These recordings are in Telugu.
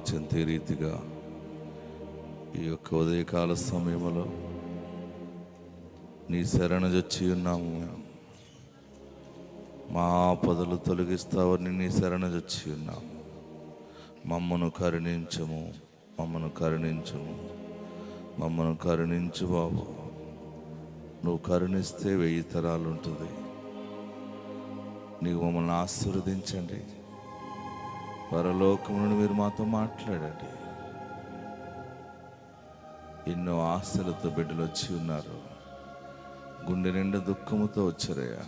చెందే రీతిగా ఈ యొక్క ఉదయకాల సమయంలో నీ శరణజొచ్చి ఉన్నాము. మా ఆపదలు తొలగిస్తావని నీ శరణజొచ్చి ఉన్నాము. మమ్మను కరుణించము, మమ్మను కరుణించము, మమ్మను కరుణించు బాబు. నువ్వు కరుణిస్తే 1000 తరాలు ఉంటుంది. నీవు మమ్మల్ని ఆశీర్వదించండి. పరలోకం నుండి మీరు మాతో మాట్లాడండి. ఎన్నో ఆశలతో బిడ్డలు వచ్చి ఉన్నారు. గుండె నిండా దుఃఖముతో వచ్చారయ్యా.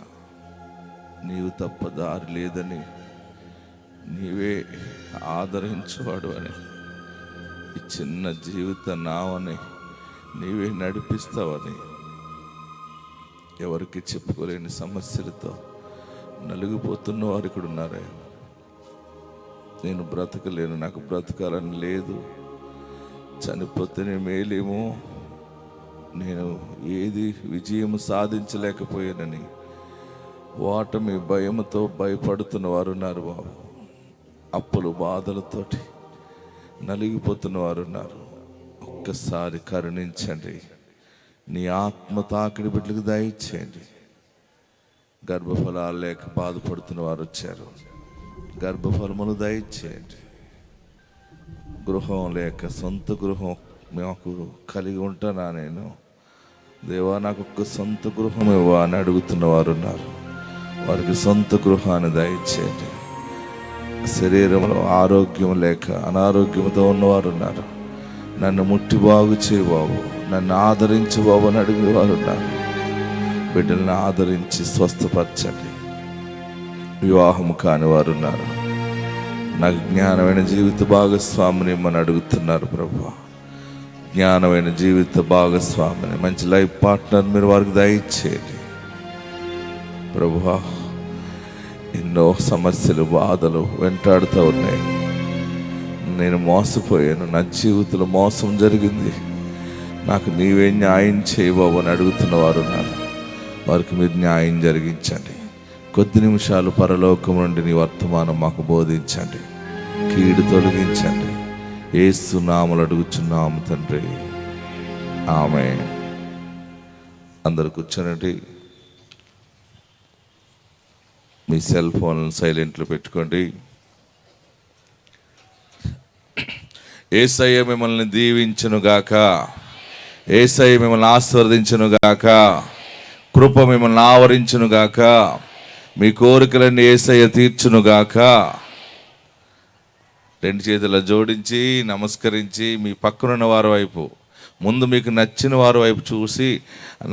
నీవు తప్ప దారి లేదని, నీవే ఆదరించేవాడు అని, ఈ చిన్న జీవిత నావని నీవే నడిపిస్తావని, ఎవరికి చెప్పుకోలేని సమస్యలతో నలిగిపోతున్న వారు ఇక్కడ ఉన్నారయ్యా. నేను బ్రతకలేను, నాకు బ్రతకాలని లేదు, చనిపోతేనే మేలేమో, నేను ఏది విజయం సాధించలేకపోయానని ఓటమి భయంతో భయపడుతున్న వారు ఉన్నారు బాబు. అప్పులు బాధలతోటి నలిగిపోతున్న వారు ఉన్నారు. ఒక్కసారి కరుణించండి. నీ ఆత్మ తాకిడి బిడ్డలకు దయచేయండి. గర్భఫలాలు లేక బాధపడుతున్న వారు వచ్చారు. గర్భఫలములు దయచేయండి. గృహం లేక సొంత గృహం మాకు కలిగి ఉంటానా నేను, దేవా నాకు ఒక్క సొంత గృహం ఇవ్వా అని అడుగుతున్న వారు ఉన్నారు. వారికి సొంత గృహాన్ని దయచేయండి. శరీరంలో ఆరోగ్యం లేక అనారోగ్యంతో ఉన్నవారు ఉన్నారు. నన్ను ముట్టి బాగు చేయి బాబు, నన్ను ఆదరించు బాబు అని అడిగేవారు ఉన్నారు. బిడ్డలను ఆదరించి స్వస్థపరచండి. వివాహం కాని వారు ఉన్నారు. నాకు జ్ఞానమైన జీవిత భాగస్వామిని ఇమ్మని అడుగుతున్నారు ప్రభు. జ్ఞానమైన జీవిత భాగస్వామిని, మంచి లైఫ్ పార్ట్నర్ మీరు వారికి దయచేయండి ప్రభు. ఎన్నో సమస్యలు బాధలు వెంటాడుతూ ఉన్నాయి. నేను మోసపోయాను, నా జీవితంలో మోసం జరిగింది, నాకు నీవే న్యాయం చేయబాబు అని అడుగుతున్న వారు ఉన్నారు. వారికి మీరు న్యాయం జరిగించండి. కొద్ది నిమిషాలు పరలోకం నుండి నీ వర్తమానం మాకు బోధించండి. కీడు తొలగించండి. యేసు నామములో అడుగుచున్నాము తండ్రి, ఆమేన్. అందరు కూర్చోనండి. మీ సెల్ ఫోన్ సైలెంట్లో పెట్టుకోండి. యేసయ్య మిమ్మల్ని దీవించునుగాక. యేసయ్య మిమ్మల్ని ఆశీర్వదించునుగాక. కృప మిమ్మల్ని ఆవరించునుగాక. మీ కోరికలన్నీ యేసయ్య తీర్చునుగాక. 2 చేతుల జోడించి నమస్కరించి మీ పక్కనున్న వారి వైపు, ముందు మీకు నచ్చిన వారి వైపు చూసి,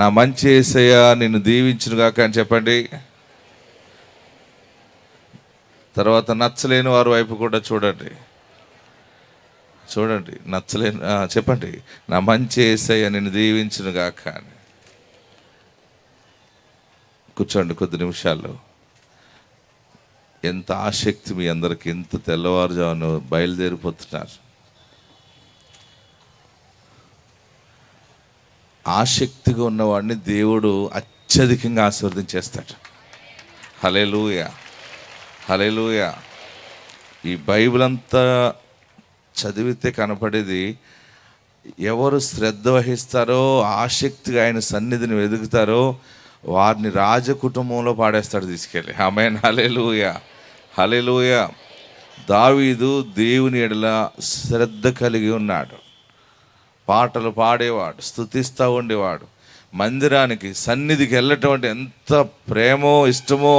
నా మంచి యేసయ్య నిన్ను దీవించునుగాక అని చెప్పండి. తర్వాత నచ్చలేని వారి వైపు కూడా చూడండి. నచ్చలేని చెప్పండి, నా మంచి యేసయ్య నిన్ను దీవించునుగాక అని. కూర్చోండి కొద్ది నిమిషాలు. ఎంత ఆసక్తి మీ అందరికి, ఎంత తెల్లవారుజామున బయలుదేరిపోతున్నారు. ఆసక్తిగా ఉన్నవాడిని దేవుడు అత్యధికంగా ఆశీర్వదించేస్తాడు. హల్లెలూయా, హల్లెలూయా. ఈ బైబిల్ అంతా చదివితే కనపడేది, ఎవరు శ్రద్ధ వహిస్తారో, ఆసక్తిగా ఆయన సన్నిధిని వెతుకుతారో వారిని రాజకుటుంబంలో పాడేస్తాడు తీసుకెళ్ళి. ఆమేన్, హల్లెలూయా, హల్లెలూయా. దావీదు దేవుని ఎడల శ్రద్ధ కలిగి ఉన్నాడు. పాటలు పాడేవాడు, స్తుతిస్తూ ఉండేవాడు. మందిరానికి, సన్నిధికి వెళ్ళటం అంటే ఎంత ప్రేమో ఇష్టమో.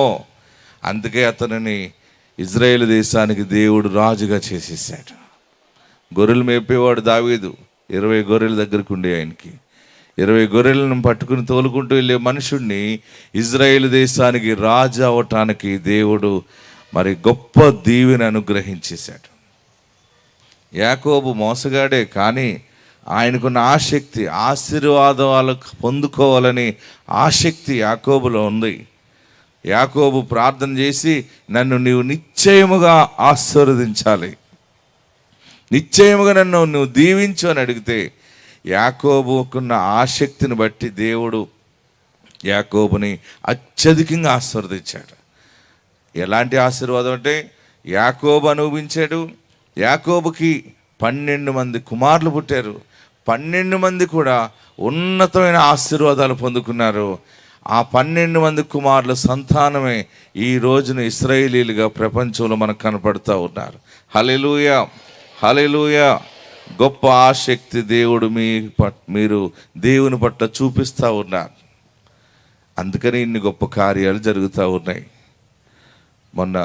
అందుకే అతనిని ఇజ్రాయేల్ దేశానికి దేవుడు రాజుగా చేసేసాడు. గొర్రెలు మేపేవాడు దావీదు. 20 గొర్రెల దగ్గరకు ఉండే ఆయనకి 20 గొర్రెలను పట్టుకుని తోలుకుంటూ వెళ్ళే మనుషుడిని ఇజ్రాయేల్ దేశానికి రాజు అవటానికి దేవుడు మరి గొప్ప దీవెన అనుగ్రహించేశాడు. యాకోబు మోసగాడే, కానీ ఆయనకున్న ఆసక్తి, ఆశీర్వాదాలు పొందుకోవాలని ఆసక్తి యాకోబులో ఉంది. యాకోబు ప్రార్థన చేసి, నన్ను నీవు నిశ్చయముగా ఆశీర్వదించాలి, నిశ్చయముగా నన్ను నువ్వు దీవించు అని అడిగితే, యాకోబుకున్న ఆసక్తిని బట్టి దేవుడు యాకోబుని అత్యధికంగా ఆశీర్వదించాడు. ఎలాంటి ఆశీర్వాదం అంటే, యాకోబు అనుభవించాడు, యాకోబుకి 12 మంది కుమారులు పుట్టారు. 12 మంది కూడా ఉన్నతమైన ఆశీర్వాదాలు పొందుకున్నారు. ఆ 12 మంది కుమారుల సంతానమే ఈ రోజున ఇశ్రాయేలీలుగా ప్రపంచంలో మనకు కనపడుతూ ఉన్నారు. హల్లెలూయా, హల్లెలూయా. గొప్ప ఆసక్తి దేవుడు మీరు దేవుని పట్ల చూపిస్తూ ఉన్నారు. అందుకని ఇన్ని గొప్ప కార్యాలు జరుగుతూ ఉన్నాయి. మొన్న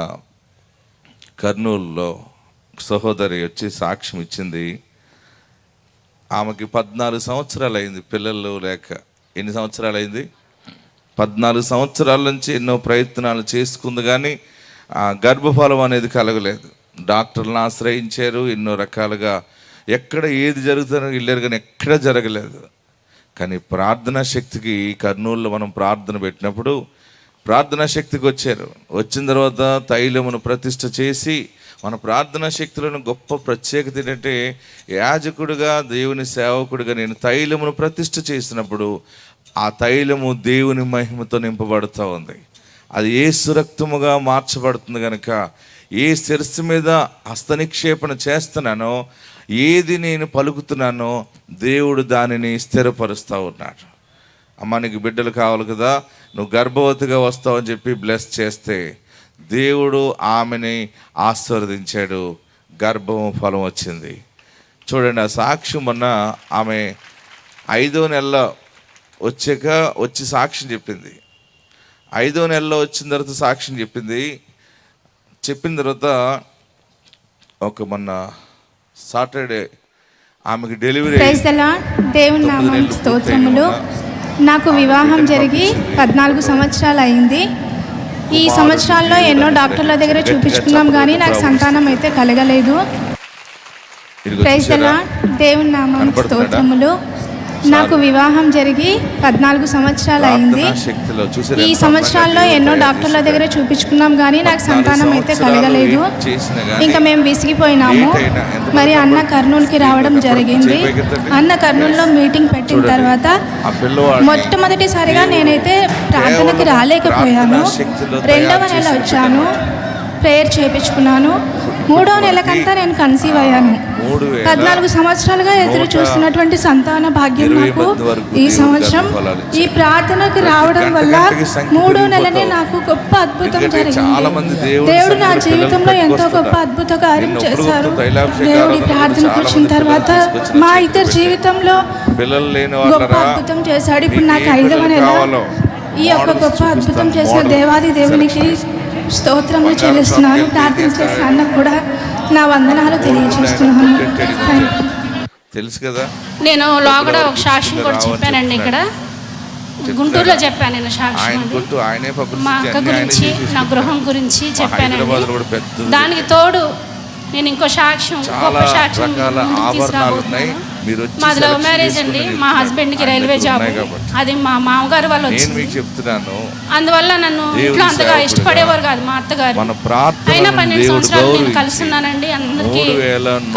కర్నూలులో సహోదరి వచ్చి సాక్ష్యం ఇచ్చింది. ఆమెకి 14 సంవత్సరాలు అయింది పిల్లలు లేక. ఎన్ని సంవత్సరాలు అయింది? 14 సంవత్సరాల నుంచి ఎన్నో ప్రయత్నాలు చేసుకుంది, కానీ గర్భఫలం అనేది కలగలేదు. డాక్టర్లను ఆశ్రయించారు, ఎన్నో రకాలుగా ఎక్కడ ఏది జరుగుతుందో వెళ్ళారు, కానీ ఎక్కడ జరగలేదు. కానీ ప్రార్థనా శక్తికి కర్నూలులో మనం ప్రార్థన పెట్టినప్పుడు ప్రార్థనా శక్తికి వచ్చారు. వచ్చిన తర్వాత తైలమును ప్రతిష్ఠ చేసి, మన ప్రార్థనా శక్తులను గొప్ప ప్రత్యేకత ఏంటంటే, యాజకుడిగా దేవుని సేవకుడిగా నేను తైలమును ప్రతిష్ఠ చేసినప్పుడు ఆ తైలము దేవుని మహిమతో నింపబడుతూ ఉంది. అది యేసు రక్తముగా మార్చబడుతుంది కనుక ఏ శిరస్సు మీద హస్తనిక్షేపణ చేస్తున్నానో, ఏది నేను పలుకుతున్నానో దేవుడు దానిని స్థిరపరుస్తూ ఉన్నాడు. అమ్మ, నీకు బిడ్డలు కావాలి కదా, నువ్వు గర్భవతిగా వస్తావని చెప్పి బ్లెస్ చేస్తే దేవుడు ఆమెని ఆశీర్వదించాడు. గర్భం ఫలం వచ్చింది. చూడండి, ఆ సాక్ష్యం మొన్న ఆమె 5వ నెలలో వచ్చి సాక్ష్యం చెప్పింది. 5వ నెలలో వచ్చిన తర్వాత సాక్ష్యం చెప్పింది. చెప్పిన తర్వాత మొన్న సాటర్డే ఆమెకి డెలివరీ. Praise the lord. దేవుని నామానికి స్తోత్రములు. నాకు వివాహం జరిగి 14 సంవత్సరాలు అయింది. ఈ సంవత్సరాల్లో ఎన్నో డాక్టర్ల దగ్గర చూపించుకున్నాం, కానీ నాకు సంతానం అయితే కలగలేదు. Praise the lord. దేవుని నామానికి స్తోత్రములు. నాకు వివాహం జరిగి 14 సంవత్సరాలు అయింది. ఈ సంవత్సరాల్లో ఎన్నో డాక్టర్ల దగ్గర చూపించుకున్నాం, కానీ నాకు సంతానం అయితే కలగలేదు. ఇంకా మేము విసిగిపోయినాము. మరి అన్న కర్నూలుకి రావడం జరిగింది. అన్న కర్నూలులో మీటింగ్ పెట్టిన తర్వాత మొట్టమొదటిసారిగా నేనైతే ప్రార్థనకి రాలేకపోయాను. 2వ నెల వచ్చాను, ప్రేయర్ చేయించుకున్నాను. 3వ నెలకంతా నేను కన్సీవ్ అయ్యాను. 14 సంవత్సరాలుగా ఎదురు చూస్తున్నటువంటి సంతాన భాగ్యం నాకు ఈ సంవత్సరం ఈ ప్రార్థనకు రావడం వల్ల 3వ నెలనే నాకు గొప్ప అద్భుతం జరిగింది. దేవుడు నా జీవితంలో ఎంతో గొప్ప అద్భుత కార్యం చేశారు. దేవుడి ప్రార్థనకు వచ్చిన తర్వాత మా ఇద్దరి జీవితంలో గొప్ప అద్భుతం చేశాడు. ఇప్పుడు నాకు 5వ నెల. ఈ యొక్క గొప్ప అద్భుతం చేసిన దేవాది దేవునికి స్తోత్రములు చెల్లిస్తున్నాను. ప్రార్థన చేసిన అన్నకు కూడా నా వందనాలు తెలియజేస్తున్నాను. తెలుసు కదా, నేను లోగడ ఒక సాక్ష్యం కూడా చెప్పానండి. ఇక్కడ గుంటూరులో చెప్పాను నేను సాక్ష్యం. మా అక్క గురించి, నా గృహం గురించి చెప్పానండి. దానికి తోడు నేను ఇంకో సాక్ష్యం, గొప్ప సాక్ష్యం తీసుకురాబోతున్నాను. మాది లవ్ మ్యారేజ్ అండి. మా హస్బెండ్కి రైల్వే జాబ్. అది మా మామగారు వాళ్ళు వచ్చింది. అందువల్ల నన్ను ఇంట్లో అంతగా ఇష్టపడేవారు కాదు మా అత్తగారు. అయినా 12 సంవత్సరాలు నేను కలిసి ఉన్నానండి. అందరికీ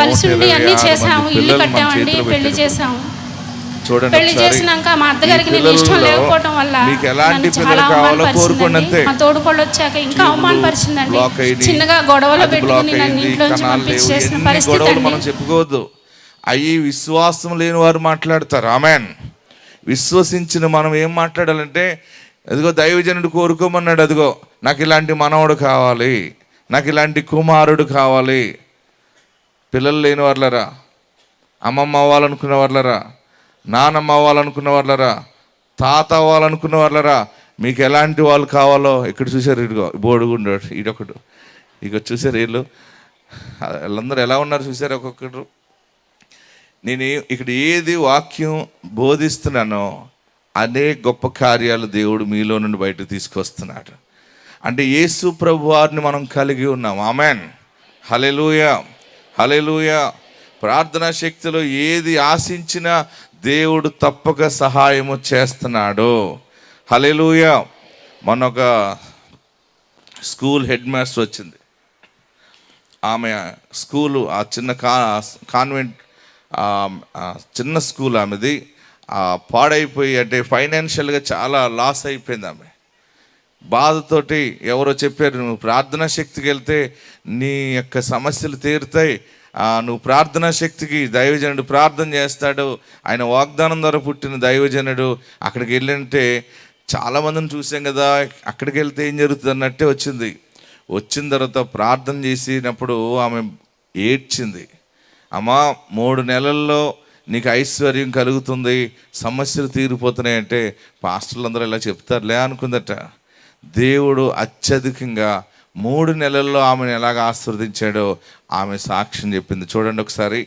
కలిసి ఉండి అన్నీ చేసాము. ఇల్లు కట్టామండి, పెళ్లి చేసాము. పెళ్లి చేసినాక మా అత్తగారికి నేను ఇష్టం లేకపోవడం వల్ల నన్ను చాలా అవమానపరిచిందండి. మా తోడుకోళ్ళు వచ్చాక ఇంకా అవమానపరిచిందండి. చిన్నగా గొడవలు పెట్టుకుని నన్ను ఇంట్లోంచి పంపించేసిన పరిస్థితి అండి. చెప్పుకోవద్దు. అయ్యి విశ్వాసం లేని వారు మాట్లాడతారు. ఆమెన్. విశ్వసించిన మనం ఏం మాట్లాడాలంటే, అదిగో దైవజనుడు కోరుకోమన్నాడు, అదిగో నాకు ఇలాంటి మనవడు కావాలి, నాకు ఇలాంటి కుమారుడు కావాలి. పిల్లలు లేని వాళ్ళరా, అమ్మమ్మ అవ్వాలనుకున్న వాళ్ళరా, నానమ్మ అవ్వాలనుకున్న వాళ్ళరా, తాత అవ్వాలనుకున్న వాళ్ళరా, మీకు ఎలాంటి వాళ్ళు కావాలో ఇక్కడ చూసారు. ఇదిగో బోడుగుండాడు ఈడొకడు, ఇక చూసారు వీళ్ళు వాళ్ళందరూ ఎలా ఉన్నారు చూసారు ఒక్కొక్కరు. నేను ఇక్కడ ఏది వాక్యం బోధిస్తున్నానో అదే గొప్ప కార్యాలు దేవుడు మీలో నుండి బయట తీసుకొస్తున్నాడు. అంటే యేసు ప్రభు వారిని మనం కలిగి ఉన్నాం. ఆమెన్. హల్లెలూయా, హల్లెలూయా. ప్రార్థనా శక్తిలో ఏది ఆశించినా దేవుడు తప్పక సహాయము చేస్తున్నాడు. హల్లెలూయా. మొన్న ఒక స్కూల్ హెడ్ మాస్టర్ వచ్చింది. ఆమె స్కూలు ఆ చిన్న కాన్వెంట్ చిన్న స్కూల్ ఆమెది పాడైపోయి, అంటే ఫైనాన్షియల్గా చాలా లాస్ అయిపోయింది. ఆమె బాధతోటి ఎవరో చెప్పారు, నువ్వు ప్రార్థనా శక్తికి వెళ్తే నీ యొక్క సమస్యలు తీరుతాయి నువ్వు ప్రార్థనా శక్తికి దైవజనుడు ప్రార్థన చేస్తాడు, ఆయన వాగ్దానం ద్వారా పుట్టిన దైవజనుడు. అక్కడికి వెళ్ళంటే చాలామందిని చూసాం కదా, అక్కడికి వెళ్తే ఏం జరుగుతుంది అన్నట్టే వచ్చింది. వచ్చిన తర్వాత ప్రార్థన చేసినప్పుడు ఆమె ఏడ్చింది. అమ్మా 3 నెలల్లో నీకు ఐశ్వర్యం కలుగుతుంది, సమస్యలు తీరిపోతున్నాయంటే పాస్టర్లు అందరూ ఇలా చెప్తారులే అనుకుందట. దేవుడు అత్యధికంగా 3 నెలల్లో ఆమెను ఎలాగ ఆశీర్వదించాడో ఆమె సాక్ష్యం చెప్పింది. చూడండి ఒకసారి.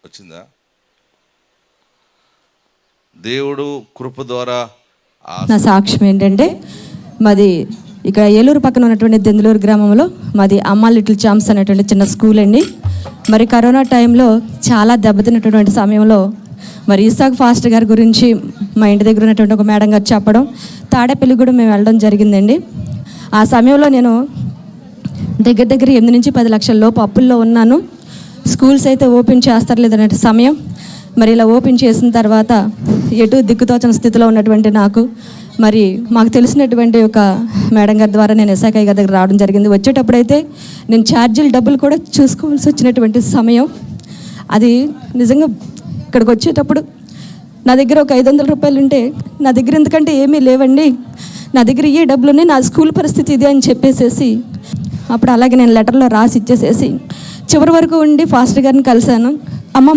వచ్చిందా? దేవుడు కృప ద్వారా. నా సాక్ష్యం ఏంటంటే, మాది ఇక్కడ ఏలూరు పక్కన ఉన్నటువంటి దెందులూరు గ్రామంలో మాది అమ్మ లిటిల్ ఛాంప్స్ అనేటువంటి చిన్న స్కూల్ అండి. మరి కరోనా టైంలో చాలా దెబ్బతిన్నటువంటి సమయంలో మరి ఇసాక్ ఫాస్టర్ గారి గురించి మా ఇంటి దగ్గర ఉన్నటువంటి ఒక మేడం గారు చెప్పడం, తాడేపల్లి కూడా మేము వెళ్ళడం జరిగిందండి. ఆ సమయంలో నేను దగ్గర 8 నుంచి 10 లక్షల లోపు అప్పుల్లో ఉన్నాను. స్కూల్స్ అయితే ఓపెన్ చేస్తారు లేదనే సమయం. మరి ఇలా ఓపెన్ చేసిన తర్వాత ఎటు దిక్కుతోచని స్థితిలో ఉన్నటువంటి నాకు మరి మాకు తెలిసినటువంటి ఒక మేడం గారి ద్వారా నేను ఎస్ఐకయ్య గారి దగ్గర రావడం జరిగింది. వచ్చేటప్పుడైతే నేను ఛార్జీలు డబ్బులు కూడా చూసుకోవాల్సి వచ్చినటువంటి సమయం అది. నిజంగా ఇక్కడికి వచ్చేటప్పుడు నా దగ్గర ఒక 500 రూపాయలు ఉంటే, నా దగ్గర ఎందుకంటే ఏమీ లేవండి, నా దగ్గర ఈ డబ్బులునే, నా స్కూల్ పరిస్థితి ఇది అని చెప్పేసేసి అప్పుడు అలాగే నేను లెటర్లో రాసి ఇచ్చేసేసి చివరి వరకు ఉండి ఫాస్టర్ గారిని కలిశాను. అమ్మ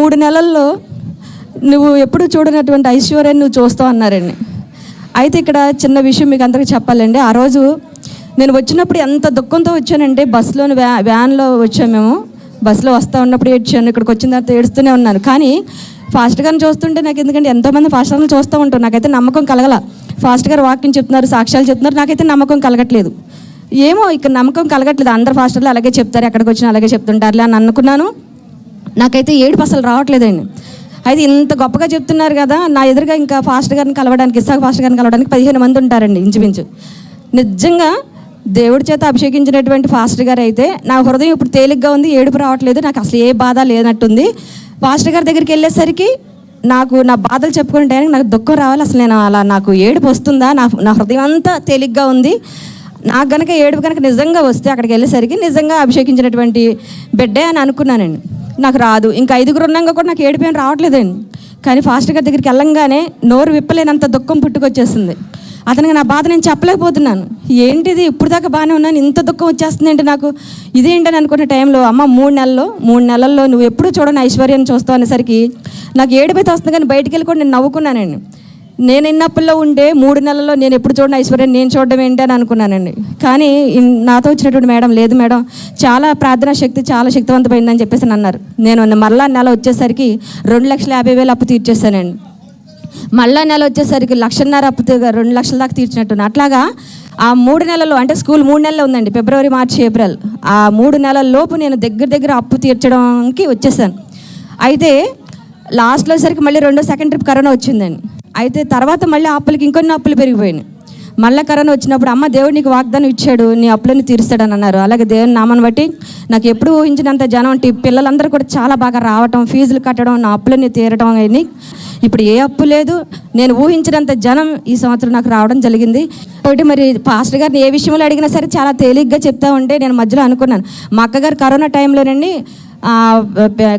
3 నెలల్లో నువ్వు ఎప్పుడు చూడనటువంటి ఐశ్వర్యాన్ని నువ్వు చూస్తావు అన్నారండి. అయితే ఇక్కడ చిన్న విషయం మీకు అందరికీ చెప్పాలండి. ఆ రోజు నేను వచ్చినప్పుడు ఎంత దుఃఖంతో వచ్చానంటే, బస్సులోని వ్యాన్లో వచ్చాము మేము. బస్సులో వస్తూ ఉన్నప్పుడు ఏడ్చాను, ఇక్కడికి వచ్చిన తర్వాత ఏడుస్తూనే ఉన్నాను. కానీ ఫాస్టర్ గారిని చూస్తుంటే నాకు ఎందుకంటే ఎంతోమంది ఫాస్టర్ గారిని చూస్తూ ఉంటాను, నాకైతే నమ్మకం కలగల. ఫాస్టర్ గారు వాక్యం చెప్తున్నారు, సాక్ష్యాలు చెప్తున్నారు, నాకైతే నమ్మకం కలగట్లేదు. ఏమో ఇక్కడ నమ్మకం కలగట్లేదు. అందరు ఫాస్టర్లు అలాగే చెప్తారు, ఎక్కడికి వచ్చినా అలాగే చెప్తుంటారులే అని అనుకున్నాను. నాకైతే ఏడుపు అసలు రావట్లేదండి. అయితే ఇంత గొప్పగా చెప్తున్నారు కదా, నా ఎదురుగా ఇంకా ఫాస్టర్ గారిని కలవడానికి, ఇసాక్ ఫాస్టర్ గారిని కలవడానికి 15 మంది ఉంటారండి ఇంచుమించు. నిజంగా దేవుడి చేత అభిషేకించినటువంటి ఫాస్టర్ గారు అయితే నా హృదయం ఇప్పుడు తేలిగ్గా ఉంది, ఏడుపు రావట్లేదు, నాకు అసలు ఏ బాధ లేనట్టుంది. ఫాస్టర్ గారి దగ్గరికి వెళ్ళేసరికి నాకు నా బాధలు చెప్పుకునే టైంకి నాకు దుఃఖం రావాలి. అసలు నేను అలా నాకు ఏడుపు వస్తుందా, నా హృదయం అంతా తేలిగ్గా ఉంది. నాకు కనుక ఏడుపు కనుక నిజంగా వస్తే అక్కడికి వెళ్ళేసరికి నిజంగా అభిషేకించినటువంటి బిడ్డే అని అనుకున్నానండి. నాకు రాదు. ఇంకా 5గురు ఉన్నాక కూడా నాకు ఏడుపు ఏం రావట్లేదండి. కానీ ఫాస్టర్ గారి దగ్గరికి వెళ్ళంగానే నోరు విప్పలేనంత దుఃఖం పుట్టుకొచ్చేస్తుంది. అతనికి నా బాధ నేను చెప్పలేకపోతున్నాను. ఏంటిది, ఇప్పుడు దాకా బాగానే ఉన్నాను, ఇంత దుఃఖం వచ్చేస్తుంది ఏంటి నాకు, ఇదేంటని అనుకునే టైంలో అమ్మ 3 నెలల్లో నువ్వు ఎప్పుడు చూడని ఐశ్వర్యాన్ని చూస్తావు అనేసరికి నాకు ఏడుపైతే వస్తుంది. కానీ బయటికి వెళ్ళి కూడా నేను నవ్వుకున్నానండి. నేను ఇన్నప్పుల్లో ఉంటే 3 నెలల్లో నేను ఎప్పుడు చూడని ఐశ్వర్యాన్ని నేను చూడడం ఏంటి అని అనుకున్నానండి. కానీ నాతో వచ్చినటువంటి మేడం, లేదు మేడం చాలా ప్రార్థనా శక్తి చాలా శక్తివంతమైందని చెప్పేసి అన్నారు. నేను మరలా నెల వచ్చేసరికి 2,50,000 అప్పు తీర్చేశానండి. మళ్ళా నెల వచ్చేసరికి 1,50,000 అప్పు 2 లక్షల దాకా తీర్చినట్టున్నా. అట్లాగా ఆ 3 నెలల్లో, అంటే స్కూల్ 3 నెలలు ఉందండి, ఫిబ్రవరి, మార్చి, ఏప్రిల్, ఆ 3 నెలల లోపు నేను దగ్గర అప్పు తీర్చడానికి వచ్చేసాను. అయితే లాస్ట్లో సరికి మళ్ళీ సెకండ్ ట్రిప్ కరోనా వచ్చిందండి. అయితే తర్వాత మళ్ళీ అప్పులకి ఇంకొన్ని అప్పులు పెరిగిపోయినాయి. మళ్ళీ కరోనా వచ్చినప్పుడు అమ్మ దేవుడు నీకు వాగ్దానం ఇచ్చాడు, నీ అప్పులని తీరుస్తాడని అన్నారు. అలాగే దేవుని నామాన్ని బట్టి నాకు ఎప్పుడు ఊహించినంత జనం, పిల్లలందరూ కూడా చాలా బాగా రావటం, ఫీజులు కట్టడం, నా అప్పులని తీరటం అని ఇప్పుడు ఏ అప్పు లేదు. నేను ఊహించినంత జనం ఈ సంవత్సరం నాకు రావడం జరిగింది. ఒకటి మరి పాస్టర్ గారిని ఏ విషయంలో అడిగినా సరే చాలా తేలిగ్గా చెప్తా ఉంటే నేను మధ్యలో అనుకున్నాను, మా అక్కగారు కరోనా టైంలోనండి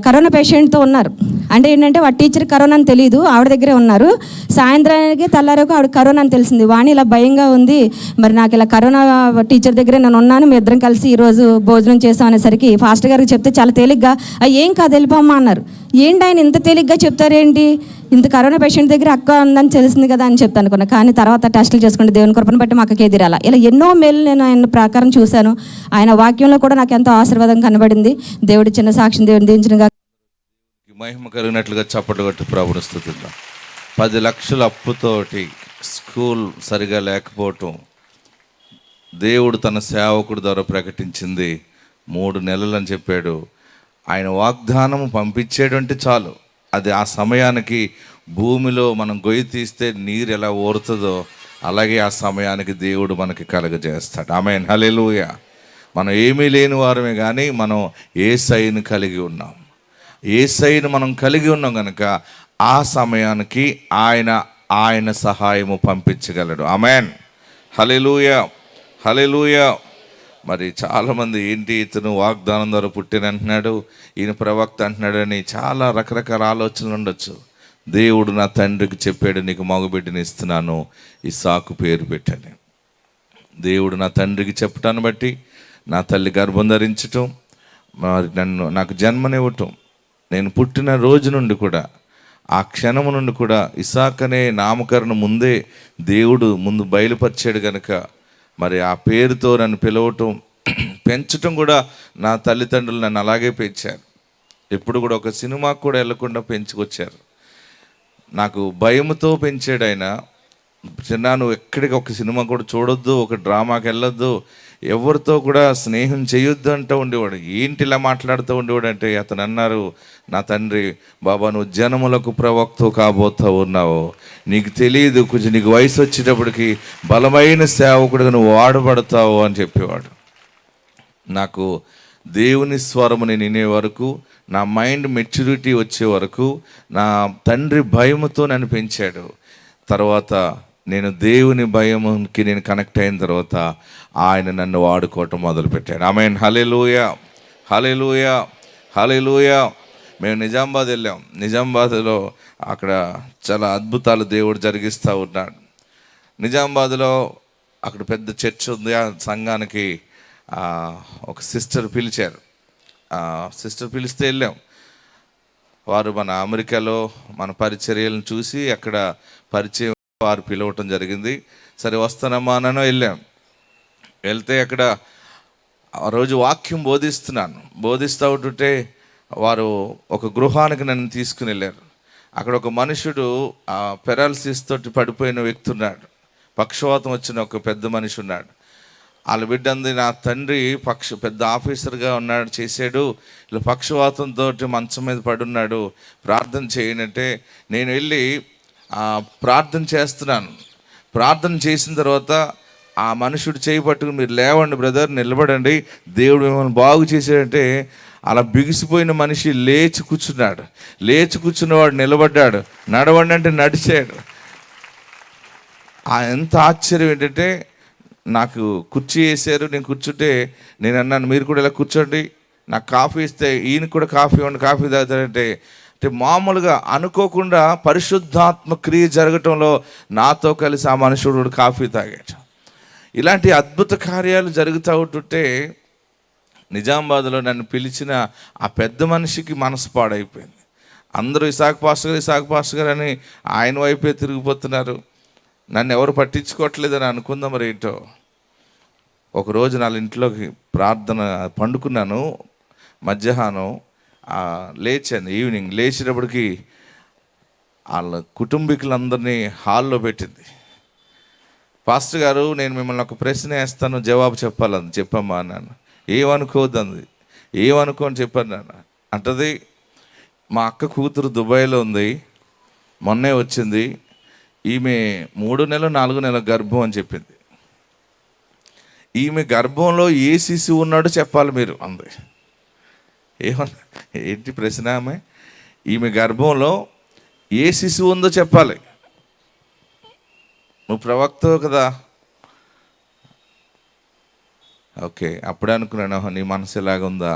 కరోనా పేషెంట్తో ఉన్నారు. అంటే ఏంటంటే వాడు టీచర్ కరోనా అని తెలియదు, ఆవిడ దగ్గరే ఉన్నారు. సాయంత్రానికి తెల్లారకు ఆవిడ కరోనా అని తెలిసింది. వాణి ఇలా భయంగా ఉంది, మరి నాకు ఇలా కరోనా టీచర్ దగ్గరే నేను ఉన్నాను, మీ ఇద్దరం కలిసి ఈరోజు భోజనం చేసాం అనేసరికి ఫాస్టర్ గారికి చెప్తే చాలా తేలిగ్గా ఏం కాదు వెళ్ళిపోమ్మా అన్నారు. ఏంటి ఆయన ఇంత తేలిగ్గా చెప్తారేంటి, ఇంత కరోనా పేషెంట్ దగ్గర అక్క ఉందని తెలిసింది కదా అని చెప్తాను అనుకున్నా. కానీ తర్వాత టెస్టులు చేసుకుంటే దేవుని కృపను బట్టి మా అక్కకి ఎదిరాల. ఇలా ఎన్నో మేలు నేను ఆయన ప్రకారం చూశాను. ఆయన వాక్యంలో కూడా నాకు ఎంతో ఆశీర్వాదం కనబడింది. దేవుడి చిన్న సాక్ష్యం దేవుని దించిన మహిమ కలిగినట్లుగా చప్పట్లు కొట్టి ప్రభుని స్తుతిద్దాం. 10 లక్షల అప్పుతోటి స్కూల్ సరిగా లేకపోవటం దేవుడు తన సేవకుడి ద్వారా ప్రకటించింది 3 నెలలు అని చెప్పాడు. ఆయన వాగ్దానం పంపించాడు అంటే చాలు, అది ఆ సమయానికి భూమిలో మనం గొయ్యి తీస్తే నీరు ఎలా ఊరుతుందో అలాగే ఆ సమయానికి దేవుడు మనకి కలుగజేస్తాడు. ఆమేన్, హల్లెలూయా. మనం ఏమీ లేని వారమే కానీ మనం యేసయ్యను కలిగి ఉన్నాం. యేసయ్యను మనం కలిగి ఉన్నాం కనుక ఆ సమయానికి ఆయన సహాయము పంపించగలడు. ఆమేన్. హల్లెలూయా, హల్లెలూయా. మరి చాలామంది ఏంటి ఇతను వాగ్దానం ద్వారా పుట్టిన అంటున్నాడు, ఈయన ప్రవక్త అంటున్నాడని చాలా రకరకాల ఆలోచనలు ఉండొచ్చు. దేవుడు నా తండ్రికి చెప్పాడు, నీకు మగబిడ్డని ఇస్తున్నాను, ఇస్సాకు పేరు పెట్టాను. దేవుడు నా తండ్రికి చెప్పటాన్ని బట్టి నా తల్లి గర్భం ధరించటం, మరి నాకు జన్మనివ్వటం, నేను పుట్టిన రోజు నుండి కూడా ఆ క్షణము నుండి కూడా ఇస్సాకు అనే నామకరణం ముందే దేవుడు ముందు బయలుపరిచాడు కనుక మరి ఆ పేరుతో నన్ను పిలవటం, పెంచటం కూడా నా తల్లిదండ్రులు నన్ను అలాగే పెంచారు. ఎప్పుడు కూడా ఒక సినిమాకు కూడా వెళ్ళకుండా పెంచుకొచ్చారు. నాకు భయంతో పెంచాడు ఆయన. చిన్న నువ్వు ఎక్కడికి ఒక సినిమా కూడా చూడొద్దు, ఒక డ్రామాకి వెళ్ళొద్దు, ఎవరితో కూడా స్నేహం చేయొద్దు అంటూ ఉండేవాడు. ఏంటి ఇలా మాట్లాడుతూ ఉండేవాడు అంటే, అతను అన్నారు నా తండ్రి, బాబా నువ్వు జనములకు ప్రవక్త కాబోతూ ఉన్నావు, నీకు తెలియదు, కొంచెం నీకు వయసు వచ్చేటప్పటికి బలమైన సేవకుడిగా నువ్వు వాడబడతావు అని చెప్పేవాడు. నాకు దేవుని స్వరము నేను వినే వరకు, నా మైండ్ మెచ్యూరిటీ వచ్చే వరకు నా తండ్రి భయముతో నన్ను పెంచాడు. తర్వాత నేను దేవుని భయముకి నేను కనెక్ట్ అయిన తర్వాత ఆయన నన్ను వాడుకోవటం మొదలుపెట్టాడు. ఆమేన్. హల్లెలూయా, హల్లెలూయా, హల్లెలూయా. మేము నిజామాబాద్ వెళ్ళాం. నిజామాబాద్లో అక్కడ చాలా అద్భుతాలు దేవుడు జరిగిస్తూ ఉన్నాడు. నిజామాబాద్లో అక్కడ పెద్ద చర్చ్ ఉంది. ఆ సంఘానికి ఒక సిస్టర్ పిలిచారు. సిస్టర్ పిలిస్తే వెళ్ళాం. వారు మన అమెరికాలో మన పరిచర్యలను చూసి అక్కడ పరిచయం వారు పిలవటం జరిగింది. సరే వస్తానమ్మా అని వెళ్ళాం. వెళ్తే అక్కడ ఆ రోజు వాక్యం బోధిస్తూ ఉంటుంటే వారు ఒక గృహానికి నన్ను తీసుకుని వెళ్ళారు. అక్కడ ఒక మనుషుడు పెరాలసిస్ తోటి పడిపోయిన వ్యక్తి ఉన్నాడు. పక్షవాతం వచ్చిన ఒక పెద్ద మనిషి ఉన్నాడు. వాళ్ళ బిడ్డ అంది, నా తండ్రి పెద్ద ఆఫీసర్గా ఉన్నాడు, చేశాడు, ఇలా పక్షవాతంతో మంచం మీద పడున్నాడు, ప్రార్థన చేయనంటే నేను వెళ్ళి ప్రార్థన చేస్తున్నాను. ప్రార్థన చేసిన తర్వాత ఆ మనుషుడు చేయి పట్టుకుని, మీరు లేవండి బ్రదర్, నిలబడండి, దేవుడు మిమ్మల్ని బాగు చేశాడంటే అలా బిగిసిపోయిన మనిషి లేచి కూర్చున్నాడు. లేచి కూర్చున్నవాడు నిలబడ్డాడు, నడవండి అంటే నడిచాడు. ఎంత ఆశ్చర్యం ఏంటంటే, నాకు కుర్చీ వేసారు, నేను కూర్చుంటే నేను అన్నాను మీరు కూడా ఇలా కూర్చోండి, నాకు కాఫీ ఇస్తే ఈయన కూడా కాఫీ ఇవ్వండి, కాఫీ తాగుతారంటే మామూలుగా అనుకోకుండా పరిశుద్ధాత్మ క్రియ జరగటంలో నాతో కలిసి ఆ మనుషుడు కాఫీ తాగాడు. ఇలాంటి అద్భుత కార్యాలు జరుగుతూ ఉంటుంటే నిజామాబాద్లో నన్ను పిలిచిన ఆ పెద్ద మనిషికి మనసు పాడైపోయింది. అందరూ ఇసాక్ పాస్టర్ గారు అని ఆయన వైపే తిరిగిపోతున్నారు. నన్ను ఎవరు పట్టించుకోవట్లేదని అనుకుందాం మరి ఏంటో. ఒకరోజు నా ఇంట్లోకి ప్రార్థన పండుకున్నాను. మధ్యాహ్నం లేచాను. ఈవినింగ్ లేచినప్పటికీ వాళ్ళ కుటుంబీకులందరినీ హాల్లో పెట్టింది. పాస్టర్ గారు నేను మిమ్మల్ని ఒక ప్రశ్న వేస్తాను, జవాబు చెప్పాలని. చెప్పమ్మా అన్నాను. ఏమనుకోవద్దంది. ఏమనుకోని చెప్పాను నాన్న అంటది. మా అక్క కూతురు దుబాయ్లో ఉంది, మొన్నే వచ్చింది, ఈమె 3 నెలలు 4 నెలల గర్భం అని చెప్పింది. ఈమె గర్భంలో ఏ శిశువు ఉన్నాడో చెప్పాలి మీరు అంది. ఏంటి ప్రశ్న? ఈమె గర్భంలో ఏ శిశువు ఉందో చెప్పాలి. నువ్వు ప్రవక్తవు కదా. ఓకే, అప్పుడే అనుకున్నాను నీ మనసు ఎలాగుందా.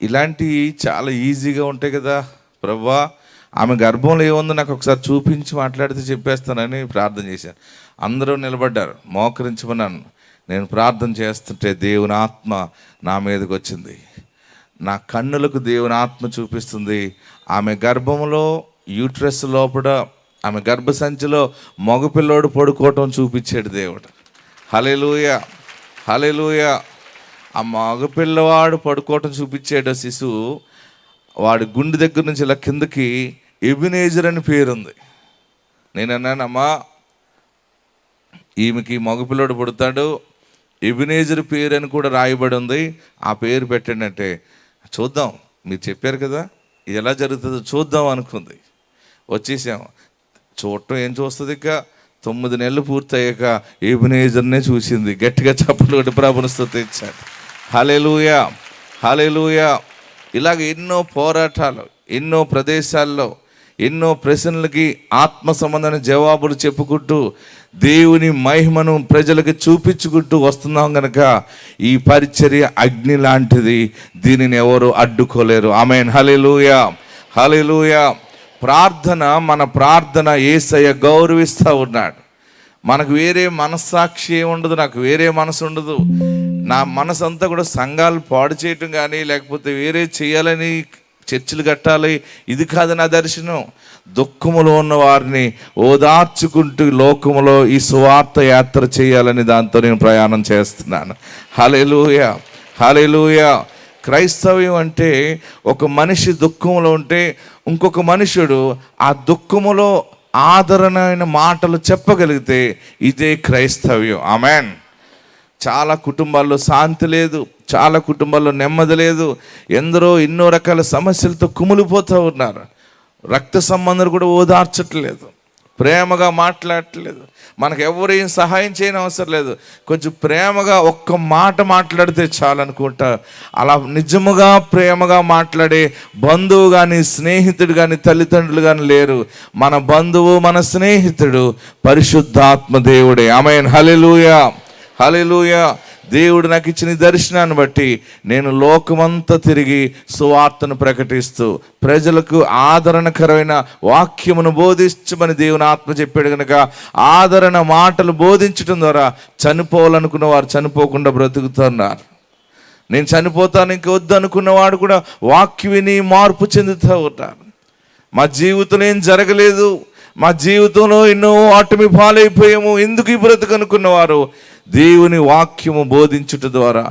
ఇలాంటివి చాలా ఈజీగా ఉంటాయి కదా. ప్రభువా ఆమె గర్భంలో ఏముందో నాకు ఒకసారి చూపించి మాట్లాడితే చెప్పేస్తానని ప్రార్థన చేశాను. అందరూ నిలబడ్డారు, మోకరించమన్నాను. నేను ప్రార్థన చేస్తుంటే దేవుని ఆత్మ నా మీదకి వచ్చింది. నా కన్నులకు దేవుని ఆత్మ చూపిస్తుంది. ఆమె గర్భంలో యూట్రస్ లోపల ఆమె గర్భసంచిలో మగపిల్లోడు పడుకోవటం చూపించాడు దేవుడు. హల్లెలూయా, హల్లెలూయా. ఆ మగపిల్లవాడు పడుకోవటం చూపించాడు శిశువు. వాడి గుండె దగ్గర నుంచి ఇలా కిందకి ఎబినేజర్ అని పేరుంది. నేను అన్నానమ్మా ఈమెకి మగపిల్లడు పుడతాడు, ఎబినేజర్ పేరు అని కూడా రాయబడి ఉంది, ఆ పేరు పెట్టండి అంటే చూద్దాం, మీరు చెప్పారు కదా ఇది ఎలా జరుగుతుందో చూద్దాం అనుకుంది. వచ్చేసాం. చూడటం ఏం చూస్తుంది, ఇక 9 నెలలు పూర్తయ్యాక ఎబినేజర్నే చూసింది. గట్టిగా చప్పట్లు కొట్టి ప్రభువుని స్తుతించాడు. హల్లెలూయా, హల్లెలూయా. ఇలాగ ఎన్నో పోరాటాలు, ఎన్నో ప్రదేశాల్లో ఎన్నో ప్రశ్నలకి ఆత్మ సంబంధమైన జవాబులు చెప్పుకుంటూ దేవుని మహిమను ప్రజలకు చూపించుకుంటూ వస్తున్నాం కనుక ఈ పరిచర్య అగ్ని లాంటిది, దీనిని ఎవరు అడ్డుకోలేరు. ఆమేన్. హల్లెలూయా, హల్లెలూయా. ప్రార్థన, మన ప్రార్థన యేసయ్య గౌరవిస్తూ ఉన్నాడు. మనకు వేరే మనస్సాక్షి ఉండదు, నాకు వేరే మనసు ఉండదు. నా మనసు అంతా కూడా సంఘాలు పాడు చేయటం కానీ, లేకపోతే వేరే చేయాలని, చర్చిలు కట్టాలి, ఇది కాదు నా దర్శనం. దుఃఖములో ఉన్న వారిని ఓదార్చుకుంటూ లోకములో ఈ సువార్త యాత్ర చేయాలని దాంతో నేను ప్రయాణం చేస్తున్నాను. హల్లెలూయా, హల్లెలూయా. క్రైస్తవ్యం అంటే ఒక మనిషి దుఃఖంలో ఉంటే ఇంకొక మనుషుడు ఆ దుఃఖములో ఆదరణమైన మాటలు చెప్పగలిగితే ఇదే క్రైస్తవ్యం. ఆమెన్. చాలా కుటుంబాల్లో శాంతి లేదు, చాలా కుటుంబాల్లో నెమ్మది లేదు. ఎందరో ఎన్నో రకాల సమస్యలతో కుమిలిపోతూ ఉన్నారు. రక్త సంబంధాలు కూడా ఓదార్చట్లేదు, ప్రేమగా మాట్లాడట్లేదు. మనకు ఎవరేం సహాయం చేయని అవసరం లేదు, కొంచెం ప్రేమగా ఒక్క మాట మాట్లాడితే చాలనుకుంటా. అలా నిజముగా ప్రేమగా మాట్లాడే బంధువు కానీ, స్నేహితుడు కానీ, తల్లిదండ్రులు కానీ లేరు. మన బంధువు, మన స్నేహితుడు పరిశుద్ధాత్మ దేవుడే. ఆమేన్. హల్లెలూయా, హల్లెలూయా. దేవుడు నాకు ఇచ్చిన దర్శనాన్ని బట్టి నేను లోకమంతా తిరిగి సువార్తను ప్రకటిస్తూ ప్రజలకు ఆదరణకరమైన వాక్యమును బోధించమని దేవుని ఆత్మ చెప్పాడు కనుక ఆదరణ మాటలు బోధించడం ద్వారా చనిపోవాలనుకున్న వారు చనిపోకుండా బ్రతుకుతున్నారు. నేను చనిపోతాను ఇంక వద్దు అనుకున్నవాడు కూడా వాక్యం విని మార్పు చెందుతూ ఉంటారు. మా జీవితంలో ఏం జరగలేదు, మా జీవితంలో ఎన్నో ఆటమి పాలైపోయాము, ఎందుకు ఈ బ్రతుకు అనుకున్నవారు దేవుని వాక్యము బోధించుట ద్వారా,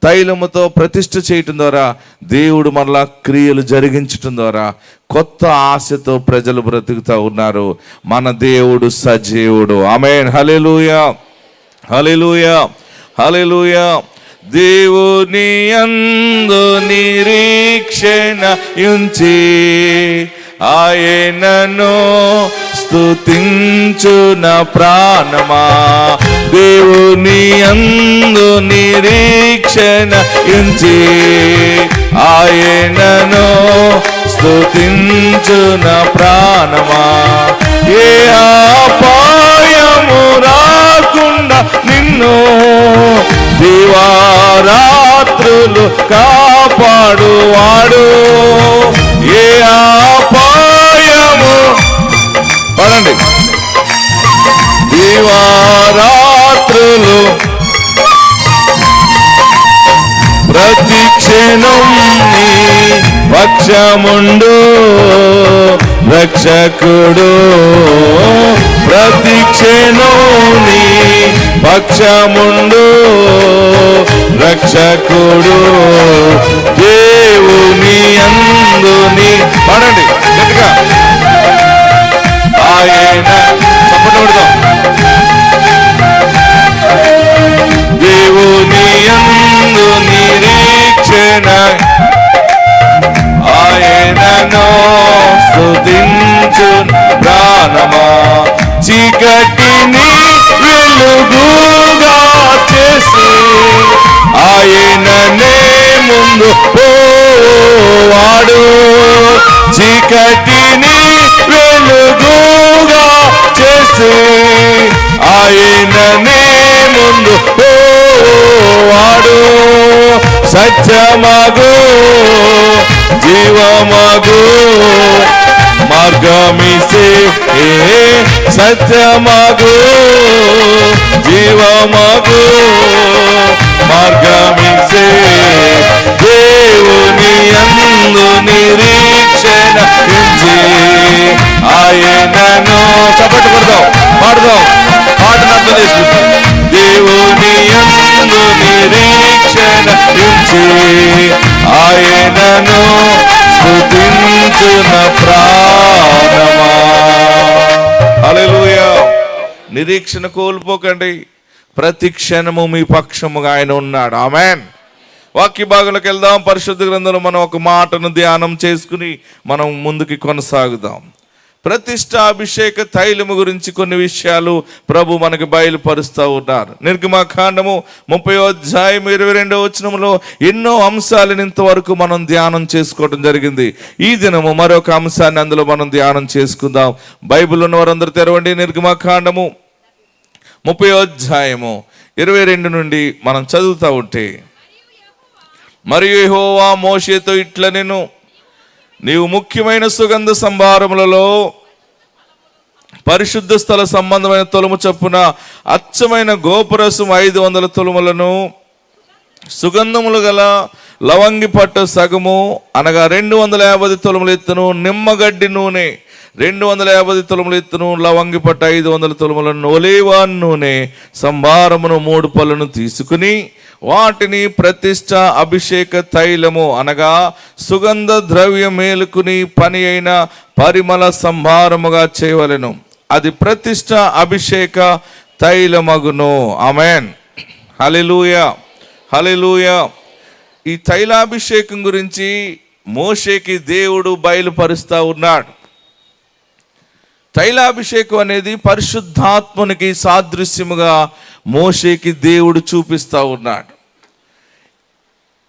తైలముతో ప్రతిష్ఠ చేయటం ద్వారా, దేవుడు మరలా క్రియలు జరిగించటం ద్వారా కొత్త ఆశతో ప్రజలు బ్రతుకుతూ ఉన్నారు. మన దేవుడు సజీవుడు. ఆమేన్. హల్లెలూయా, హల్లెలూయా, హల్లెలూయా. దేవుని యందు నిరీక్షణ ఉంచి ఆయనను స్తుతించు నా ప్రాణమా. దేవుని యందు నిరీక్షణ ఉంచి ఆయనను స్తుతించు నా ప్రాణమా. ఏ అపాయము రాకుండా నిన్ను దివారాత్రులు కాపాడువాడు. ఏ అపాయము పడండి, దివారాత్రులు ప్రతి క్షణం నీ పక్షముండు రక్షకుడు. ప్రతి క్షణం నీ పక్షముండు రక్షకుడు. దేవుని యందు నీ పడండి గట్టిగా ఆయన చప్పటొడదాం. దేవుని యందు నిరీక్షణ ఆయనను స్తుతించు ప్రాణమా. చీకటిని వెలుగుగా చేసి ఆయననే ముందు పోవాడు. చీకటిని వెలుగుగా చేసి ఆయననే ముందు పోవాడు. సత్యమగు జీవమగు మార్గమిసే సత్యమగు జీవమగు మార్గమిసే. దేవుని యందు నిరీక్షణ ఉంచి ఆయనను చప్పట్లు కొడదాం, పాడదాం, పాటను అర్థం చేసుకుంటాం. దేవుని యందు నిరీక్షణ ఉంచి ఆయనను స్తుతించున ప్రాణమా. హల్లెలూయా. నిరీక్షణ కోల్పోకండి, ప్రతి క్షణము మీ పక్షముగా ఆయన ఉన్నాడు. ఆమేన్. వాక్య భాగంలోకి వెళ్దాం. పరిశుద్ధ గ్రంథంలో మనం ఒక మాటను ధ్యానం చేసుకుని మనం ముందుకి కొనసాగుదాం. ప్రతిష్టాభిషేక తైలము గురించి కొన్ని విషయాలు ప్రభు మనకి బయలుపరుస్తూ ఉన్నారు. నిర్గమకాండము 30:22 ఎన్నో అంశాలను ఇంతవరకు మనం ధ్యానం చేసుకోవడం జరిగింది. ఈ దినము మరొక అంశాన్ని అందులో మనం ధ్యానం చేసుకుందాం. బైబిల్ ఉన్న వారందరూ తెరవండి. నిర్గమకాండము 30:22 నుండి మనం చదువుతూ ఉంటే, మరియు యెహోవా మోషేతో ఇట్లనెను, నీవు ముఖ్యమైన సుగంధ సంభారములలో పరిశుద్ధ స్థల సంబంధమైన తొలము చొప్పున అచ్చమైన గోపురసం 500 తొలములను, సుగంధములు గల లవంగి పట్టు సగము అనగా 250 తొలములు ఎత్తును, నిమ్మగడ్డి నూనె 250 తొలములు ఎత్తును, లవంగి పట్టు 500 తొలములను, ఒలీవా నూనె సంభారమును 3 పళ్ళను తీసుకుని వాటిని ప్రతిష్ట అభిషేక తైలము అనగా సుగంధ ద్రవ్యం మేలుకుని పని అయిన పరిమళ సంభారముగా చేయవలెను. అది ప్రతిష్ట అభిషేక తైలమగును. ఆమేన్. హల్లెలూయా, హల్లెలూయా. ఈ తైలాభిషేకం గురించి మోషేకి దేవుడు బయలుపరుస్తూ ఉన్నాడు. తైలాభిషేకం అనేది పరిశుద్ధాత్మనికి సాదృశ్యముగా మోషేకి దేవుడు చూపిస్తూ ఉన్నాడు.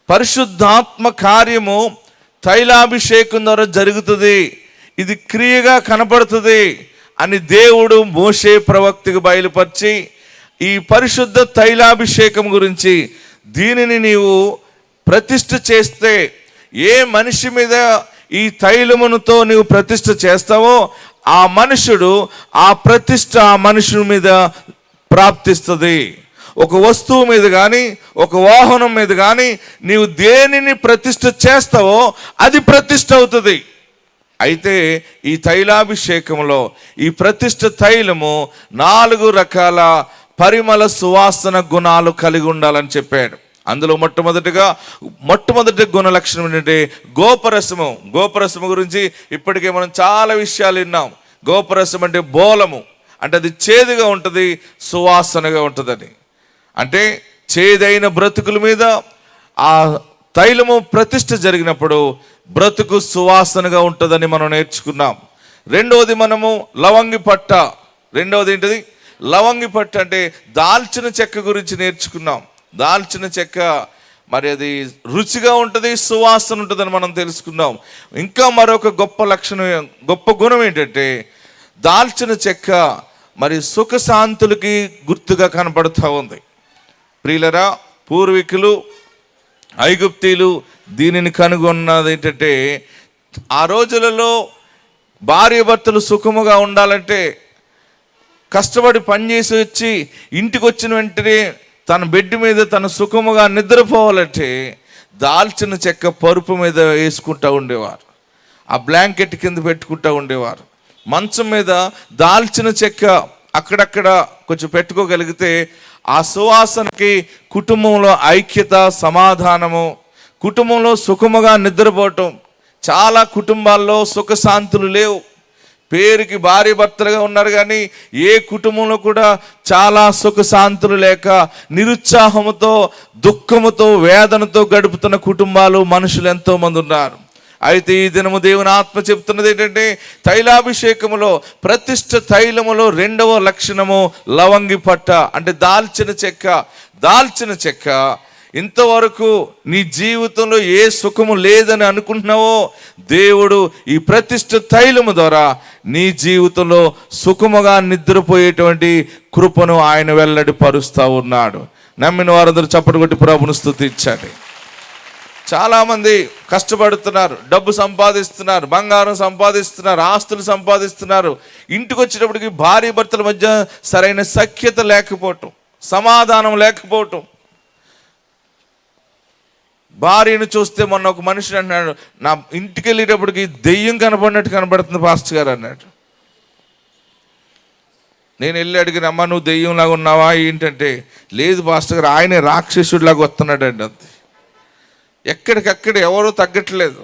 పరిశుద్ధాత్మ కార్యము తైలాభిషేకం ద్వారా జరుగుతుంది, ఇది క్రియగా కనపడుతుంది అని దేవుడు మోషే ప్రవక్తకు బయలుపరిచి, ఈ పరిశుద్ధ తైలాభిషేకం గురించి, దీనిని నీవు ప్రతిష్ఠ చేస్తే, ఏ మనిషి మీద ఈ తైలమునుతో నీవు ప్రతిష్ఠ చేస్తావో ఆ మనుషుడు, ఆ ప్రతిష్ఠ ఆ మనుషుని మీద ప్రాప్తిస్తుంది. ఒక వస్తువు మీద కానీ ఒక వాహనం మీద కానీ నీవు దేనిని ప్రతిష్ఠ చేస్తావో అది ప్రతిష్ఠ అవుతుంది. అయితే ఈ తైలాభిషేకంలో ఈ ప్రతిష్ఠ తైలము 4 రకాల పరిమళ సువాసన గుణాలు కలిగి ఉండాలని చెప్పాడు. అందులో మొట్టమొదటి గుణ లక్షణం ఏంటంటే గోపరసము. గోపరసము గురించి ఇప్పటికే మనం చాలా విషయాలు విన్నాం. గోపరసం అంటే బోలము, అంటే అది చేదుగా ఉంటుంది, సువాసనగా ఉంటుందని. అంటే చేదైన బ్రతుకుల మీద ఆ తైలము ప్రతిష్ఠ జరిగినప్పుడు బ్రతుకు సువాసనగా ఉంటుందని మనం నేర్చుకున్నాం. రెండవది మనము లవంగి పట్ట. రెండవది ఏంటిది? లవంగి పట్ట అంటే దాల్చిన చెక్క గురించి నేర్చుకున్నాం. దాల్చిన చెక్క మరి అది రుచిగా ఉంటుంది, సువాసన ఉంటుందని మనం తెలుసుకున్నాం. ఇంకా మరొక గొప్ప గుణం ఏంటంటే దాల్చిన చెక్క మరి సుఖశాంతులకి గుర్తుగా కనపడుతూ ఉంది. ప్రియులరా, పూర్వీకులు ఐగుప్తీయులు దీనిని కనుగొన్నది ఏంటంటే, ఆ రోజులలో భార్య భర్తలు సుఖముగా ఉండాలంటే కష్టపడి పనిచేసి వచ్చి ఇంటికి వచ్చిన వెంటనే తన బెడ్ మీద తను సుఖముగా నిద్రపోవాలంటే దాల్చిన చెక్క పరుపు మీద వేసుకుంటూ ఉండేవారు, ఆ బ్లాంకెట్ కింద పెట్టుకుంటూ ఉండేవారు. మంచం మీద దాల్చిన చెక్క అక్కడక్కడ కొంచెం పెట్టుకోగలిగితే ఆ సువాసనకి కుటుంబంలో ఐక్యత, సమాధానము, కుటుంబంలో సుఖముగా నిద్రపోవటం. చాలా కుటుంబాల్లో సుఖశాంతులు లేవు. పేరుకి భార్య భర్తలుగా ఉన్నారు కానీ ఏ కుటుంబంలో కూడా చాలా సుఖశాంతులు లేక నిరుత్సాహముతో, దుఃఖముతో, వేదనతో గడుపుతున్న కుటుంబాలు, మనుషులు ఎంతోమంది ఉన్నారు. అయితే ఈ దినము దేవుని ఆత్మ చెప్తున్నది ఏంటంటే, తైలాభిషేకములో ప్రతిష్ఠ తైలములో 2వ లక్షణము లవంగి పట్ట, అంటే దాల్చిన చెక్క. దాల్చిన చెక్క ఇంతవరకు నీ జీవితంలో ఏ సుఖము లేదని అనుకుంటున్నావో దేవుడు ఈ ప్రతిష్ఠ తైలము ద్వారా నీ జీవితంలో సుఖముగా నిద్రపోయేటువంటి కృపను ఆయన వెల్లడి పరుస్తూ ఉన్నాడు. నమ్మిన వారందరూ చప్పటి కొట్టి ప్రభువును స్తుతించండి. చాలామంది కష్టపడుతున్నారు, డబ్బు సంపాదిస్తున్నారు, బంగారం సంపాదిస్తున్నారు, ఆస్తులు సంపాదిస్తున్నారు. ఇంటికి వచ్చేటప్పటికి భార్య భర్తల మధ్య సరైన సఖ్యత లేకపోవటం, సమాధానం లేకపోవటం. భార్యను చూస్తే మొన్న ఒక మనిషి అన్నాడు, నా ఇంటికి వెళ్ళేటప్పటికి దెయ్యం కనపడినట్టు కనబడుతుంది పాస్టర్ గారు అన్నాడు. నేను వెళ్ళి అడిగిన, అమ్మ నువ్వు దెయ్యంలాగా ఉన్నావా ఏంటంటే, లేదు పాస్టర్ గారు ఆయనే రాక్షసుడిలాగా వస్తున్నాడు అండి. అంతే, ఎక్కడికక్కడ ఎవరూ తగ్గట్లేదు.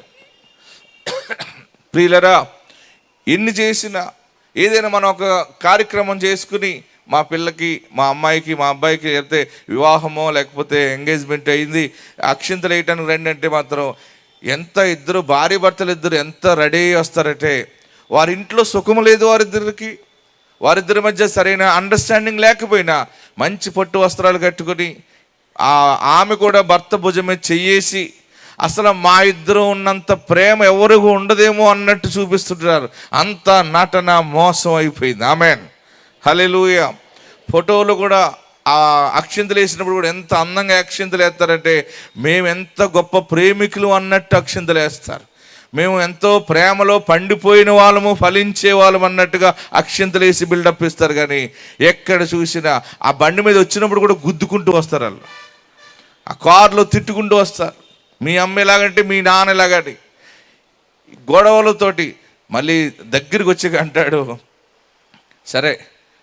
ప్రియులరా, ఎన్ని చేసినా ఏదైనా మనం ఒక కార్యక్రమం చేసుకుని మా పిల్లకి, మా అమ్మాయికి, మా అబ్బాయికి అయితే వివాహమో లేకపోతే ఎంగేజ్మెంట్ అయింది, అక్షింతలు వేయటానికి రండి అంటే మాత్రం ఎంత ఇద్దరు భార్య భర్తలు ఇద్దరు ఎంత రెడీ అయ్యి వస్తారంటే వారి ఇంట్లో సుఖం లేదు, వారిద్దరి మధ్య సరైన అండర్స్టాండింగ్ లేకపోయినా మంచి పట్టు వస్త్రాలు కట్టుకొని ఆమె కూడా భర్త భుజమే చెయ్యేసి అసలు మా ఇద్దరు ఉన్నంత ప్రేమ ఎవరికి ఉండదేమో అన్నట్టు చూపిస్తుంటారు. అంత నటన మోసం అయిపోయింది. ఆమెన్, హల్లెలూయా. ఫోటోలు కూడా ఆ అక్షింతలు వేసినప్పుడు కూడా ఎంత అందంగా అక్షింతలు వేస్తారంటే మేము ఎంత గొప్ప ప్రేమికులు అన్నట్టు అక్షింతలు వేస్తారు. మేము ఎంతో ప్రేమలో పండిపోయిన వాళ్ళము, ఫలించే వాళ్ళము అన్నట్టుగా అక్షింతలు వేసి బిల్డప్ ఇస్తారు. కానీ ఎక్కడ చూసినా ఆ బండి మీద వచ్చినప్పుడు కూడా గుద్దుకుంటూ వస్తారు. వాళ్ళు ఆ కారులో తిట్టుకుంటూ వస్తారు. మీ అమ్మ ఎలాగంటే మీ నాన్న ఎలాగంటే గొడవలతోటి మళ్ళీ దగ్గరికి వచ్చి అంటాడు, సరే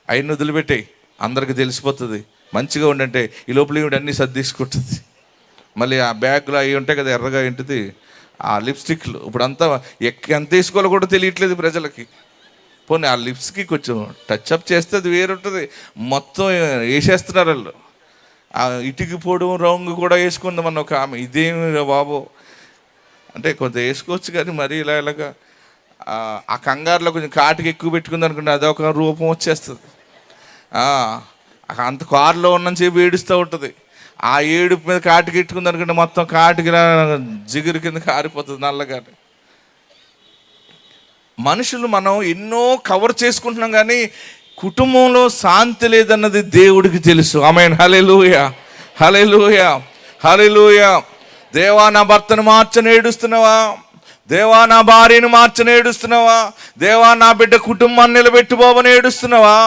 అయిన వదిలిపెట్టాయి, అందరికి తెలిసిపోతుంది, మంచిగా ఉండంటే ఈ లోపల ఈవిడ అన్నీ సర్దీసుకుంటుంది. మళ్ళీ ఆ బ్యాగ్లో అవి ఉంటాయి కదా ఎర్రగా ఏంటిది ఆ లిప్స్టిక్లు, ఇప్పుడు అంతా ఎంత వేసుకోవాలో కూడా తెలియట్లేదు ప్రజలకి. పోనీ ఆ లిప్స్కి కొంచెం టచ్అప్ చేస్తే అది వేరుంటుంది, మొత్తం వేసేస్తున్నారు వాళ్ళు. ఆ ఇటుకి పోవడం రంగు కూడా వేసుకుందామన్న ఒక ఆమె, ఇదేమి బాబు అంటే కొంత వేసుకోవచ్చు కానీ మరీ ఇలాగా ఆ కంగారులో కొంచెం కాటికి ఎక్కువ పెట్టుకుంది అనుకుంటే అదొక రూపం వచ్చేస్తుంది. అంత కారులో ఉన్నంతసేపు ఏడుస్తూ ఉంటుంది. ఆ ఏడుపు మీద కాటికి ఎట్టుకుంది అనుకుంటే మొత్తం కాటికి జిగురు కింద కారిపోతుంది నల్లగా. మనుషులు మనం ఎన్నో కవర్ చేసుకుంటున్నాం కానీ కుటుంబంలో శాంతి లేదన్నది దేవుడికి తెలుసు. ఆమేన్, హల్లెలూయా, హల్లెలూయా, హల్లెలూయా. దేవా నా భర్తను మార్చని ఏడుస్తున్నావా? దేవా నా భార్యను మార్చని ఏడుస్తున్నావా? దేవా నా బిడ్డ కుటుంబాన్ని నిలబెట్టుకోవని ఏడుస్తున్నావా?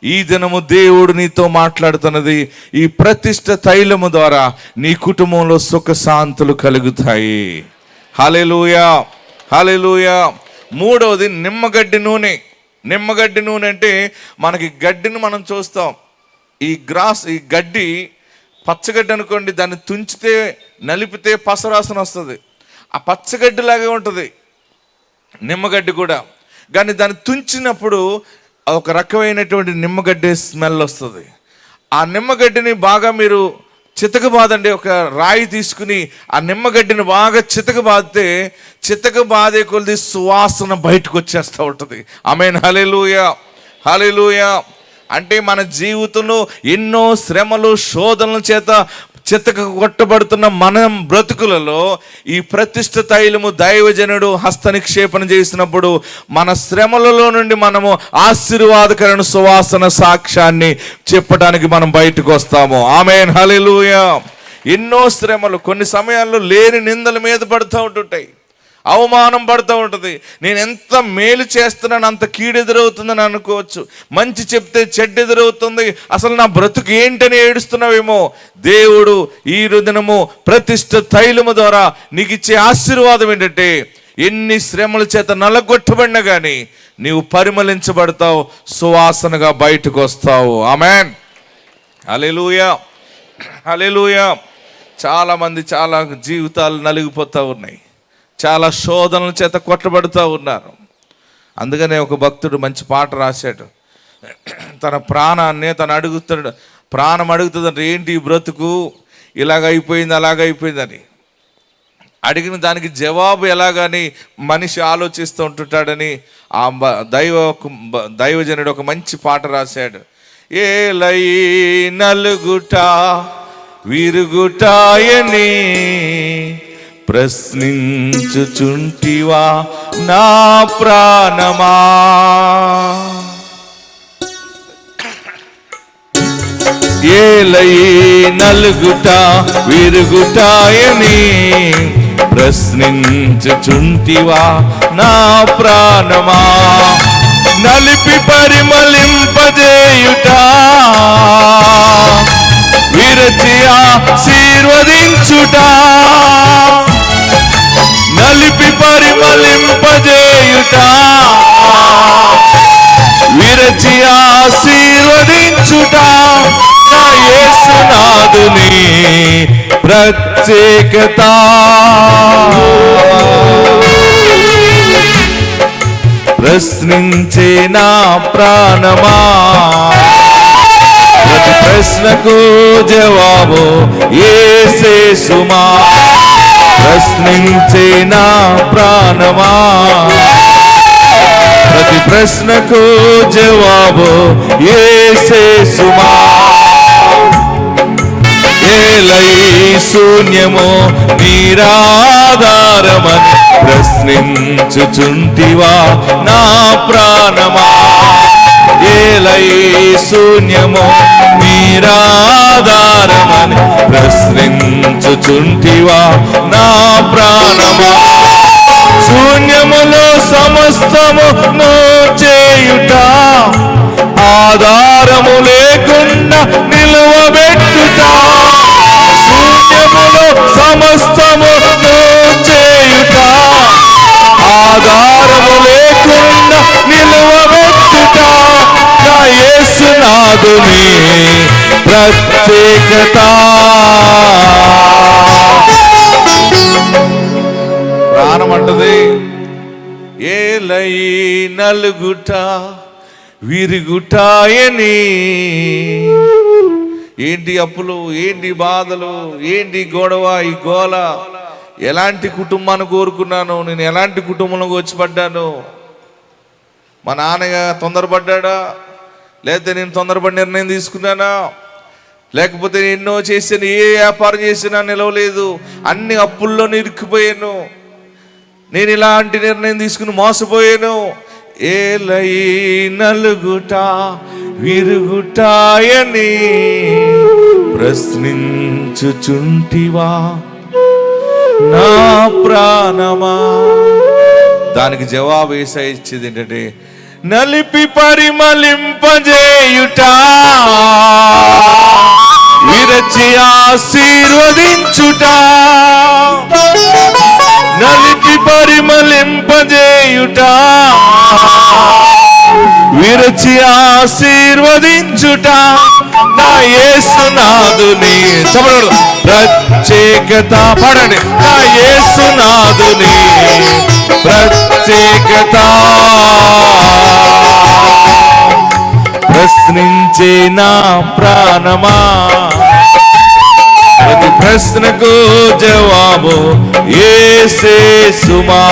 ఈ దినము దేవుడు నీతో మాట్లాడుతున్నది, ఈ ప్రతిష్ఠ తైలము ద్వారా నీ కుటుంబంలో సుఖశాంతులు కలుగుతాయి. హల్లెలూయా, హల్లెలూయా. మూడవది నిమ్మగడ్డి నూనె. నిమ్మగడ్డి నూనె అంటే మనకి గడ్డిని మనం చూస్తాం. ఈ గడ్డి పచ్చగడ్డి అనుకోండి, దాన్ని తుంచితే నలిపితే పసరాసన వస్తుంది. ఆ పచ్చగడ్డిలాగే ఉంటుంది నిమ్మగడ్డి కూడా. కానీ దాన్ని తుంచినప్పుడు ఒక రకమైనటువంటి నిమ్మగడ్డి స్మెల్ వస్తుంది. ఆ నిమ్మగడ్డిని బాగా మీరు చితకబాదండి. ఒక రాయి తీసుకుని ఆ నిమ్మగడ్డిని బాగా చితకబాదితే చితకబాదే కొద్ది సువాసన బయటకు వచ్చేస్తూ ఉంటుంది. ఆమేన్, హల్లెలూయా, హల్లెలూయా. అంటే మన జీవితంలో ఎన్నో శ్రమలు శోధనల చేత చితక కొట్టబడుతున్న మన బ్రతుకులలో ఈ ప్రతిష్ఠ తైలము దైవజనుడు హస్త నిక్షేపణ చేసినప్పుడు మన శ్రమలలో నుండి మనము ఆశీర్వాదకరమైన సువాసన సాక్ష్యాన్ని చెప్పడానికి మనం బయటకు వస్తాము. ఆమేన్, హల్లెలూయా. ఎన్నో శ్రమలు, కొన్ని సమయాల్లో లేని నిందల మీద పడుతూ ఉంటుంటాయి, అవమానం పడుతూ ఉంటుంది. నేను ఎంత మేలు చేస్తున్నాను అంత కీడెదురవుతుందని అనుకోవచ్చు. మంచి చెప్తే చెడ్డ ఎదురవుతుంది, అసలు నా బ్రతుకు ఏంటని ఏడుస్తున్నావేమో. దేవుడు ఈ దినము ప్రతిష్ఠ తైలము ద్వారా నీకు ఇచ్చే ఆశీర్వాదం ఏంటంటే ఎన్ని శ్రమల చేత నలగొట్టబడినా కానీ నీవు పరిమళించబడతావు, సువాసనగా బయటకు వస్తావు. ఆమేన్, హల్లెలూయా, హల్లెలూయా. చాలామంది చాలా జీవితాలు నలిగిపోతూ ఉన్నాయి, చాలా శోధనల చేత కొట్టబడుతూ ఉన్నారు. అందుకనే ఒక భక్తుడు మంచి పాట రాశాడు. తన ప్రాణాన్ని అడుగుతాడు, ప్రాణం అడుగుతుందంటే ఏంటి ఈ బ్రతుకు, ఇలాగైపోయింది అలాగైపోయిందని. అడిగిన దానికి జవాబు ఎలాగని మనిషి ఆలోచిస్తూ ఉంటుంటాడని ఆ దైవజనుడు ఒక మంచి పాట రాశాడు. ఏలై నలుగుట విరుగుటాయని ప్రశ్నించుచుంటివా నా ప్రాణమా, ఏలై నలుగుట విరుగుటాయని ప్రశ్నించుచుంటివా నా ప్రాణమా, నలిపి పరిమళింపజేయుట విరచి ఆశీర్వదించుట, నలిపి పరిమళింపజేయుట విరచి ఆశీర్వదించుట, నా యేసునాథుని ప్రత్యేకత. ప్రశ్నించే నా ప్రాణమా, ప్రతి ప్రశ్నకు జవాబు యేసే సుమా. ప్రశ్నించే నా ప్రాణమా, ప్రశ్నకు జవాబు యేసే సుమా. ఏలై శూన్యము నిరాధారమని ప్రశ్నించుచుంటివా నా ప్రాణమా. ఏలై శూన్యము నిరాధారమని ప్రశ్నించుచుంటివా నా ప్రాణమా. శూన్యములో సమస్తము నో చేయుట, ఆధారము లేకుండా నిలువబెట్టుట. శూన్యములో సమస్తము నో చేయుట, ఆధారము లేకుండా నిలువబెట్టుట. నా యేసునాథుని ప్రత్యేకత. ప్రాణం అంటది ఏలై నలుగుట విరుగుటాయని. ఏంటి అప్పులు, ఏంటి బాధలు, ఏంటి గొడవ, ఈ గోల. ఎలాంటి కుటుంబాన్ని కోరుకున్నాను నేను, ఎలాంటి కుటుంబంలోకి వచ్చి పడ్డాను. మా నాన్నగా తొందరపడ్డా, లేకపోతే నేను తొందరపడి నిర్ణయం తీసుకున్నానా, లేకపోతే ఎన్నో చేసాను, ఏ వ్యాపారం చేసినా నిలవలేదు, అన్ని అప్పుల్లో ఇరుక్కుపోయాను, నేను ఇలాంటి నిర్ణయం తీసుకుని మోసపోయాను. ఏలై నలుగుట విరుగుటాయని ప్రశ్నించుచుంటివా నా ప్రాణమా. దానికి జవాబు యేసయ్య ఇచ్చేది ఏంటంటే, నలిపి పరిమళింపజేయుట, విరచి ఆశీర్వదించుట. నలిపి పరిమళింపజేయుట, విరచి ఆశీర్వదించుట. నా యేసునాథుని ప్రత్యేకత. పడండి. నా యేసునాథుని ప్రత్యేకత. ప్రశ్నించే నా ప్రాణమా, ప్రతి ప్రశ్నకు జవాబు యేసే సుమా.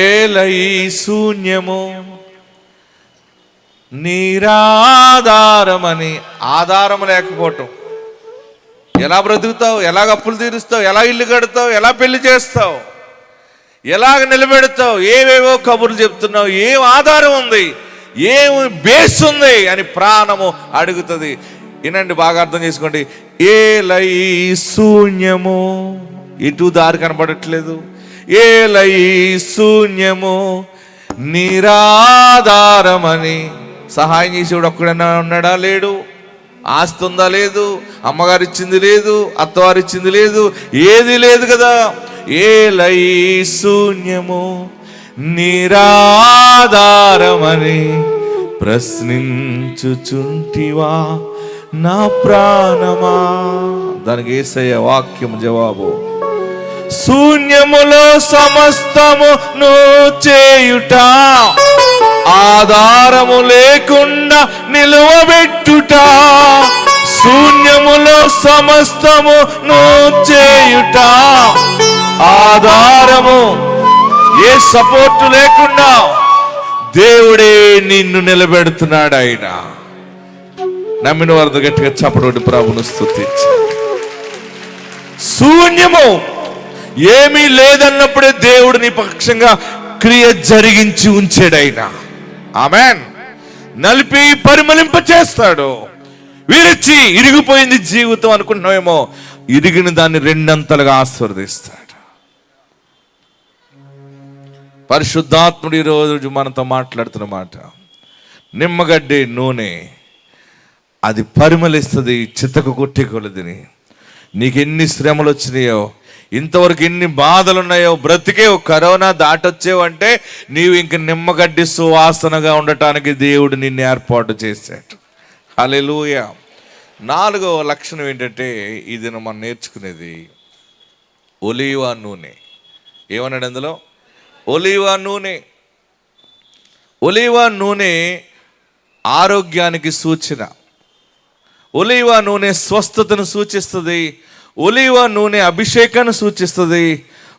ఏలై శూన్యము నిరాధారమని. ఆధారం లేకపోవటం. ఎలా బ్రతుకుతావు, ఎలాగ అప్పులు తీరుస్తావు, ఎలా ఇల్లు కడతావు, ఎలా పెళ్లి చేస్తావు, ఎలాగ నిలబెడతావు, ఏవేవో కబుర్లు చెప్తున్నావు, ఏం ఆధారం ఉంది, ఏం బేస్ ఉంది అని ప్రాణము అడుగుతుంది. వినండి, బాగా అర్థం చేసుకోండి. ఏలై శూన్యము, ఇటు దారి కనపడట్లేదు. ఏలై శూన్యము నిరాధారమని. సహాయం చేసేవాడు ఒక్కడైనా ఉన్నాడా? లేడు. ఆస్తి ఉందా? లేదు. అమ్మగారు ఇచ్చింది లేదు, అత్తవారు ఇచ్చింది లేదు, ఏది లేదు కదా. ఏలై శూన్యము నిరాధారమని ప్రశ్నించుచుంటివా నా ప్రాణమా. దానికి యేసయ్య వాక్యం జవాబు, శూన్యములో సమస్తము నో చేయుట, ఆధారము లేకుండా నిలువబెట్టుట. శూన్యములో సమస్తము నో చేయుట, ఆధారము, ఏ సపోర్టు లేకుండా దేవుడే నిన్ను నిలబెడుతున్నాడు. ఆయన నమ్మిన వారితో గట్టిగా చప్పటి ప్రభువును స్తుతించు. శూన్యము, ఏమీ లేదన్నప్పుడే దేవుడు నీ పక్షంగా క్రియ జరిగించి ఉంచాడు ఆయన. ఆమెన్. నలిపి పరిమళింప చేస్తాడు. విరిచి ఇరిగిపోయింది జీవితం అనుకుంటున్నావేమో, ఇరిగిన దాన్ని రెండంతలుగా ఆశీర్వదిస్తాడు. పరిశుద్ధాత్ముడు ఈరోజు మనతో మాట్లాడుతున్న మాట, నిమ్మగడ్డి నూనె అది పరిమళిస్తుంది చితకు కొట్టి కొలదిని. నీకు ఎన్ని శ్రమలు వచ్చినాయో, ఇంతవరకు ఎన్ని బాధలు ఉన్నాయో, బ్రతికే కరోనా దాటొచ్చేవంటే నీవు ఇంక నిమ్మగడ్డి సువాసనగా ఉండటానికి దేవుడు నిన్ను ఏర్పాటు చేశాడు. హల్లెలూయా. 4వ లక్షణం ఏంటంటే, ఇది మనం నేర్చుకునేది ఒలీవ నూనె. ఏమన్నాడు అందులో? ఒలీవ నూనె. ఒలీవ నూనె ఆరోగ్యానికి సూచన. ఒలీవ నూనె స్వస్థతను సూచిస్తుంది. ఒలీవ నూనె అభిషేకాన్ని సూచిస్తుంది.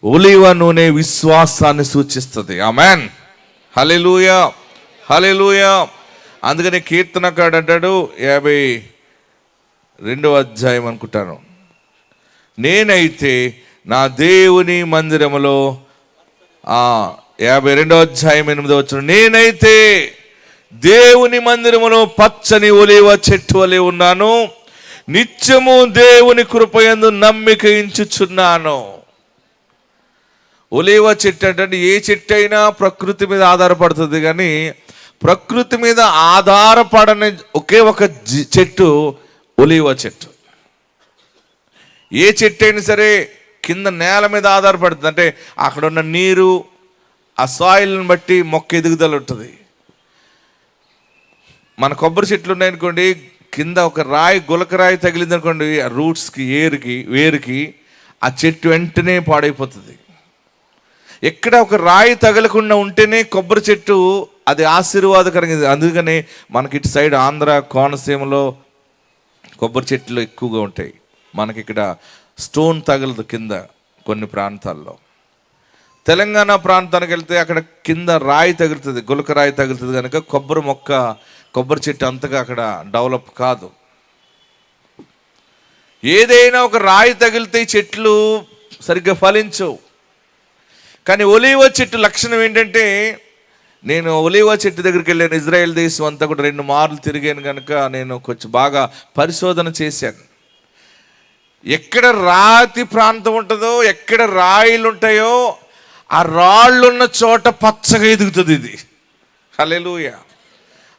ఒలీవ నూనె విశ్వాసాన్ని సూచిస్తుంది. ఆమెన్. హల్లెలూయా, హల్లెలూయా. అందుకని కీర్తనకాడు అంటాడు 52వ అధ్యాయం అనుకుంటాను, నేనైతే నా దేవుని మందిరములో 52వ అధ్యాయం 8వ వచనం, నేనైతే దేవుని మందిరములో పచ్చని ఒలీవ చెట్టు వలె ఉన్నాను, నిత్యము దేవుని కృపయందు నమ్మిక ఉంచుచున్నాను. ఒలీవ చెట్టు అంటే ఏ చెట్టు అయినా ప్రకృతి మీద ఆధారపడుతుంది, కానీ ప్రకృతి మీద ఆధారపడని ఒకే ఒక చెట్టు ఒలీవ చెట్టు. ఏ చెట్టు అయినా సరే కింద నేల మీద ఆధారపడుతుంది, అంటే అక్కడ ఉన్న నీరు, ఆ సాయిల్ని బట్టి మొక్క ఎదుగుదల ఉంటుంది. మన కొబ్బరి చెట్లు ఉన్నాయనుకోండి, కింద ఒక రాయి, గులకరాయి తగిలింది అనుకోండి, ఆ రూట్స్కి, వేరుకి ఆ చెట్టు వెంటనే పాడైపోతుంది. ఎక్కడ ఒక రాయి తగలకుండా ఉంటేనే కొబ్బరి చెట్టు అది ఆశీర్వాదకరంగా. అందుకని మనకి ఇటు సైడ్ ఆంధ్ర కోనసీమలో కొబ్బరి చెట్లు ఎక్కువగా ఉంటాయి. మనకి ఇక్కడ స్టోన్ తగలదు కింద కొన్ని ప్రాంతాల్లో. తెలంగాణ ప్రాంతానికి వెళ్తే అక్కడ కింద రాయి తగులుతుంది, గులక రాయి తగులుతుంది, కనుక కొబ్బరి చెట్టు అంతగా అక్కడ డెవలప్ కాదు. ఏదైనా ఒక రాయి తగిలితే చెట్లు సరిగ్గా ఫలించవు. కానీ ఒలీవ చెట్టు లక్షణం ఏంటంటే, నేను ఒలీవ చెట్టు దగ్గరికి వెళ్ళాను, ఇజ్రాయెల్ దేశం అంతా కూడా 2 మార్లు తిరిగాను కనుక నేను కొంచెం బాగా పరిశోధన చేశాను. ఎక్కడ రాతి ప్రాంతం ఉంటుందో, ఎక్కడ రాయిలు ఉంటాయో ఆ రాళ్ళు ఉన్న చోట పచ్చగా ఎదుగుతుంది ఇది. హల్లెలూయా.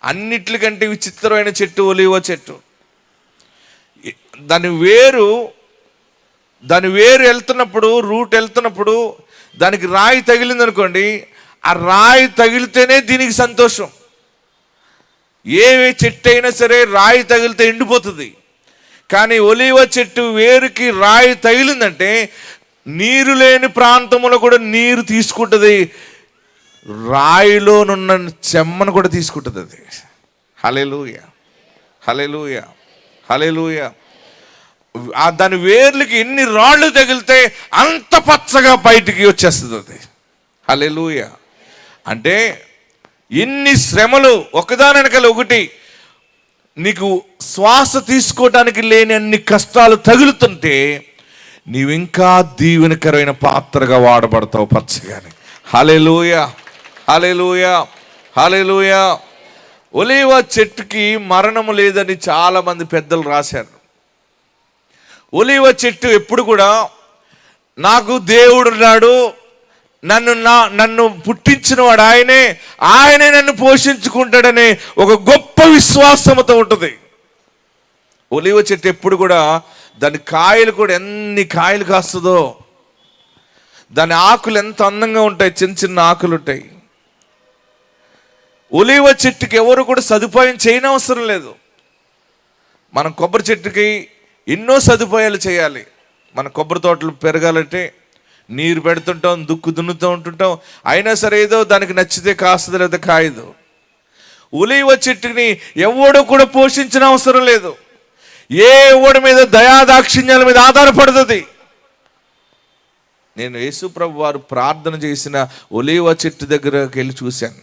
అన్నిట్లకంటే విచిత్రమైన చెట్టు ఒలీవ చెట్టు. దాని వేరు వెళ్తున్నప్పుడు, రూట్ వెళ్తున్నప్పుడు దానికి రాయి తగిలింది అనుకోండి, ఆ రాయి తగిలితేనే దీనికి సంతోషం. ఏ చెట్టు అయినా సరే రాయి తగిలితే ఎండిపోతుంది, కానీ ఒలీవ చెట్టు వేరుకి రాయి తగిలిందంటే నీరు లేని ప్రాంతంలో కూడా నీరు తీసుకుంటుంది, రాయిలోనున్న చెమ్మను కూడా తీసుకుంటుంది అది. హల్లెలూయా, హల్లెలూయా, హల్లెలూయా. దాని వేర్లకి ఎన్ని రాళ్ళు తగిలితే అంత పచ్చగా బయటికి వచ్చేస్తుంది అది. హల్లెలూయా. అంటే ఎన్ని శ్రమలు ఒకదాని వెనకాల ఒకటి, నీకు శ్వాస తీసుకోవటానికి లేని అన్ని కష్టాలు తగులుతుంటే నీవు ఇంకా దీవెనకరమైన పాత్రగా వాడబడతావు పచ్చగాని. హల్లెలూయా, హల్లెలూయా, హల్లెలూయా. ఒలీవ చెట్టుకి మరణము లేదని చాలా మంది పెద్దలు రాశారు. ఒలీవ చెట్టు ఎప్పుడు కూడా నాకు దేవుడు ఉన్నాడు, నన్ను పుట్టించిన వాడు ఆయనే నన్ను పోషించుకుంటాడనే ఒక గొప్ప విశ్వాసంతో ఉంటుంది. ఒలీవ చెట్టు ఎప్పుడు కూడా దాని కాయలు కూడా ఎన్ని కాయలు కాస్తుందో, దాని ఆకులు ఎంత అందంగా ఉంటాయి, చిన్న చిన్న ఆకులు ఉంటాయి. ఒలీవ చెట్టుకి ఎవరు కూడా సదుపాయం చేయనవసరం లేదు. మనం కొబ్బరి చెట్టుకి ఎన్నో సదుపాయాలు చేయాలి. మన కొబ్బరి తోటలు పెరగాలంటే నీరు పెడుతుంటాం, దున్నుతూ ఉంటుంటాం, అయినా సరే ఏదో దానికి నచ్చితే కాస్తుంది, లేదా కాయదు. ఒలీవ చెట్టుని ఎవడు కూడా పోషించిన అవసరం లేదు. ఎవడి మీద దయాదాక్షిణ్యాల మీద ఆధారపడుతుంది. నేను యేసు ప్రభు వారు ప్రార్థన చేసిన ఒలీవ చెట్టు దగ్గరకు వెళ్ళి చూశాను.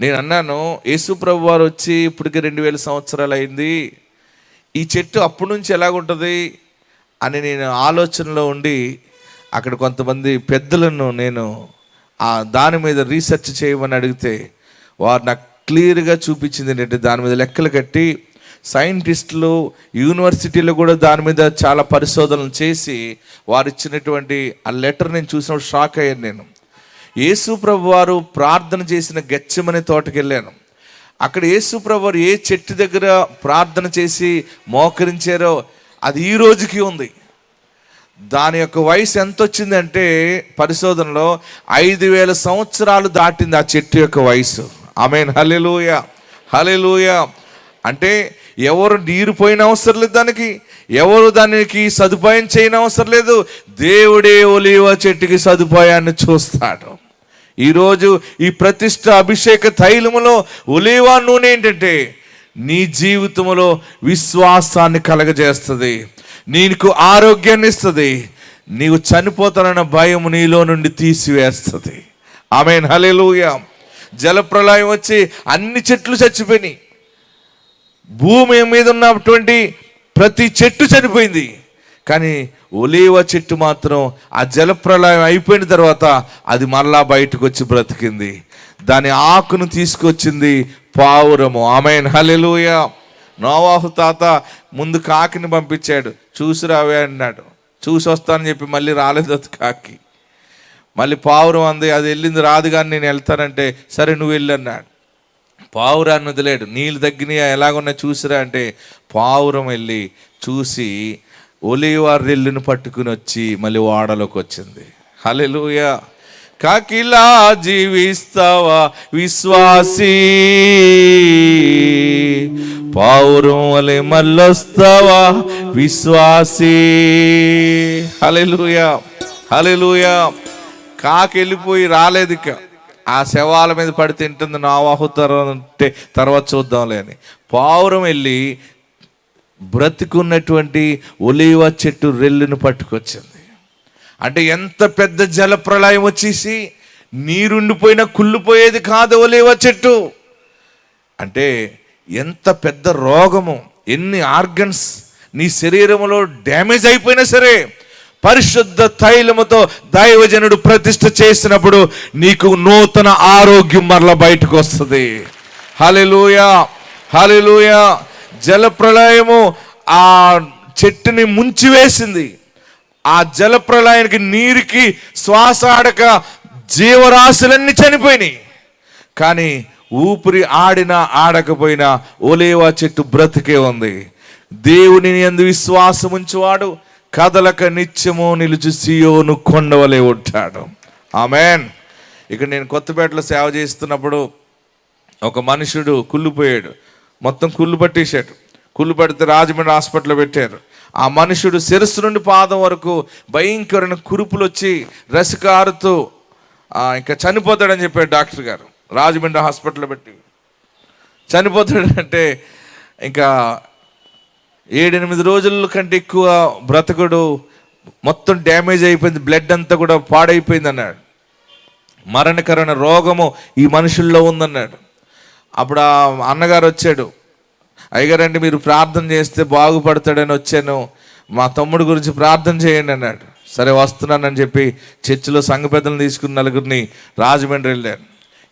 నేను అన్నాను, యేసు ప్రభు వారు వచ్చి ఇప్పటికి 2000 సంవత్సరాలు అయింది, ఈ చెట్టు అప్పటి నుంచి ఎలాగుంటుంది అని నేను ఆలోచనలో ఉండి అక్కడ కొంతమంది పెద్దలను నేను దాని మీద రీసెర్చ్ చేయమని అడిగితే వారు నాకు క్లియర్గా చూపించింది ఏంటంటే, దాని మీద లెక్కలు కట్టి సైంటిస్టులు యూనివర్సిటీలో కూడా దాని మీద చాలా పరిశోధనలు చేసి వారు ఇచ్చినటువంటి ఆ లెటర్ నేను చూసినప్పుడు షాక్ అయ్యాను. నేను యేసు ప్రభు వారు ప్రార్థన చేసిన గెత్సెమనే తోటకి వెళ్ళాను. అక్కడ యేసు ప్రభు వారు ఏ చెట్టు దగ్గర ప్రార్థన చేసి మోకరించారో అది ఈ రోజుకి ఉంది. దాని యొక్క వయసు ఎంత వచ్చిందంటే పరిశోధనలో 5000 సంవత్సరాలు దాటింది ఆ చెట్టు యొక్క వయసు. ఆమేన్, హల్లెలూయా, హల్లెలూయా. అంటే ఎవరు నీరు పోయిన అవసరం లేదు, ఎవరు దానికి సదుపాయం చేయని అవసరం లేదు. దేవుడే ఒలీవ చెట్టుకి సదుపాయాన్ని చూస్తాడు. ఈరోజు ఈ ప్రతిష్ట అభిషేక తైలములో ఒలీవ నూనె ఏంటంటే నీ జీవితంలో విశ్వాసాన్ని కలగజేస్తుంది, నీకు ఆరోగ్యాన్ని ఇస్తుంది, నీవు చనిపోతానన్న భయం నీలో నుండి తీసివేస్తుంది. ఆమేన్, హల్లెలూయా. జలప్రళయం వచ్చి అన్ని చెట్లు చచ్చిపోయినాయి. భూమి మీద ఉన్నటువంటి ప్రతి చెట్టు చనిపోయింది. కానీ ఒలీవ చెట్టు మాత్రం ఆ జలప్రళయం అయిపోయిన తర్వాత అది మళ్ళా బయటకు వచ్చి బ్రతికింది. దాని ఆకును తీసుకొచ్చింది పావురము. ఆమేన్, హల్లెలూయా. నోవాహు తాత ముందు కాకిని పంపించాడు, చూసి రావే అన్నాడు. చూసి వస్తానని చెప్పి మళ్ళీ రాలేదు అది కాకి. మళ్ళీ పావురం అంది, అది వెళ్ళింది రాదు కానీ నేను వెళ్తానంటే సరే నువ్వు వెళ్ళి అన్నాడు. పావురాన్ని వదిలేడు. నీళ్ళు తగ్గినాయా ఎలాగున్నా చూసిరా అంటే పావురం వెళ్ళి చూసి ఒలీవ రెల్లును పట్టుకుని వచ్చి మళ్ళీ ఓడలోకి వచ్చింది. హల్లెలూయా. కాకిలా జీవిస్తావా విశ్వాసీ, పావురం వలె మళ్ళొస్తావా విశ్వాసీ. హల్లెలూయా, హల్లెలూయా. కాకి వెళ్ళిపోయి రాలేదు. ఇక ఆ శవాల మీద పడి తింటుంది. నోవాహు తర్వాత చూద్దాంలే అని పావురం వెళ్ళి బ్రతికున్నటువంటి ఒలీవ చెట్టు రెల్లును పట్టుకొచ్చింది. అంటే ఎంత పెద్ద జల ప్రళయం వచ్చేసి నీరుండిపోయినా కుళ్ళిపోయేది కాదు ఒలీవ చెట్టు. అంటే ఎంత పెద్ద రోగము, ఎన్ని ఆర్గన్స్ నీ శరీరంలో డ్యామేజ్ అయిపోయినా సరే పరిశుద్ధ తైలముతో దైవజనుడు ప్రతిష్ఠ చేసినప్పుడు నీకు నూతన ఆరోగ్యం మరలా బయటకు వస్తుంది. హల్లెలూయా, హల్లెలూయా. జల ప్రళయము ఆ చెట్టుని ముంచివేసింది. ఆ జల ప్రళయానికి నీరుకి శ్వాస ఆడక జీవరాశులన్నీ చనిపోయినాయి. కానీ ఊపిరి ఆడినా ఆడకపోయినా ఒలీవ చెట్టు బ్రతికే ఉంది. దేవుని యందు విశ్వాసం ఉంచువాడు కదలక నిత్యము నిలుచు సియోను కొండవలే ఉంటాడు. ఆమేన్. ఇక్కడ నేను కొత్తపేటలో సేవ చేస్తున్నప్పుడు ఒక మనుషుడు కుళ్ళిపోయాడు. మొత్తం కుళ్ళు పట్టేశాడు. కుళ్ళు పడితే రాజమండ్రి హాస్పిటల్లో పెట్టారు. ఆ మనుషుడు శిరస్సు నుండి పాదం వరకు భయంకరమైన కురుపులు వచ్చి రసికారుతూ ఇంకా చనిపోతాడని చెప్పాడు డాక్టర్ గారు. రాజమండ్రి హాస్పిటల్లో పెట్టి చనిపోతాడంటే ఇంకా 7-8 రోజుల కంటే ఎక్కువ బ్రతకుడు, మొత్తం డ్యామేజ్ అయిపోయింది, బ్లడ్ అంతా కూడా పాడైపోయింది అన్నాడు. మరణకరమైన రోగము ఈ మనుషుల్లో ఉందన్నాడు. అప్పుడు ఆ అన్నగారు వచ్చాడు, అయ్యగారండి మీరు ప్రార్థన చేస్తే బాగుపడతాడని వచ్చాను, మా తమ్ముడు గురించి ప్రార్థన చేయండి అన్నాడు. సరే వస్తున్నానని చెప్పి చర్చిలో సంఘ పెద్దలను తీసుకుని 9 రాజమండ్రి వెళ్ళాను.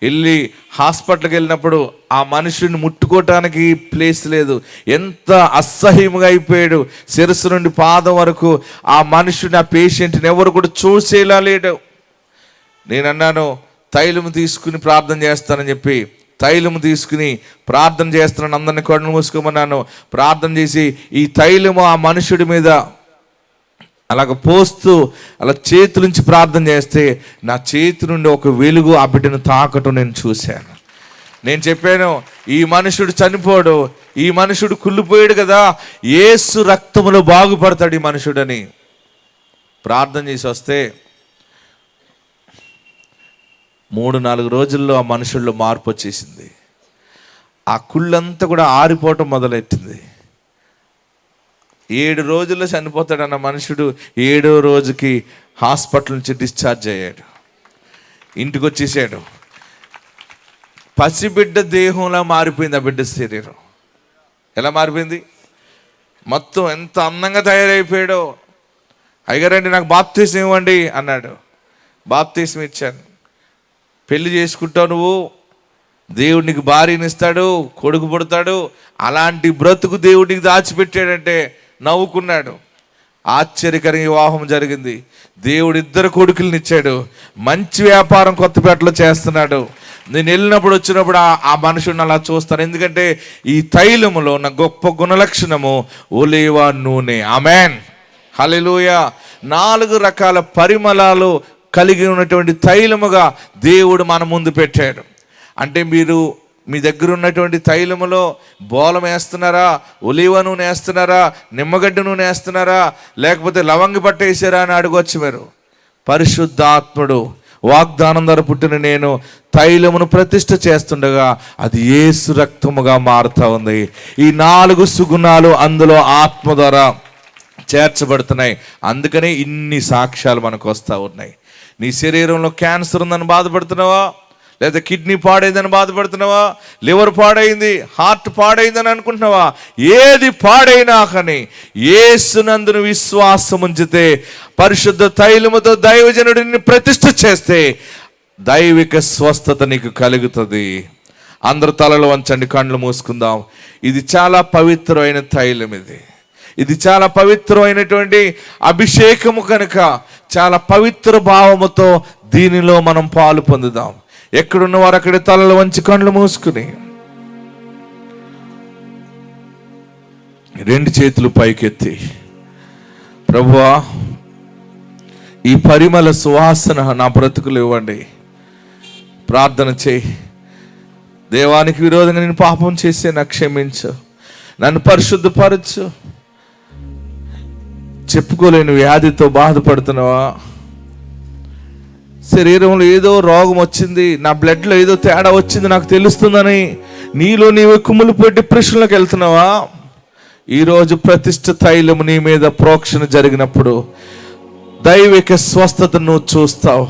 వెళ్ళి హాస్పిటల్కి వెళ్ళినప్పుడు ఆ మనుషుని ముట్టుకోవటానికి ప్లేస్ లేదు. ఎంత అసహ్యంగా అయిపోయాడు. శిరస్సు నుండి పాదం వరకు ఆ మనుషుని, ఆ పేషెంట్ని ఎవరు కూడా చూసేలా లేడు. నేను అన్నాను తైలము తీసుకుని ప్రార్థన చేస్తానని చెప్పి తైలము తీసుకుని ప్రార్థన చేస్తున్నాను. అందరిని కళ్ళు మూసుకోమన్నాను. ప్రార్థన చేసి ఈ తైలము ఆ మనుషుడి మీద అలాగ పోస్తూ అలా చేతుల నుంచి ప్రార్థన చేస్తే నా చేతి నుండి ఒక వెలుగు ఆ బిడ్డను తాకటం నేను చూశాను. నేను చెప్పాను ఈ మనుషుడు చనిపోడు, ఈ మనుషుడు కుళ్ళిపోయాడు కదా, యేసు రక్తములో బాగుపడతాడు ఈ మనుషుడని ప్రార్థన చేసి వస్తే 3-4 రోజుల్లో ఆ మనుషుల్లో మార్పు వచ్చేసింది. ఆ కుళ్ళంతా కూడా ఆరిపోవటం మొదలెట్టింది. 7 రోజుల్లో చనిపోతాడన్న మనుషుడు 7వ రోజుకి హాస్పిటల్ నుంచి డిశ్చార్జ్ అయ్యాడు. ఇంటికి వచ్చేసాడు. పసిబిడ్డ దేహంలా మారిపోయింది ఆ బిడ్డ శరీరం. ఎలా మారిపోయింది? మొత్తం ఎంత అందంగా తయారైపోయాడో. అయ్యగారండి నాకు బాప్తీసం ఇవ్వండి అన్నాడు. బాప్తీసం ఇచ్చాను. పెళ్లి చేసుకుంటావు నువ్వు, దేవుడు నీకు భార్యనిస్తాడు, కొడుకు పుడతాడు, అలాంటి బ్రతుకు దేవుడికి దాచిపెట్టాడంటే నవ్వుకున్నాడు. ఆశ్చర్యకరంగా వివాహం జరిగింది. దేవుడు 2 కొడుకుల్ని ఇచ్చాడు. మంచి వ్యాపారం కొత్తపేటలో చేస్తున్నాడు. నేను వెళ్ళినప్పుడు వచ్చినప్పుడు ఆ మనుషుడిని అలా చూస్తాను. ఎందుకంటే ఈ తైలములో ఉన్న గొప్ప గుణలక్షణము ఒలీవ నూనె. ఆమేన్, హల్లెలూయా. 4 రకాల పరిమళాలు కలిగి ఉన్నటువంటి తైలముగా దేవుడు మన ముందు పెట్టాడు. అంటే మీరు మీ దగ్గర ఉన్నటువంటి తైలములో బోలం వేస్తున్నారా, ఒలీవ నూనె వేస్తున్నారా, నిమ్మగడ్డ నూనె వేస్తున్నారా, లేకపోతే లవంగి పట్ట వేసారా అని అడగవచ్చు మీరు. పరిశుద్ధాత్ముడు వాగ్దానం ద్వారా పుట్టిన నేను తైలమును ప్రతిష్ఠ చేస్తుండగా అది యేసు రక్తముగా మారుతా ఉంది. ఈ 4 సుగుణాలు అందులో ఆత్మ ద్వారా చేర్చబడుతున్నాయి. అందుకనే ఇన్ని సాక్ష్యాలు మనకు వస్తూ ఉన్నాయి. నీ శరీరంలో క్యాన్సర్ ఉందని బాధపడుతున్నావా, లేదా కిడ్నీ పాడైందని బాధపడుతున్నావా, లివర్ పాడైంది, హార్ట్ పాడైందని అనుకుంటున్నావా? ఏది పాడైనా కానీ యేసునందును విశ్వాసం ఉంచితే, పరిశుద్ధ తైలముతో దైవజనుడిని ప్రతిష్ఠ చేస్తే దైవిక స్వస్థత నీకు కలుగుతుంది. అందరు తలలు వంచండి, కళ్ళు మూసుకుందాం. ఇది చాలా పవిత్రమైన తైలం. ఇది చాలా పవిత్రమైనటువంటి అభిషేకము కనుక చాలా పవిత్ర భావముతో దీనిలో మనం పాలు పొందుదాం. ఎక్కడున్న వారు అక్కడ తలలు వంచి కళ్ళు మూసుకుని 2 చేతులు పైకెత్తి, ప్రభువా ఈ పరిమళ సువాసన నా బ్రతుకులు ఇవ్వండి. ప్రార్థన చేయి. దేవానికి విరోధంగా నేను పాపం చేసే నాకు క్షమించు, నన్ను పరిశుద్ధపరచు. చెప్పుకోలేని వ్యాధితో బాధపడుతున్నావా? శరీరంలో ఏదో రోగం వచ్చింది, నా బ్లడ్లో ఏదో తేడా వచ్చింది నాకు తెలుస్తుందని నీలో నీవు కుమిలిపోయి డిప్రెషన్లోకి వెళ్తున్నావా? ఈరోజు ప్రతిష్ఠ తైలము నీ మీద ప్రోక్షణ జరిగినప్పుడు దైవిక స్వస్థతను నువ్వు చూస్తావు.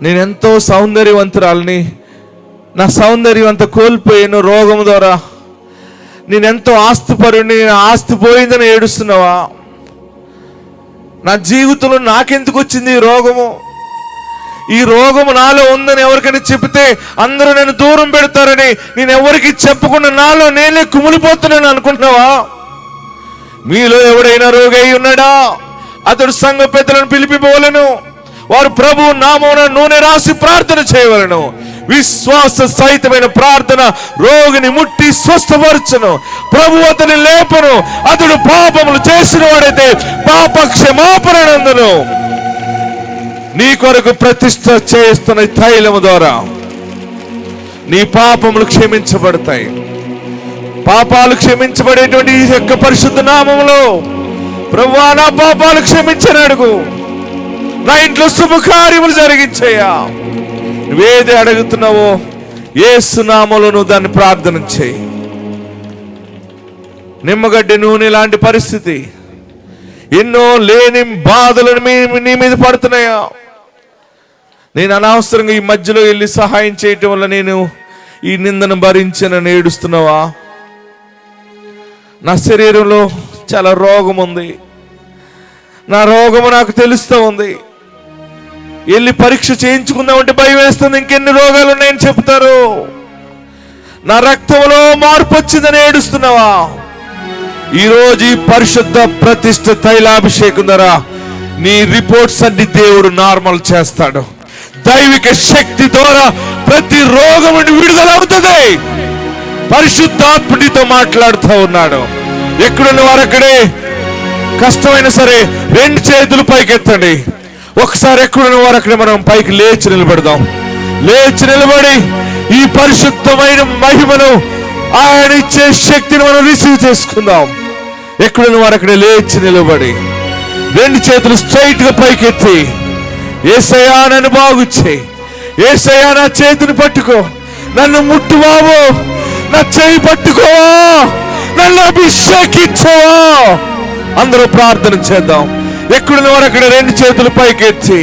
నేనెంతో సౌందర్యవంతురాలని, నా సౌందర్యం అంతా కోల్పోయాను రోగం ద్వారా. నేనెంతో ఆస్తిపరుని, ఆస్తి పోయిందని ఏడుస్తున్నావా? నా జీవితంలో నాకెందుకు వచ్చింది ఈ రోగము? ఈ రోగము నాలో ఉందని ఎవరికైనా చెబితే అందరూ నన్ను దూరం పెడతారని నేను ఎవరికి చెప్పకుండా నాలో నేనే కుమిలిపోతున్నాను అనుకుంటున్నావా? మీలో ఎవడైనా రోగి అయి ఉన్నాడా? అతడు సంఘ పెద్దలను పిలిపిపోవలను, వారు ప్రభు నామమున నూనె రాసి ప్రార్థన చేయవలను. విశ్వాస సహితమైన ప్రార్థన రోగిని ముట్టి స్వస్థపరచును. ప్రభు అతని లేపను. అతడు పాపములు చేసిన వాడైతే పాప క్షమాపణ నందును. నీ కొరకు ప్రతిష్ఠ చేస్తున్న తైలము ద్వారా నీ పాపములు క్షమించబడతాయి. పాపాలు క్షమించబడేటువంటి ఈ యొక్క పరిశుద్ధ నామములో ప్రభువా నా పాపాలు క్షమించని అడుగు. నా ఇంట్లో శుభకార్యములు జరిగించయ్యా. నువ్వేది అడుగుతున్నావో యేసు నామములో నువ్వు దాన్ని ప్రార్థన చేయి. నిమ్మగడ్డి నూనె లాంటి పరిస్థితి, ఎన్నో లేని బాధలు నీ మీద పడుతున్నాయా? నేను అనవసరంగా ఈ మధ్యలో వెళ్ళి సహాయం చేయటం వల్ల నేను ఈ నిందను భరించానని ఏడుస్తున్నావా? నా శరీరంలో చాలా రోగం ఉంది, నా రోగము నాకు తెలుస్తూ ఉంది, వెళ్ళి పరీక్ష చేయించుకుందామంటే భయం వేస్తుంది, ఇంకెన్ని రోగాలు ఉన్నాయని చెప్తారు. నా రక్తంలో మార్పు వచ్చిందని ఏడుస్తున్నావా? ఈరోజు ఈ పరిశుద్ధ ప్రతిష్ఠ తైలాభిషేకం ద్వారా నీ రిపోర్ట్స్ అన్ని దేవుడు నార్మల్ చేస్తాడు. దైవిక శక్తి ద్వారా ప్రతి రోగం నుండి విడుదల అవుతుంది. పరిశుద్ధాత్ముడితో మాట్లాడుతూ ఉన్నాడు. ఎక్కడున్న వారు అక్కడే. కష్టమైనా సరే 2 చేతులు పైకెత్తండి. ఒకసారి ఎక్కడున్న వారు అక్కడే మనం పైకి లేచి నిలబడదాం. లేచి నిలబడి ఈ పరిశుద్ధమైన మహిమను, ఆయన ఇచ్చే శక్తిని మనం రిసీవ్ చేసుకుందాం. ఎక్కడున్న వారు అక్కడే లేచి నిలబడి 2 చేతులు స్ట్రైట్ గా పైకెత్తి, యేసయ్యా నన్ను బాగు చేయి, యేసయ్యా నా చేతిని పట్టుకో, నన్ను ముట్టు బాబు, నా చేయి పట్టుకోవా, నన్ను అభిషేకించవా. అందరూ ప్రార్థన చేద్దాం. ఎక్కడున్న వారు అక్కడ 2 చేతులు పైకెత్తి,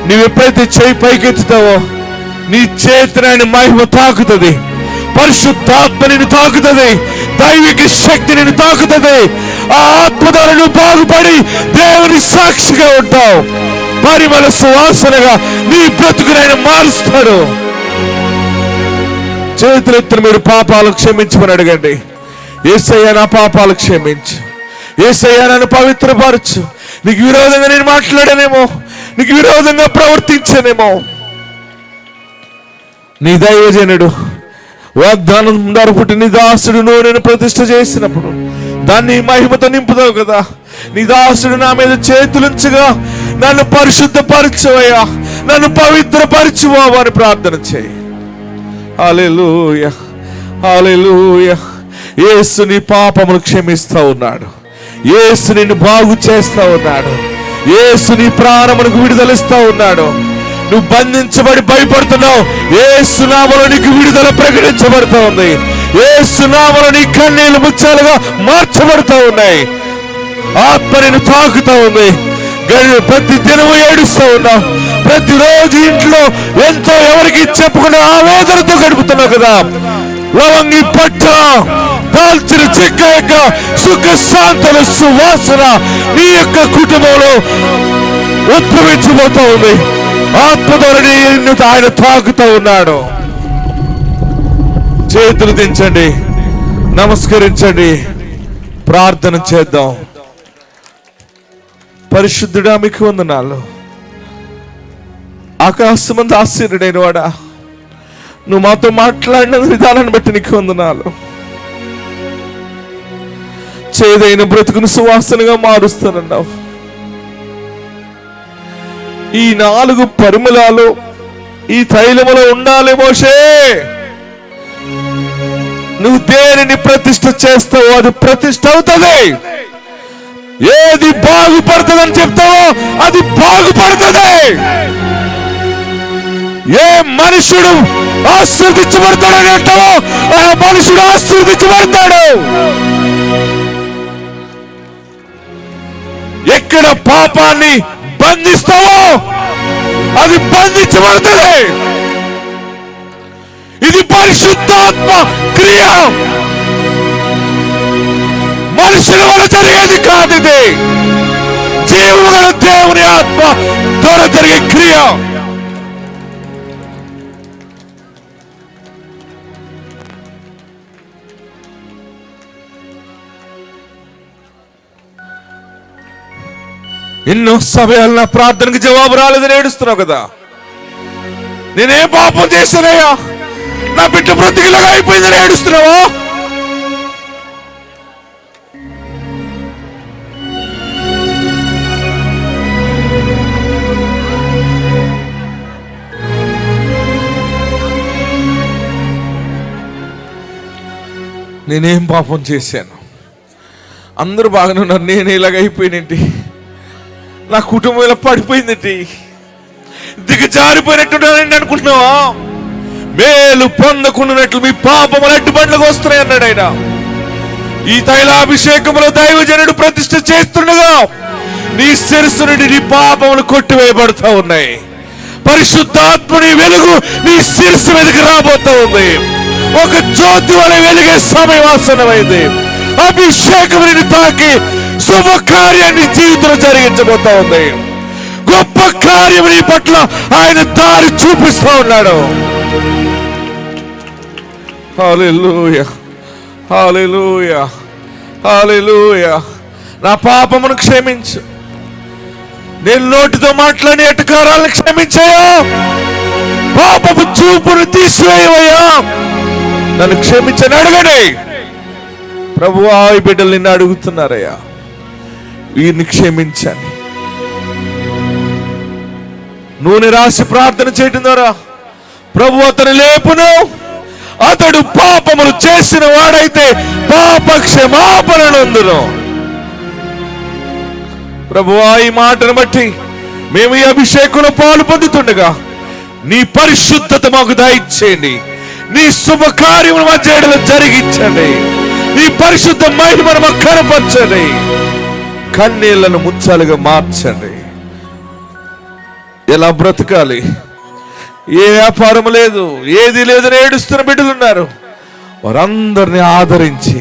నువ్వు ఎప్పుడైతే చేయి పైకెత్తుతావో నీ చేతిని ఆయన మహిమ తాకుతుంది. పరిశుద్ధాత్మ నిన్ను తాకుతుంది. దైవిక శక్తి నిన్ను తాకుతుంది. ఆ ఆత్మ ద్వారా నువ్వు బాగుపడి దేవుని సాక్షిగా ఉంటావు. పరిమళ సువాసనగా నీ బ్రతుకుని ఆయన మారుస్తాడు. చేతులెత్తిన మీరు పాపాలు క్షమించమని అడగండి. యేసయ్యా నా పాపాలు క్షమించు, యేసయ్యా నన్ను పవిత్రపరచు. నీకు విరోధంగా నేను మాట్లాడానేమో, నీకు విరోధంగా ప్రవర్తించానేమో. నీ దైవజనుడు వాగ్దానం ద్వారా పుట్టి నీ దాసుడు నూనెను ప్రతిష్ఠ చేసినప్పుడు దాన్ని మహిమతో నింపుతావు కదా. నీ దాసుడు నా మీద చేతులుంచగా నన్ను పరిశుద్ధపరచువయ్యా, నన్ను పవిత్రపరచువా అని ప్రార్థన చేయి. హల్లెలూయా, హల్లెలూయా. యేసు నీ పాపములు క్షమిస్తా ఉన్నాడు. యేసు నిన్ను బాగు చేస్తా ఉన్నాడు. యేసు నీ ప్రాణములకు విడుదలిస్తా ఉన్నాడు. నువ్వు బంధించబడి భయపడుతున్నావు, యేసు నామములో నీకు విడుదల ప్రకటించబడుతూ ఉంది. యేసు నామములో నీ కన్నీళ్లు ముత్యాలుగా మార్చబడుతూ ఉన్నాయి. ఆత్మ నిన్ను తాకుతూ ఉంది. ప్రతి దినము ఏడుస్తూ ఉన్నావు. ప్రతిరోజు ఇంట్లో ఎంతో ఎవరికి చెప్పుకునే ఆవేదనతో గడుపుతున్నావు కదా. లవంగి పట్ట, దాల్చిన చెక్క యొక్క సుఖ శాంతల సువాసన నీ యొక్క కుటుంబంలో ఉద్భవించబోతూ ఉంది. ఆత్మ ద్వారా నిన్ను ఆయన తాకుతూ ఉన్నాడు. చేతులు దించండి, నమస్కరించండి, ప్రార్థన చేద్దాం. పరిశుద్ధుడా మీకు వందనాలు. ఆకాశమందు ఆశీర్వడైన వాడా, నువ్వు మాతో మాట్లాడిన విధానాన్ని బట్టి నీకు వందనాలు. చేదైన బ్రతుకును సువాసనగా మారుస్తానన్నావు. ఈ 4 పరిమళాలు ఈ తైలములో ఉండాలి మోషే. నువ్వు దేనిని ప్రతిష్ఠ చేస్తావో అది ప్రతిష్ఠ అవుతుంది. ఏది బాగుపడుతుందని చెప్తావో అది బాగుపడుతుంది. ఏ మనుషుడు ఆశీర్వదించబడతాడని అంటావో ఆ మనుషుడు ఆశీర్వదించబడతాడు. ఎక్కడ పాపాన్ని బంధిస్తావో అది బంధించబడుతుంది. ఇది పరిశుద్ధాత్మ క్రియ. మనుషుల వల్ల జరిగేది కాదు. ఇది జీవము గల దేవుని ఆత్మ ద్వారా జరిగే క్రియ. ఎన్నో సమయాలు నా ప్రార్థనకు జవాబు రాలేదని ఏడుస్తున్నావు కదా. నేనేం పాపం చేశానయ్యా, నా బిడ్డ బ్రతికిలాగా అయిపోయిందని ఏడుస్తున్నావా? నేనేం పాపం చేశాను? అందరూ బాగానే ఉన్నారు, నేను ఇలాగ అయిపోయినట్టు, నా కుటుంబం ఇలా పడిపోయిందండి, దిగజారిపోయినట్టు అనుకుంటున్నావా? మేలు పొందకున్నట్లు మీ పాపములు అడ్డుబండ్లకు వస్తున్నాయి అన్నాడు ఆయన. ఈ తైలాభిషేకములో దైవజనుడు ప్రతిష్ఠ చేస్తుండగా నీ శిరస్సు నుండి నీ పాపములు కొట్టివేయబడుతూ ఉన్నాయి. పరిశుద్ధాత్మని వెలుగు నీ శిరస్సు మీదకి రాబోతూ ఉంది. ఒక జ్యోతి వలె వెలిగే సమయం ఆసన్నమైంది. అభిషేకం నిన్ను తాకి శుభకార్యాన్ని జీవితంలో జరిగించబోతా ఉంది. గొప్ప కార్యం నీ పట్ల ఆయన దారి చూపిస్తూ ఉన్నాడు. హల్లెలూయా, హల్లెలూయా, హల్లెలూయా. నా పాపమును క్షమించు. నేను నోటితో మాట్లాడి ఎటకారాలను క్షమించయ్యా. పాపపు చూపును తీసివేయవయ్యా. నన్ను క్షమించని అడగండి. ప్రభువా, ఈ బిడ్డలు నిన్ను అడుగుతున్నారయ్యా, వీరిని క్షమించండి. నూనె రాసి ప్రార్థన చేయడం ద్వారా ప్రభు అతను లేపును. అతడు పాపములు చేసిన వాడైతే పాప క్షమాపణ నందును. ప్రభువా, ఈ మాటను బట్టి మేము ఈ అభిషేకంలో పాలు పొందుతుండగా నీ పరిశుద్ధత మాకు దయచేయండి. నీ శుభకార్యములు మా చేయడంలో జరిగించండి. నీ పరిశుద్ధ మహిమను మాకు కనపరచండి. కన్నీళ్లను ముత్యాలుగా మార్చండి. ఎలా బ్రతకాలి, ఏ వ్యాపారం లేదు, ఏది లేదని ఏడుస్తున్న బిడ్డలు ఉన్నారు. వారందరినీ ఆదరించి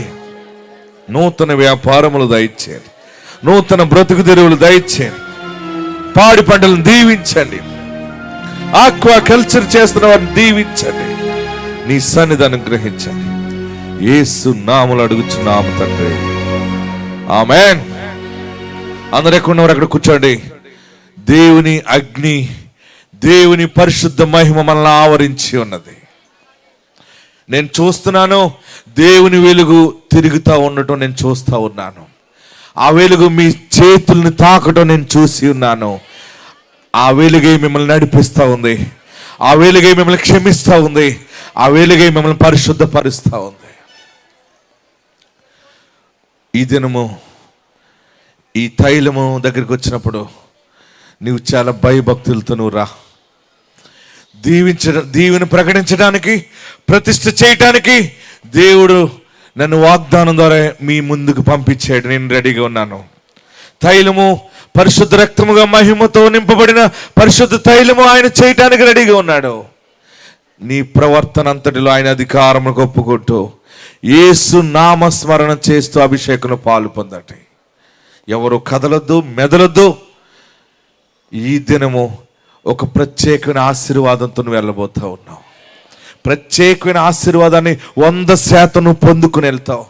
నూతన వ్యాపారములు దయచేయండి. నూతన బ్రతుకు తెరువులు దయచేయండి. పాడి పంటలను దీవించండి. ఆక్వా కల్చర్ చేస్తున్న వారిని దీవించండి. నీ సన్నిధానం గ్రహించండి. యేసు నామములో అడుగుచున్నాము తండ్రి, ఆమేన్. అందరూ ఎక్కడున్నవారు అక్కడ కూర్చోండి. దేవుని అగ్ని, దేవుని పరిశుద్ధ మహిమ మనల్ని ఆవరించి ఉన్నది. నేను చూస్తున్నాను, దేవుని వెలుగు తిరుగుతూ ఉండటం నేను చూస్తూ ఉన్నాను. ఆ వెలుగు మీ చేతుల్ని తాకటం నేను చూసి ఉన్నాను. ఆ వెలుగే మిమ్మల్ని నడిపిస్తూ ఉంది. ఆ వెలుగే మిమ్మల్ని క్షమిస్తూ ఉంది. ఆ వెలుగే మిమ్మల్ని పరిశుద్ధపరుస్తూ ఉంది. ఈ దినము ఈ తైలము దగ్గరికి వచ్చినప్పుడు నీవు చాలా భయభక్తులతో నువ్వు రా. దీవెన ప్రకటించడానికి, ప్రతిష్ఠ చేయటానికి దేవుడు నన్ను వాగ్దానం ద్వారా మీ ముందుకు పంపించాడు, నేను రెడీగా ఉన్నాను. తైలము పరిశుద్ధ రక్తముగా మహిమతో నింపబడిన పరిశుద్ధ తైలము ఆయన చేయటానికి రెడీగా ఉన్నాడు. నీ ప్రవర్తన అంతటిలో ఆయన అధికారమును ఒప్పుకుంటూ యేసు నామస్మరణ చేస్తూ అభిషేకం పాలు పొందండి. ఎవరు కదలొద్దు, మెదలొద్దు. ఈ దినము ఒక ప్రత్యేకమైన ఆశీర్వాదంతో నువ్వు వెళ్ళబోతా ఉన్నావు. ప్రత్యేకమైన ఆశీర్వాదాన్ని 100% నువ్వు పొందుకుని వెళ్తావు.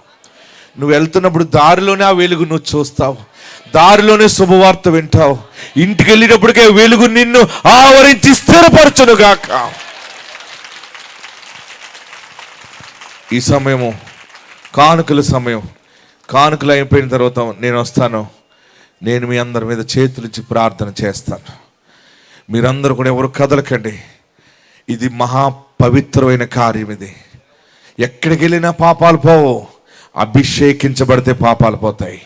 నువ్వు వెళ్తున్నప్పుడు దారిలోనే ఆ వెలుగు నువ్వు చూస్తావు, దారిలోనే శుభవార్త వింటావు. ఇంటికి వెళ్ళేటప్పటికే వెలుగు నిన్ను ఆవరించి స్థిరపరచును గాక. ఈ సమయము కానుకల సమయం. కానుకలు అయిపోయిన తర్వాత నేను వస్తాను. నేను మీ అందరి మీద చేతులిచ్చి ప్రార్థన చేస్తాను. మీరందరూ కూడా ఎవరు కదలకండి. ఇది మహా పవిత్రమైన కార్యం. ఇది ఎక్కడికి వెళ్ళినా పాపాలు పోవు, అభిషేకించబడితే పాపాలు పోతాయి.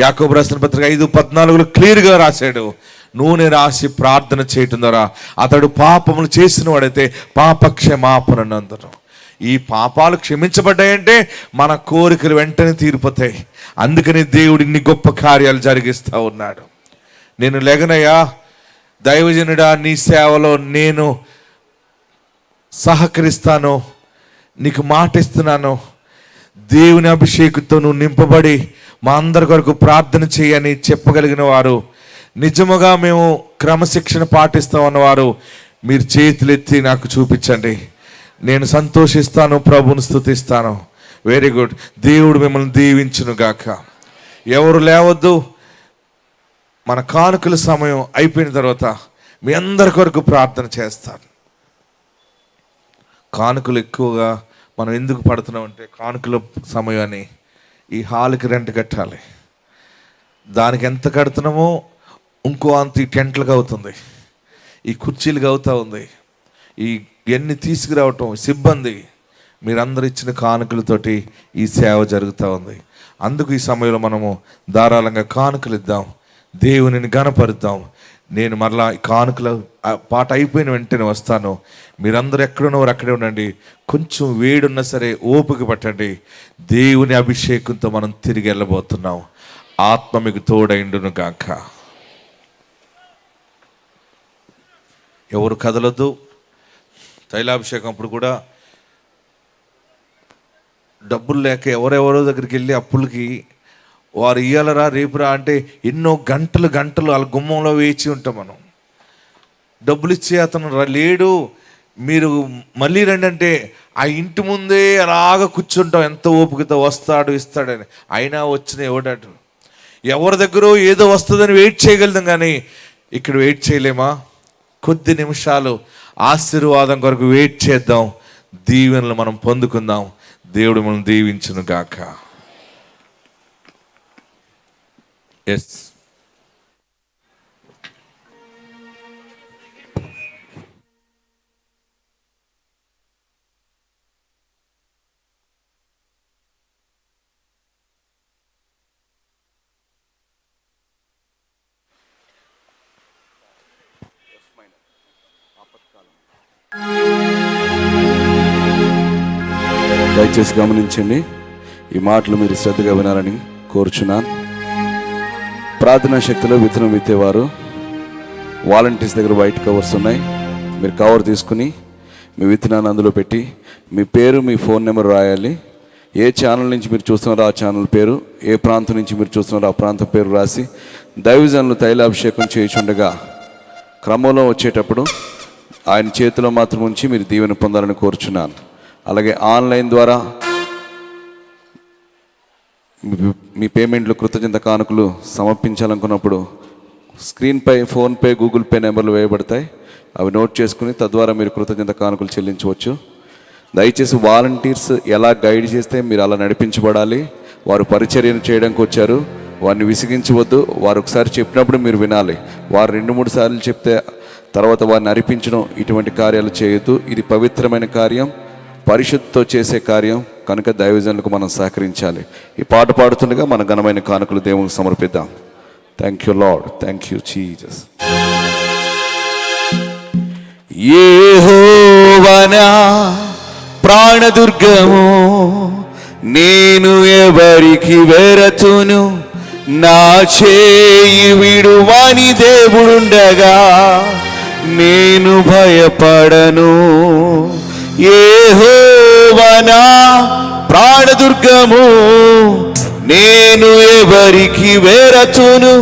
యాకోబు రాసిన పత్రిక 5:14 క్లియర్గా రాశాడు, నూనె రాసి ప్రార్థన చేయటం ద్వారా అతడు పాపములు చేసిన వాడైతే పాప క్షమాపణ నందును. ఈ పాపాలు క్షమించబడ్డాయంటే మన కోరికలు వెంటనే తీరిపోతాయి. అందుకని దేవుడు ఇన్ని గొప్ప కార్యాలు జరిగిస్తూ ఉన్నాడు. నేను లేగనయ్యా దైవజనుడా, నీ సేవలో నేను సహకరిస్తాను, నీకు మాటిస్తున్నాను. దేవుని అభిషేకంతో నువ్వు నింపబడి మా అందరి కొరకు ప్రార్థన చేయని చెప్పగలిగిన వారు, నిజముగా మేము క్రమశిక్షణ పాటిస్తామన్నవారు మీరు చేతులెత్తి నాకు చూపించండి. నేను సంతోషిస్తాను, ప్రభువును స్తుతిస్తాను. Very good. దేవుడు మిమ్మల్ని దీవించును గాక. ఎవరు లేవద్దు. మన కానుకల సమయం అయిపోయిన తర్వాత మీ అందరి కొరకు ప్రార్థన చేస్తాను. కానుకలు ఎక్కువగా మనం ఎందుకు పడుతున్నాం అంటే, కానుకల సమయాన్ని ఈ హాల్కి రెంట్ కట్టాలి. దానికి ఎంత కడుతున్నామో ఇంకో అంత ఈ టెంట్లకు అవుతుంది, ఈ కుర్చీలకు అవుతూ ఉంది, ఈ ఎన్ని తీసుకురావటం సిబ్బంది. మీరందరూ ఇచ్చిన కానుకలతోటి ఈ సేవ జరుగుతూ ఉంది. అందుకు ఈ సమయంలో మనము ధారాళంగా కానుకలు ఇద్దాం, దేవునిని ఘనపరుద్దాం. నేను మరలా కానుకల పాట అయిపోయిన వెంటనే వస్తాను. మీరందరూ ఎక్కడున్నవారు అక్కడే ఉండండి. కొంచెం వేడున్నా సరే ఓపిక పట్టండి. దేవుని అభిషేకంతో మనం తిరిగి వెళ్ళబోతున్నాం. ఆత్మ మీకు తోడైండును గాక. ఎవరు కదలొద్దు. తైలాభిషేకం అప్పుడు కూడా డబ్బులు లేక ఎవరెవరో దగ్గరికి వెళ్ళి అప్పులకి వారు ఇయ్యాలరా రేపురా అంటే ఎన్నో గంటలు వాళ్ళ గుమ్మంలో వేచి ఉంటాం. మనం డబ్బులు ఇచ్చే అతను లేడు, మీరు మళ్ళీ రండి అంటే ఆ ఇంటి ముందే అలాగ కూర్చుంటాం. ఎంత ఓపికతో వస్తాడు ఇస్తాడని. అయినా వచ్చిన ఎవడాడు. ఎవరి దగ్గర ఏదో వస్తుందని వెయిట్ చేయగలుగుతాం, కానీ ఇక్కడ వెయిట్ చేయలేమా? కొద్ది నిమిషాలు ఆశీర్వాదం కొరకు వెయిట్ చేద్దాం. దీవెనలు మనం పొందుకుందాం. దేవుడు మనం దీవించును గాక. ఎస్, దయచేసి గమనించండి. ఈ మాటలు మీరు శ్రద్ధగా వినాలని కోరుచున్నాను. ప్రార్థనా శక్తిలో విత్తనం విత్తేవారు వాలంటీర్స్ దగ్గర వైట్ కవర్స్ ఉన్నాయి. మీరు కవర్ తీసుకుని మీ విత్తనాన్ని అందులో పెట్టి మీ పేరు, మీ ఫోన్ నెంబర్ రాయాలి. ఏ ఛానల్ నుంచి మీరు చూస్తున్నారో ఆ ఛానల్ పేరు, ఏ ప్రాంతం నుంచి మీరు చూస్తున్నారో ఆ ప్రాంతం పేరు రాసి దైవజనులు తైలాభిషేకం చేయుచుండగా క్రమంలో వచ్చేటప్పుడు ఆయన చేతిలో మాత్రం ఉంచి మీరు దీవెన పొందాలని కోరుచున్నాను. అలాగే ఆన్లైన్ ద్వారా మీ పేమెంట్లు, కృతజ్ఞత కానుకలు సమర్పించాలనుకున్నప్పుడు స్క్రీన్పై ఫోన్పే, గూగుల్ పే నెంబర్లు వేయబడతాయి. అవి నోట్ చేసుకుని తద్వారా మీరు కృతజ్ఞత కానుకలు చెల్లించవచ్చు. దయచేసి వాలంటీర్స్ ఎలా గైడ్ చేస్తే మీరు అలా నడిపించబడాలి. వారు పరిచర్యను చేయడానికి వచ్చారు, వారిని విసిగించవద్దు. వారు ఒకసారి చెప్పినప్పుడు మీరు వినాలి. వారు 2-3 సార్లు చెప్తే తర్వాత వారిని అరిపించడం, ఇటువంటి కార్యాలు చేయొద్దు. ఇది పవిత్రమైన కార్యం, పరిశుద్ధితో చేసే కార్యం కనుక దైవజనులకు మనం సహకరించాలి. ఈ పాట పాడుతుండగా మన ఘనమైన కానుకలు దేవునికి సమర్పిద్దాం. Thank you Lord, thank you Jesus. యెహోవా నా ప్రాణదుర్గము, నేను ఎవరికి వెరతును, నా చేయి విడువాని దేవుడుండగా నేను భయపడను. యెహోవా నా ప్రాణదుర్గము, నేను ఎవరికి వెరతును,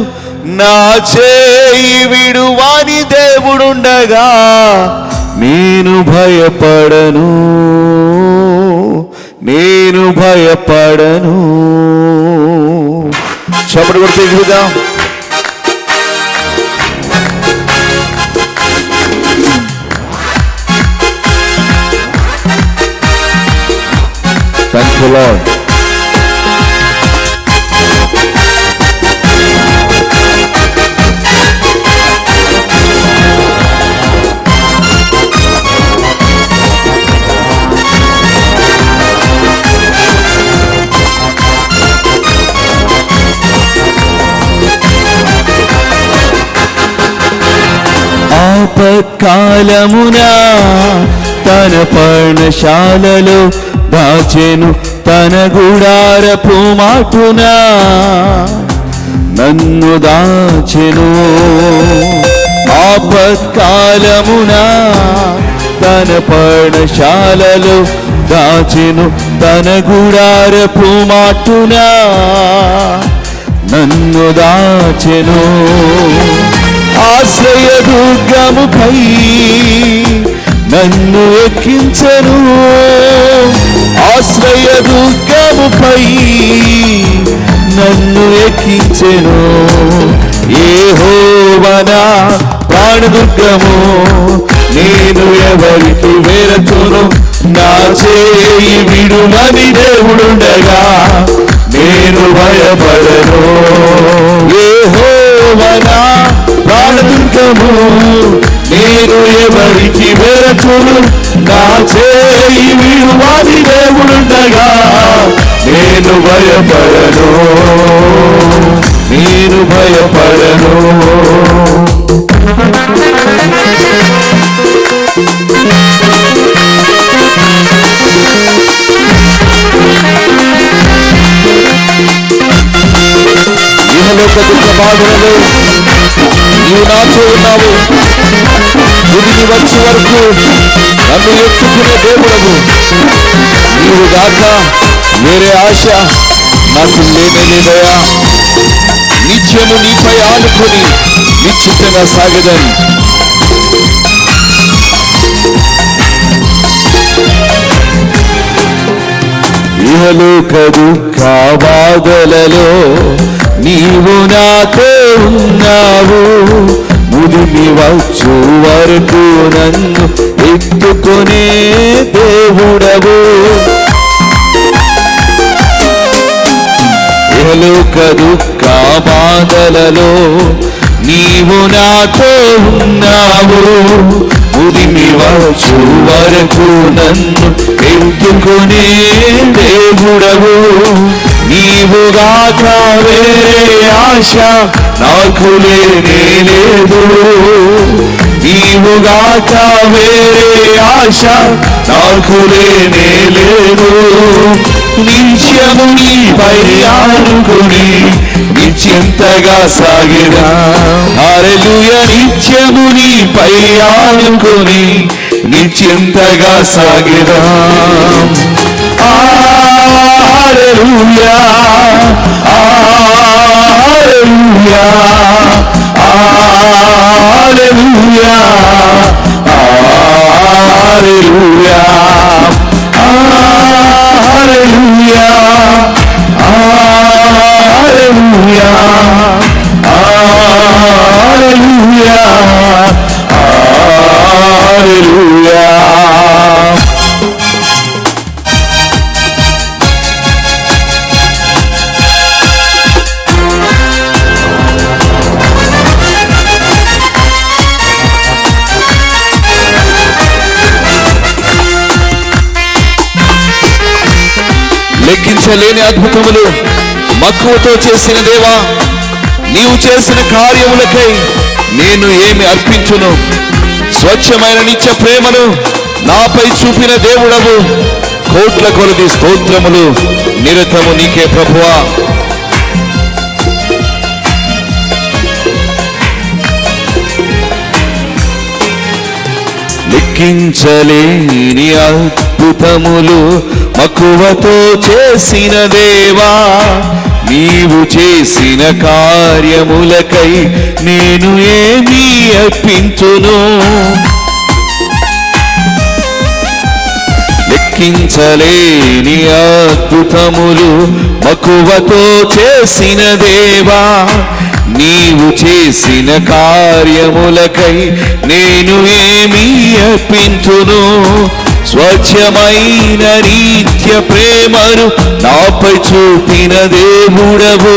నా చేయి విడువాని దేవుడుండగా నేను భయపడను, నేను భయపడను. చప్పటి కొడితే చూద్దాం. Thank you, Lord. ఆపత్కాలమున తన పర్ణశాలలో దాచెను, తన గుడారపు మాటున నన్ను దాచెను. ఆపత్కాలమున తన పర్ణశాలలో దాచెను, తన గుడారపు మాటున నన్ను దాచెను. ఆశ్రయ దుర్గముపై నన్ను ఎక్కించెను, ఆశ్రయ దుర్గముపై నన్ను ఎక్కించెను. యెహోవా నా ప్రాణదుర్గము, నేను ఎవరికి వెరతును, నా చేయి విడువని దేవుడుండగా నేను భయపడను. యెహోవా నా ప్రాణదుర్గము, నేను ఎవరికి వెరతును, నా చేయి విడువని దేవుడుండగా నేను భయపడను, నేను భయపడను. ఇహలోక దుఃఖ బాధలలో నీవు నాతో ఉన్నావు, తుదిని వచ్చే వరకు నన్ను ఎత్తుకునే దేవుడవు. నీవు గాక వేరే ఆశ నాకు లేనే లేదయా. నిత్యము నీపై ఆనుకొని నిశ్చితంగా సాగదని. ఇహలోక దుఃఖ బాధలలో నీవు నాతో ఉన్నావు, ముదిమి వచ్చు వరకు నన్ను ఎత్తుకొనే దేవుడవు. ఇహలోక దుఃఖ బాధలలో నీవు నాతో ఉన్నావు, ముదిమి వచ్చు వరకు నన్ను ఎత్తుకొనే దేవుడవు. నీవుగాక వేరే ఆశ నాకు లేనే లేదు, నీవుగాక వేరే ఆశ నాకు లేనే లేదు. నిత్యము నీపై ఆనుకుని నిశ్చింతగా సాగిరా. హల్లెలూయా. నిత్యము నీపై ఆనుకుని నిశ్చింతగా సాగిరా. హల్లెలూయా, హల్లెలూయా, హల్లెలూయా, హల్లెలూయా, హల్లెలూయా, హల్లెలూయా, హల్లెలూయా, హల్లెలూయా. లెక్కించలేని అద్భుతములు మక్కువతో చేసిన దేవా, నీవు చేసిన కార్యములకై నేను ఏమి అర్పించును? స్వచ్ఛమైన నిత్య ప్రేమను నాపై చూపిన దేవుడవు, కోట్ల కొలది స్తోత్రములు నిరతము నీకే ప్రభువా. లెక్కించలేని అద్భుతములు మక్కువతో చేసిన దేవా, నీవు చేసిన కార్యములకై నేను ఏమీ అర్పించును. లెక్కించలేని అద్భుతములు మక్కువతో చేసిన దేవా, నీవు చేసిన కార్యములకై నేను ఏమీ అర్పించును. స్వచ్ఛమైన నిత్య ప్రేమను నాపై చూపిన దేవుడవు,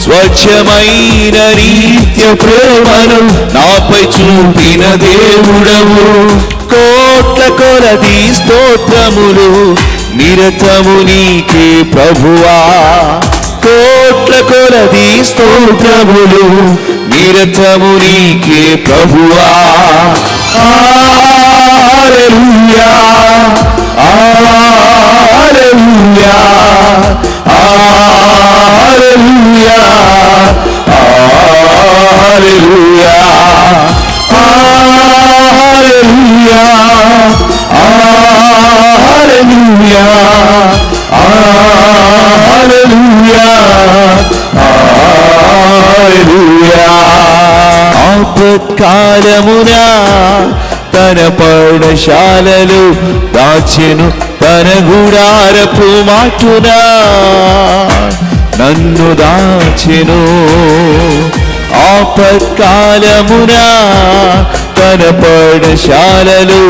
స్వచ్ఛమైన నిత్య ప్రేమను నాపై చూపిన దేవుడవు. కోట్ల కొలది స్తోత్రములు నిరతము నీకే ప్రభువా, కోట్ల కొలది స్తోత్రములు నిరతము నీకే ప్రభువా. హల్లెలూయా, హల్లెలూయా, హల్లెలూయా, హల్లెలూయా, హల్లెలూయా, హల్లెలూయా, హల్లెలూయా, హల్లెలూయా. ఆపత్కాలమునా తన పర్ణశాలలు దాచెను, తన గుడారపు మాటునా నన్ను దాచెను. ఆపత్కాలమునా తన పర్ణశాలలు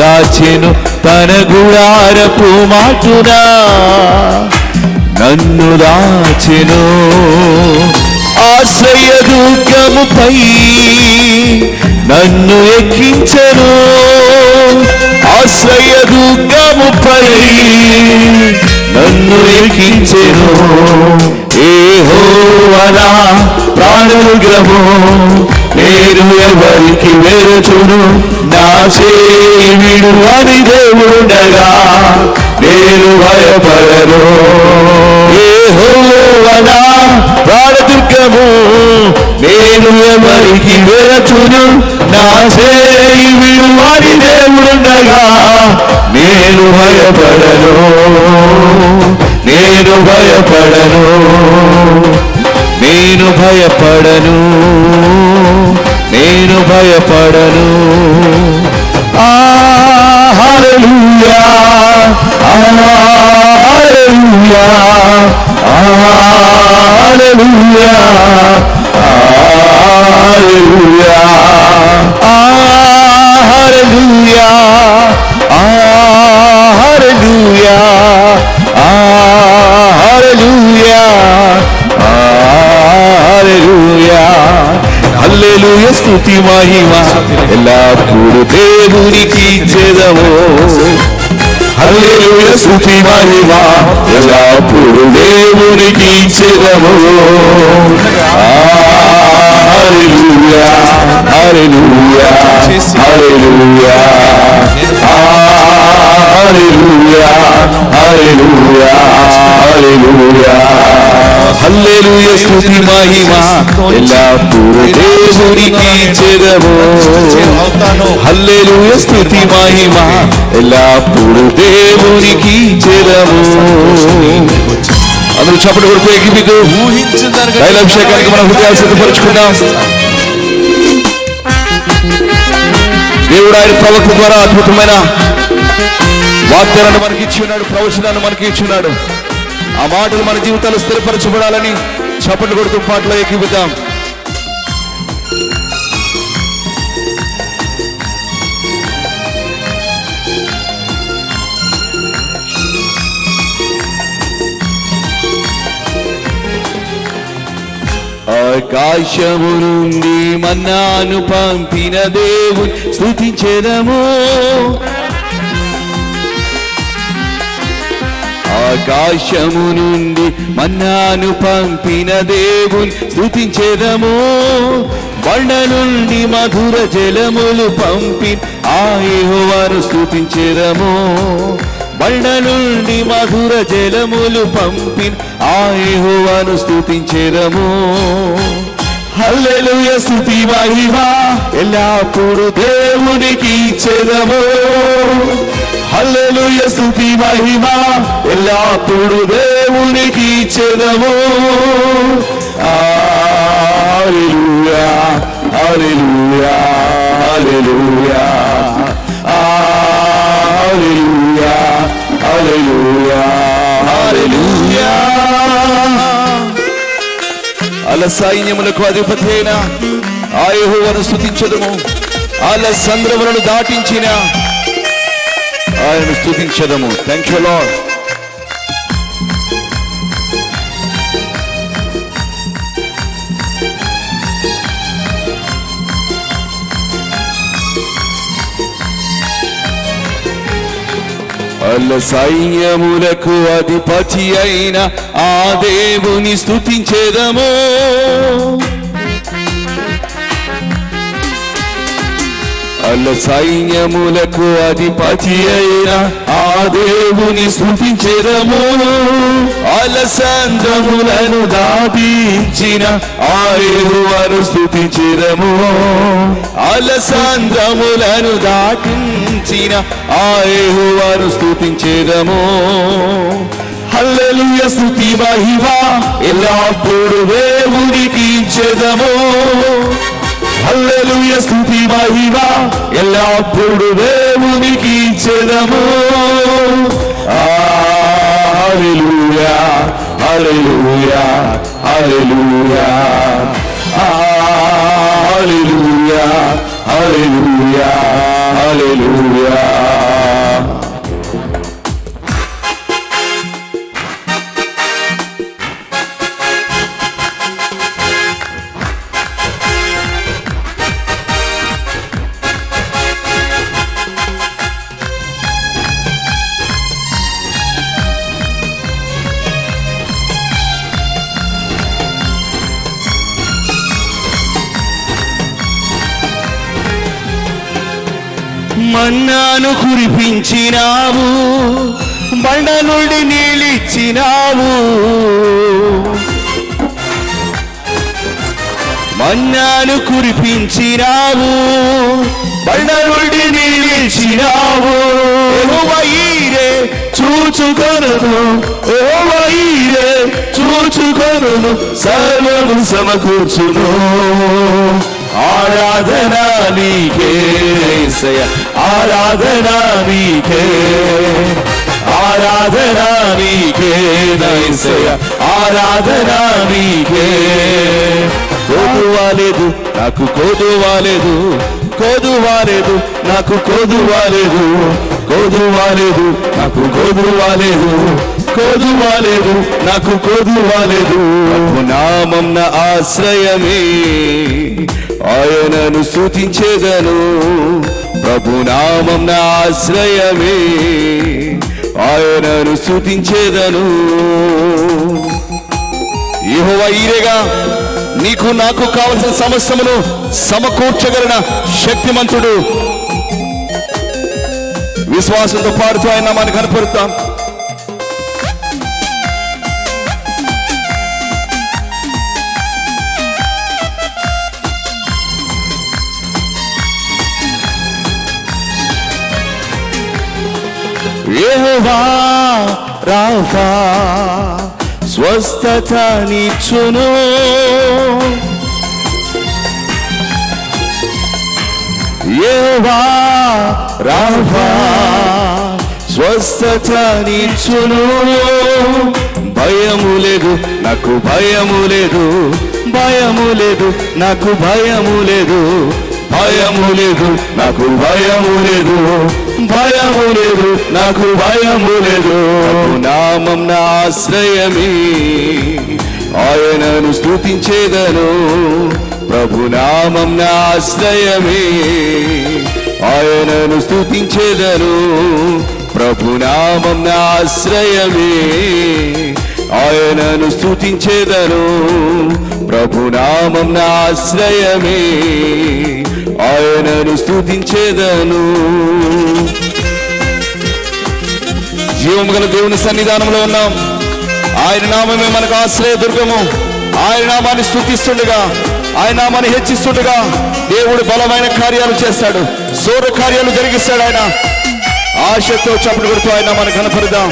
దాచెను, తన గుడారపు మాటునా నన్ను దాచెను. ఆశ్రయ దుర్గముపై నన్ను ఎక్కించెను, ఆశ్రయ దుర్గముపై నన్ను ఎక్కించెను. యెహోవా నా ప్రాణదుర్గము, నేను ఎవరికి వెరచును. నా చేయి విడువని దేవుడగా నేను భయపడను. యెహోవా నా ప్రాణదుర్గము, నేను ఎవరికి వెరచును. నా చేయి విడువని దేవుడగా నేను భయపడను, నేను భయపడను, నేను భయపడను, నేను భయపడను. హల్లెలూయా, హల్లెలూయా, హల్లెలూయా, హల్లెలూయా, హల్లెలూయా, హల్లెలూయా, హల్లెలూయా, హల్లెలూయా. హల్లెలూయా స్తుతి మహిమ ఎల్లప్పుడు దేవునికి ఇచ్చెదము. హల్లెలూయా స్తుతి మహిమ ఎల్లప్పుడు దేవునికి ఇచ్చెదము. హల్లెలూయా, హల్లెలూయా, హల్లెలూయా, హల్లెలూయా, హల్లెలూయా, హల్లెలూయా. హల్లెలూయా స్తుతి మహిమ ఎల్లప్పుడు దేవునికి ఇచ్చెదము. హల్లెలూయా స్తుతి మహిమ ఎల్లప్పుడు దేవునికి ఇచ్చెదము. అందరూ చప్పటి కొడుకు ఎగిపితూ తైలాభిషేకానికి మన హృదయాలు సిద్ధపరుచుకుందాం. దేవుడు ఆయన ప్రవక్త ద్వారా అద్భుతమైన వాగ్దానాన్ని మనకి ఇచ్చి ఉన్నాడు, ప్రవచనాన్ని మనకి ఇచ్చి ఉన్నాడు. ఆ మాటలు మన జీవితాలు స్థిరపరచబడాలని చప్పట్లు కొడుతూ పాటలో ఎక్కిపుతాం. ఆకాశము నుండి మన్నాను పంపిన దేవుని స్తుతించెదము. ఆకాశము నుండి మన్నాను పంపిన దేవుని స్తుతించెదము. బండ నుండి మధుర జలములు పంపి ఆ యెహోవాను స్తుతించెదము. బండ నుండి మధుర జలములు పంపిన ఆ యెహోవాను స్తుతించెదము. హల్లెలూయా స్తుతి మహిమ ఎల్లప్పుడు దేవునికి ఇచ్చెదము. హల్లెలూయా స్తుతి మహిమ ఎల్లప్పుడు దేవునికి ఇచ్చెదము. హల్లెలూయా హల్లెలూయా హల్లెలూయా హల్లెలూయా హల్లెలూయా హల్లెలూయా. అల సైన్యములకు అధిపతి అయిన ఆ యెహోవాను స్తుతించెదము. అల సంద్రములను దాటించిన ఆయనను స్తుతించెదము. Thank you lord. అల్ల సైన్యములకు అధిపతి అయిన ఆ దేవుని స్తుతించెదము. అల్ల సైన్యములకు అధిపతి అయిన ఆ దేవుని స్తుతించెదము. అలసంద్రములను దాటించిన ఆ యెహోవాను స్తుతించెదము. అలసంద్రములను దాటించిన ఆ యెహోవాను స్తుతించెదము. హల్లెలూయా స్తుతి మహిమ ఎల్లప్పుడు దేవునికి ఇచ్చెదము. హల్లెలూయా స్తుతి మహిమ ఎల్లప్పుడు దేవునికి ఇచ్చెదము. హల్లెలూయా హల్లెలూయా హల్లెలూయా హల్లెలూయా హల్లెలూయా హల్లెలూయా. మన్నాను కురిపించినావు, బండ నుండి నీళ్ళిచ్చినావు. మన్నాను కురిపించినావు, బండ నుండి నీళ్ళిచ్చినావు. యెహోవా ఈరే చూచుకొనును, యెహోవా ఈరే చూచుకొనును, సర్వము సమకూర్చును. ఆరాధనా నీకే యేసయ్యా, ఆరాధనా నీకే, ఆరాధనా నీకే యేసయ్యా, ఆరాధనా నీకే. కోదువాలేదు నాకు కోదువాలేదు, కోదువాలేదు నాకు కోదువాలేదు, కోదువాలేదు నాకు కోదువాలేదు, కోదువాలేదు నాకు కోదువాలేదు. నామం నా ఆశ్రయమే, ఆయనను స్తుతించెదను. ప్రభునామం నా ఆశ్రయమే, ఆయనను స్తుతించెదను. యెహోవా ఈరేగా నీకు నాకు కావలసిన సమస్తమును సమకూర్చగలిగిన శక్తిమంతుడు. విశ్వాసంతో పాడుతూ ఆయన నామాన్ని కనపరుతాం. యెహోవా రాఫా స్వస్థతనిచ్చును. యెహోవా రాఫా స్వస్థతనిచ్చును. భయము లేదు నాకు భయము లేదు, భయము లేదు నాకు భయము లేదు, భయము లేదు నాకు భయము లేదు, భయము లేదు నాకు భయము లేదు. నామం నా ఆశ్రయమే, ఆయనను స్తుతించెదను. ప్రభునామం నా ఆశ్రయమే, ఆయనను స్తుతించెదను. ప్రభునామం నా ఆశ్రయమే, ఆయనను స్తుతించెదను. ప్రభునామం నా ఆశ్రయమే, ఆయనను స్తుతించెదను. జీవము గల దేవుని సన్నిధానంలో ఉన్నాం. ఆయన నామమే మనకు ఆశ్రయ దుర్గము. ఆయన నామాన్ని స్తుతిస్తుండగా, ఆయన నామాన్ని హెచ్చిస్తుండగా దేవుడు బలమైన కార్యాలు చేస్తాడు, సూర కార్యాలు జరిగిస్తాడు. ఆయన ఆశతో చప్పుడు కొడుతూ ఆయన నామాన్ని కనపరుద్దాం.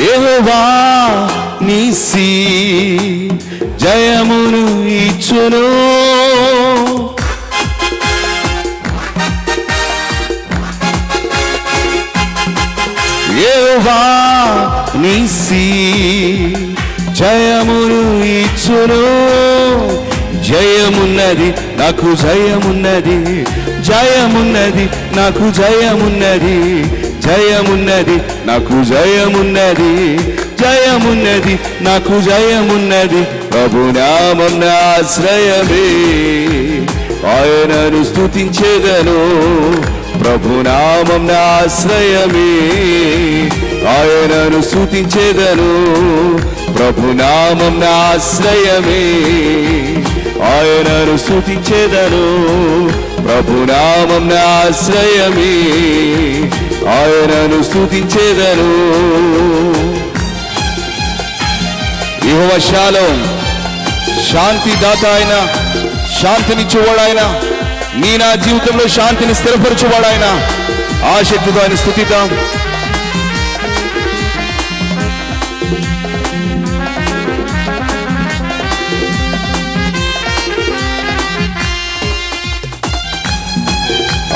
యెహోవా నీసి జయమును ఇచ్చును. యెహోవా నీసి జయమును ఇచ్చును. జయమున్నది నాకు జయమున్నది, జయమున్నది నాకు జయమున్నది, జయమున్నది నాకు జయమున్నది, జయమున్నది నాకు జయమున్నది. ప్రభునామం నా ఆశ్రయమే, ఆయనను స్తుతించెదను. ప్రభునామం నా ఆశ్రయమే, ఆయనను స్తుతించెదను. ప్రభునామం నా ఆశ్రయమే, ఆయనను స్తుతించెదను. ప్రభునామం నా ఆశ్రయమే, ఆయనను స్తుతించెదను. యెహోవా షాలోమ్, శాంతి దాత ఆయన, శాంతినిచ్చేవాడు ఆయన. నా జీవితంలో శాంతిని స్థిరపరచువాడు ఆయన. ఆసక్తితో ఆయన స్తుతిద్దాం.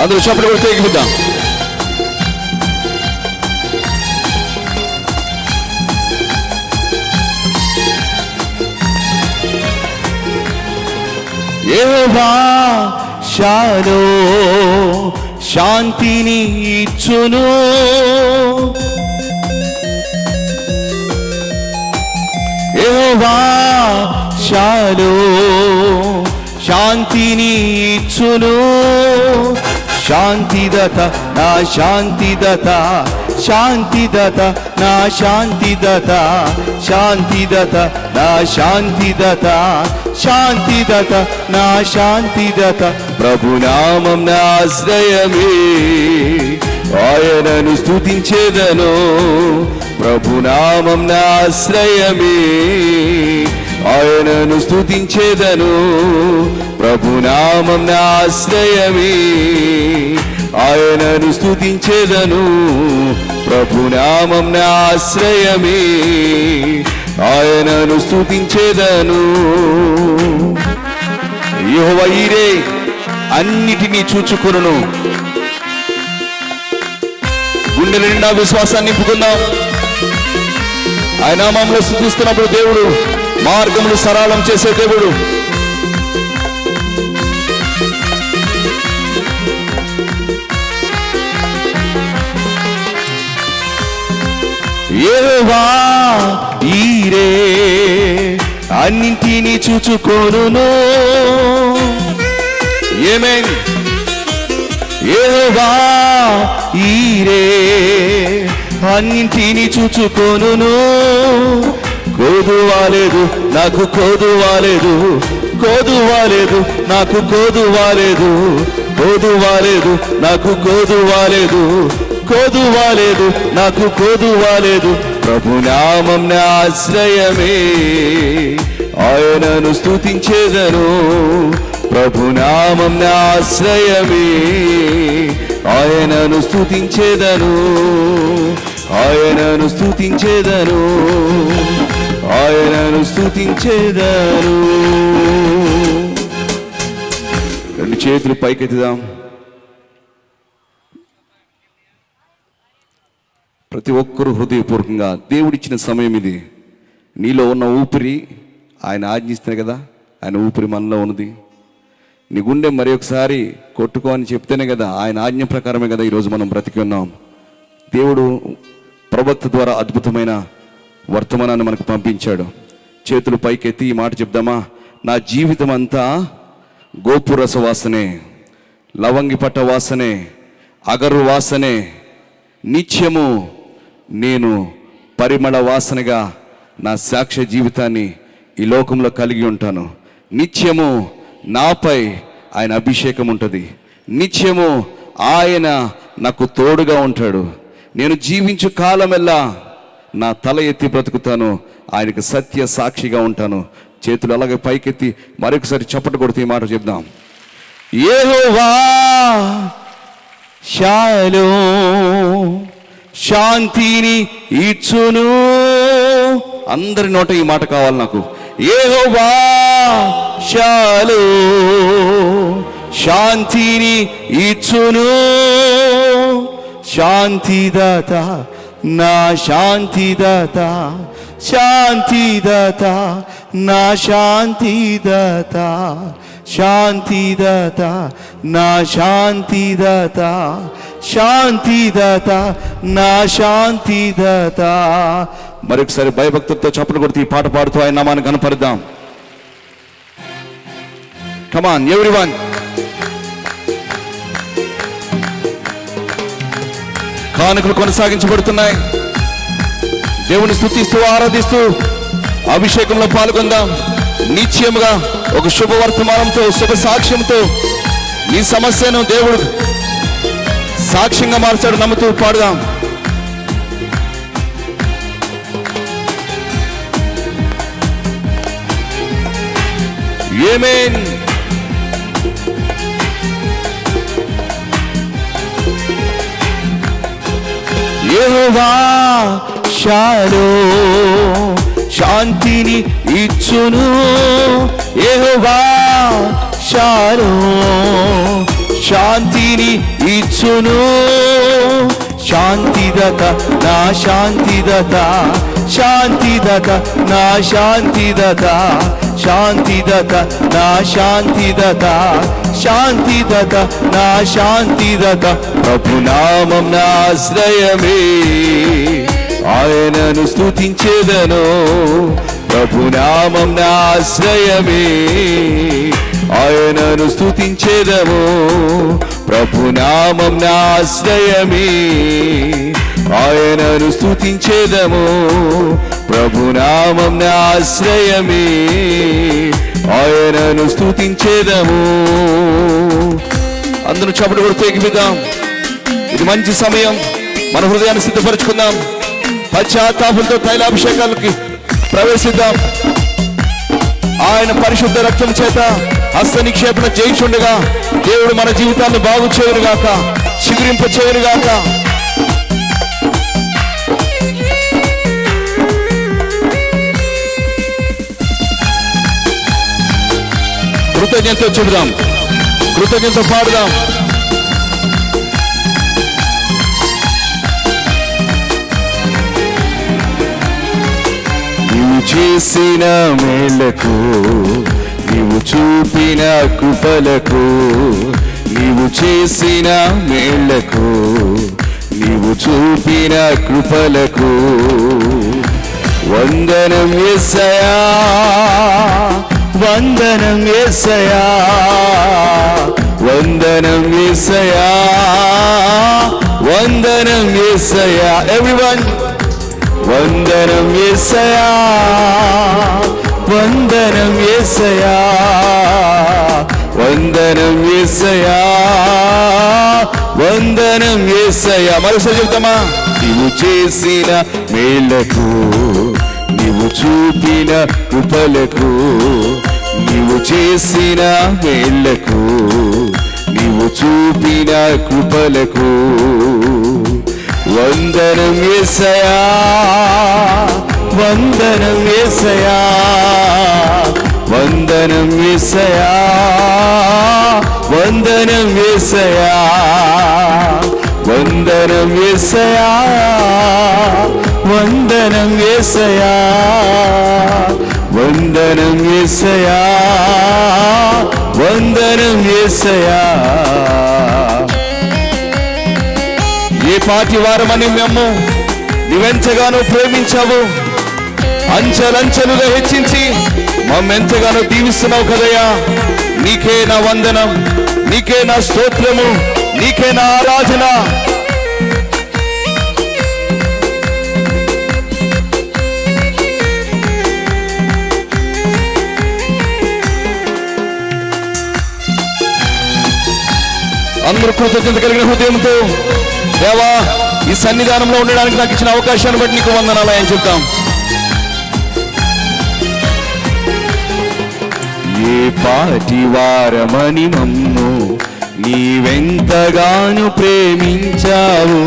అందరూ చప్పట్లు కొడుతూ ఎగిరిద్దాం. యెహోవా షాలోమ్, శాంతిని ఇచ్చును. యెహోవా షాలోమ్, శాంతిని ఇచ్చును. శాంతిదత నా శాంతిదత, శాంతిదత నా శాంతిదత, శాంతిదత నా శాంతిదత, శాంతిదత నా శాంతిదత. ప్రభునామం నా ఆశ్రయమే, ఆయనను స్తుతించెదను. ప్రభునామం నా ఆశ్రయమే, ఆయనను స్తుతించెదను. ప్రభునామం నా ఆశ్రయమే, ఆయనను స్తుతించెదను. ప్రభునామం నా ఆశ్రయమే, ఆయనను స్తుతించెదను. యెహోవా ఈరే అన్నిటినీ చూచుకొనును. గుండెల నిండా విశ్వాసాన్ని నింపుకుందాం. ఆయన నామములో స్తుతిస్తున్నప్పుడు దేవుడు మార్గములు సరళం చేసే దేవుడు. యెహోవా ఈరే అన్నింటినీ చూచుకొనును. ఆమేన్. యెహోవా ఈరే అన్నింటినీ చూచుకొనును. కోదువాలేదు నాకు కోదువాలేదు, కోదువాలేదు నాకు కోదువాలేదు, కోదువాలేదు నాకు కోదువాలేదు, కోదువాలేదు నాకు కోదువాలేదు. ప్రభునామం నా ఆశ్రయమే, ఆయనను స్తుతించెదను. ప్రభునామం నా ఆశ్రయమే, ఆయనను స్తుతించెదను. ఆయనను స్తుతించెదను, ఆయనను స్తుతించెదను. రెండు చేతులు పైకెత్తుదాం. ప్రతి ఒక్కరూ హృదయపూర్వకంగా దేవుడిచ్చిన సమయం ఇది. నీలో ఉన్న ఊపిరి ఆయన ఆజ్ఞిస్తున్నా కదా, ఆయన ఊపిరి మనలో ఉన్నది. నీ గుండె మరి ఒకసారి కొట్టుకో అని చెప్తేనే కదా, ఆయన ఆజ్ఞ ప్రకారమే కదా ఈరోజు మనం బ్రతికి ఉన్నాం. దేవుడు ప్రవక్త ద్వారా అద్భుతమైన వర్తమానాన్ని మనకు పంపించాడు. చేతులు పైకెత్తి ఈ మాట చెప్దామా? నా జీవితం అంతా గోపురస వాసనే, లవంగి పట్ట వాసనే, అగరు వాసనే నిత్యము నేను పరిమళ వాసనగా నా సాక్ష్య జీవితాన్ని ఈ లోకంలో కలిగి ఉంటాను. నిత్యము నాపై ఆయన అభిషేకం ఉంటుంది. నిత్యము ఆయన నాకు తోడుగా ఉంటాడు. నేను జీవించు కాలమెల్లా నా తల ఎత్తి బ్రతుకుతాను, ఆయనకు సత్య సాక్షిగా ఉంటాను. చేతులు అలాగే పైకెత్తి మరొకసారి చప్పట్లు కొడుతూ ఈ మాట చెప్దాం. యెహోవా షాలోమ్ శాంతిని ఇచ్చును. అందరి నోట ఈ మాట కావాలి నాకు. యెహోవా షాలోమ్ శాంతిని ఇచ్చును. శాంతిదాత నా శాంతిదాత, శాంతిదాత నా శాంతిదాత, శాంతిదాత నా శాంతిదాత, శాంతిదాత నా శాంతిదాత. మరొకసారి భయభక్తులతో చప్పట్లు కొడుతూ ఈ పాట పాడుతూ ఆయన నామాన్ని కనపరుద్దాం. కమాన్ ఎవ్రీవన్. కానుకలు కొనసాగించబడుతున్నాయి. దేవుని స్తుతిస్తూ ఆరాధిస్తూ అభిషేకంలో పాల్గొందాం. నిశ్చయముగా ఒక శుభవర్తమానంతో, శుభ సాక్ష్యంతో నీ సమస్యను దేవుడు సాక్ష్యంగా మార్చాడు. నమ్ముతూ పాడుదాం. ఆమేన్. యెహోవా షాలోమ్ శాంతిని ఇచ్చును. యెహోవా షాలోమ్ శాంతిని ఇచ్చును. శాంతిదాత నా శాంతిదాత, శాంతిదాత నా శాంతిదాత, శాంతిదాత నా శాంతిదాత, శాంతిదాత నా శాంతిదాత. ప్రభునామం నా ఆశ్రయమే, ఆయనను స్తుతించేదను. ప్రభునామం నా ఆశ్రయమే, ఆయనను స్తుతించేదము. ప్రభునామం నా ఆశ్రయమే, ఆయనను స్తుతించేదము. ప్రభునామం నా ఆశ్రయమే, ఆయనను స్తుతించేదము. అందరూ చప్పట్లు కొడుతూ ఎగిపిద్దాం. ఇది మంచి సమయం. మన హృదయాన్ని సిద్ధపరచుకుందాం. పశ్చాత్తాపంతో తైలాభిషేకాలకి ప్రవేశిద్దాం. ఆయన పరిశుద్ధ రక్తం చేత హస్త నిక్షేపణ చేయించుండగా దేవుడు మన జీవితాన్ని బాగు చేయరుగాక, చిగురింప చేయరుగాక. కృతజ్ఞతతో చెబుదాం, కృతజ్ఞతతో పాడుదాం. నీవు చేసిన మేళ్లకు, నీవు చూపిన కృపలకు, నీవు చేసిన మేళ్లకు, నీవు చూపిన కృపలకు వందనం యేసయ్యా, వందనం యేసయ్యా, వందనం యేసయ్యా, వందనం యేసయ్యా. ఎవ్రీవన్. వందనం యేసయ్యా, వందనం యేసయ్యా, వందనం యేసయ్యా, వందనం యేసయ్యా. మరోసారి చెప్తామా? నీవు చేసిన మేళ్లకు, నీవు చూపిన కృపలకు, నీవు చేసిన మేళ్లకు, నీవు చూపిన కృపలకు వందనం యేసయ్యా, వందనం యేసయ్యా, వందనం యేసయ్యా, వందనం యేసయ్యా, వందనం యేసయ్యా, వందనం యేసయ్యా, వందనం యేసయ్యా, వందనం యేసయ్యా. ఏ పాటి వారమని మేము నువ్వెంతగానో ప్రేమించావు, అంచెలంచెలుగా హెచ్చించి మమ్మెంతగానో దీవిస్తున్నావు కదయ్యా. నీకే నా వందనం, నీకే నా స్తోత్రము, నీకే నా ఆరాధన. అందరూ కృతజ్ఞత కలిగిన హృదయంతో దేవా ఈ సన్నిధానంలో ఉండడానికి నాకు ఇచ్చిన అవకాశాన్ని బట్టి నీకు వందనాలు అని చెప్తాం. ఏ పాటి వారమని మమ్ము నీవెంతగాను ప్రేమించావు,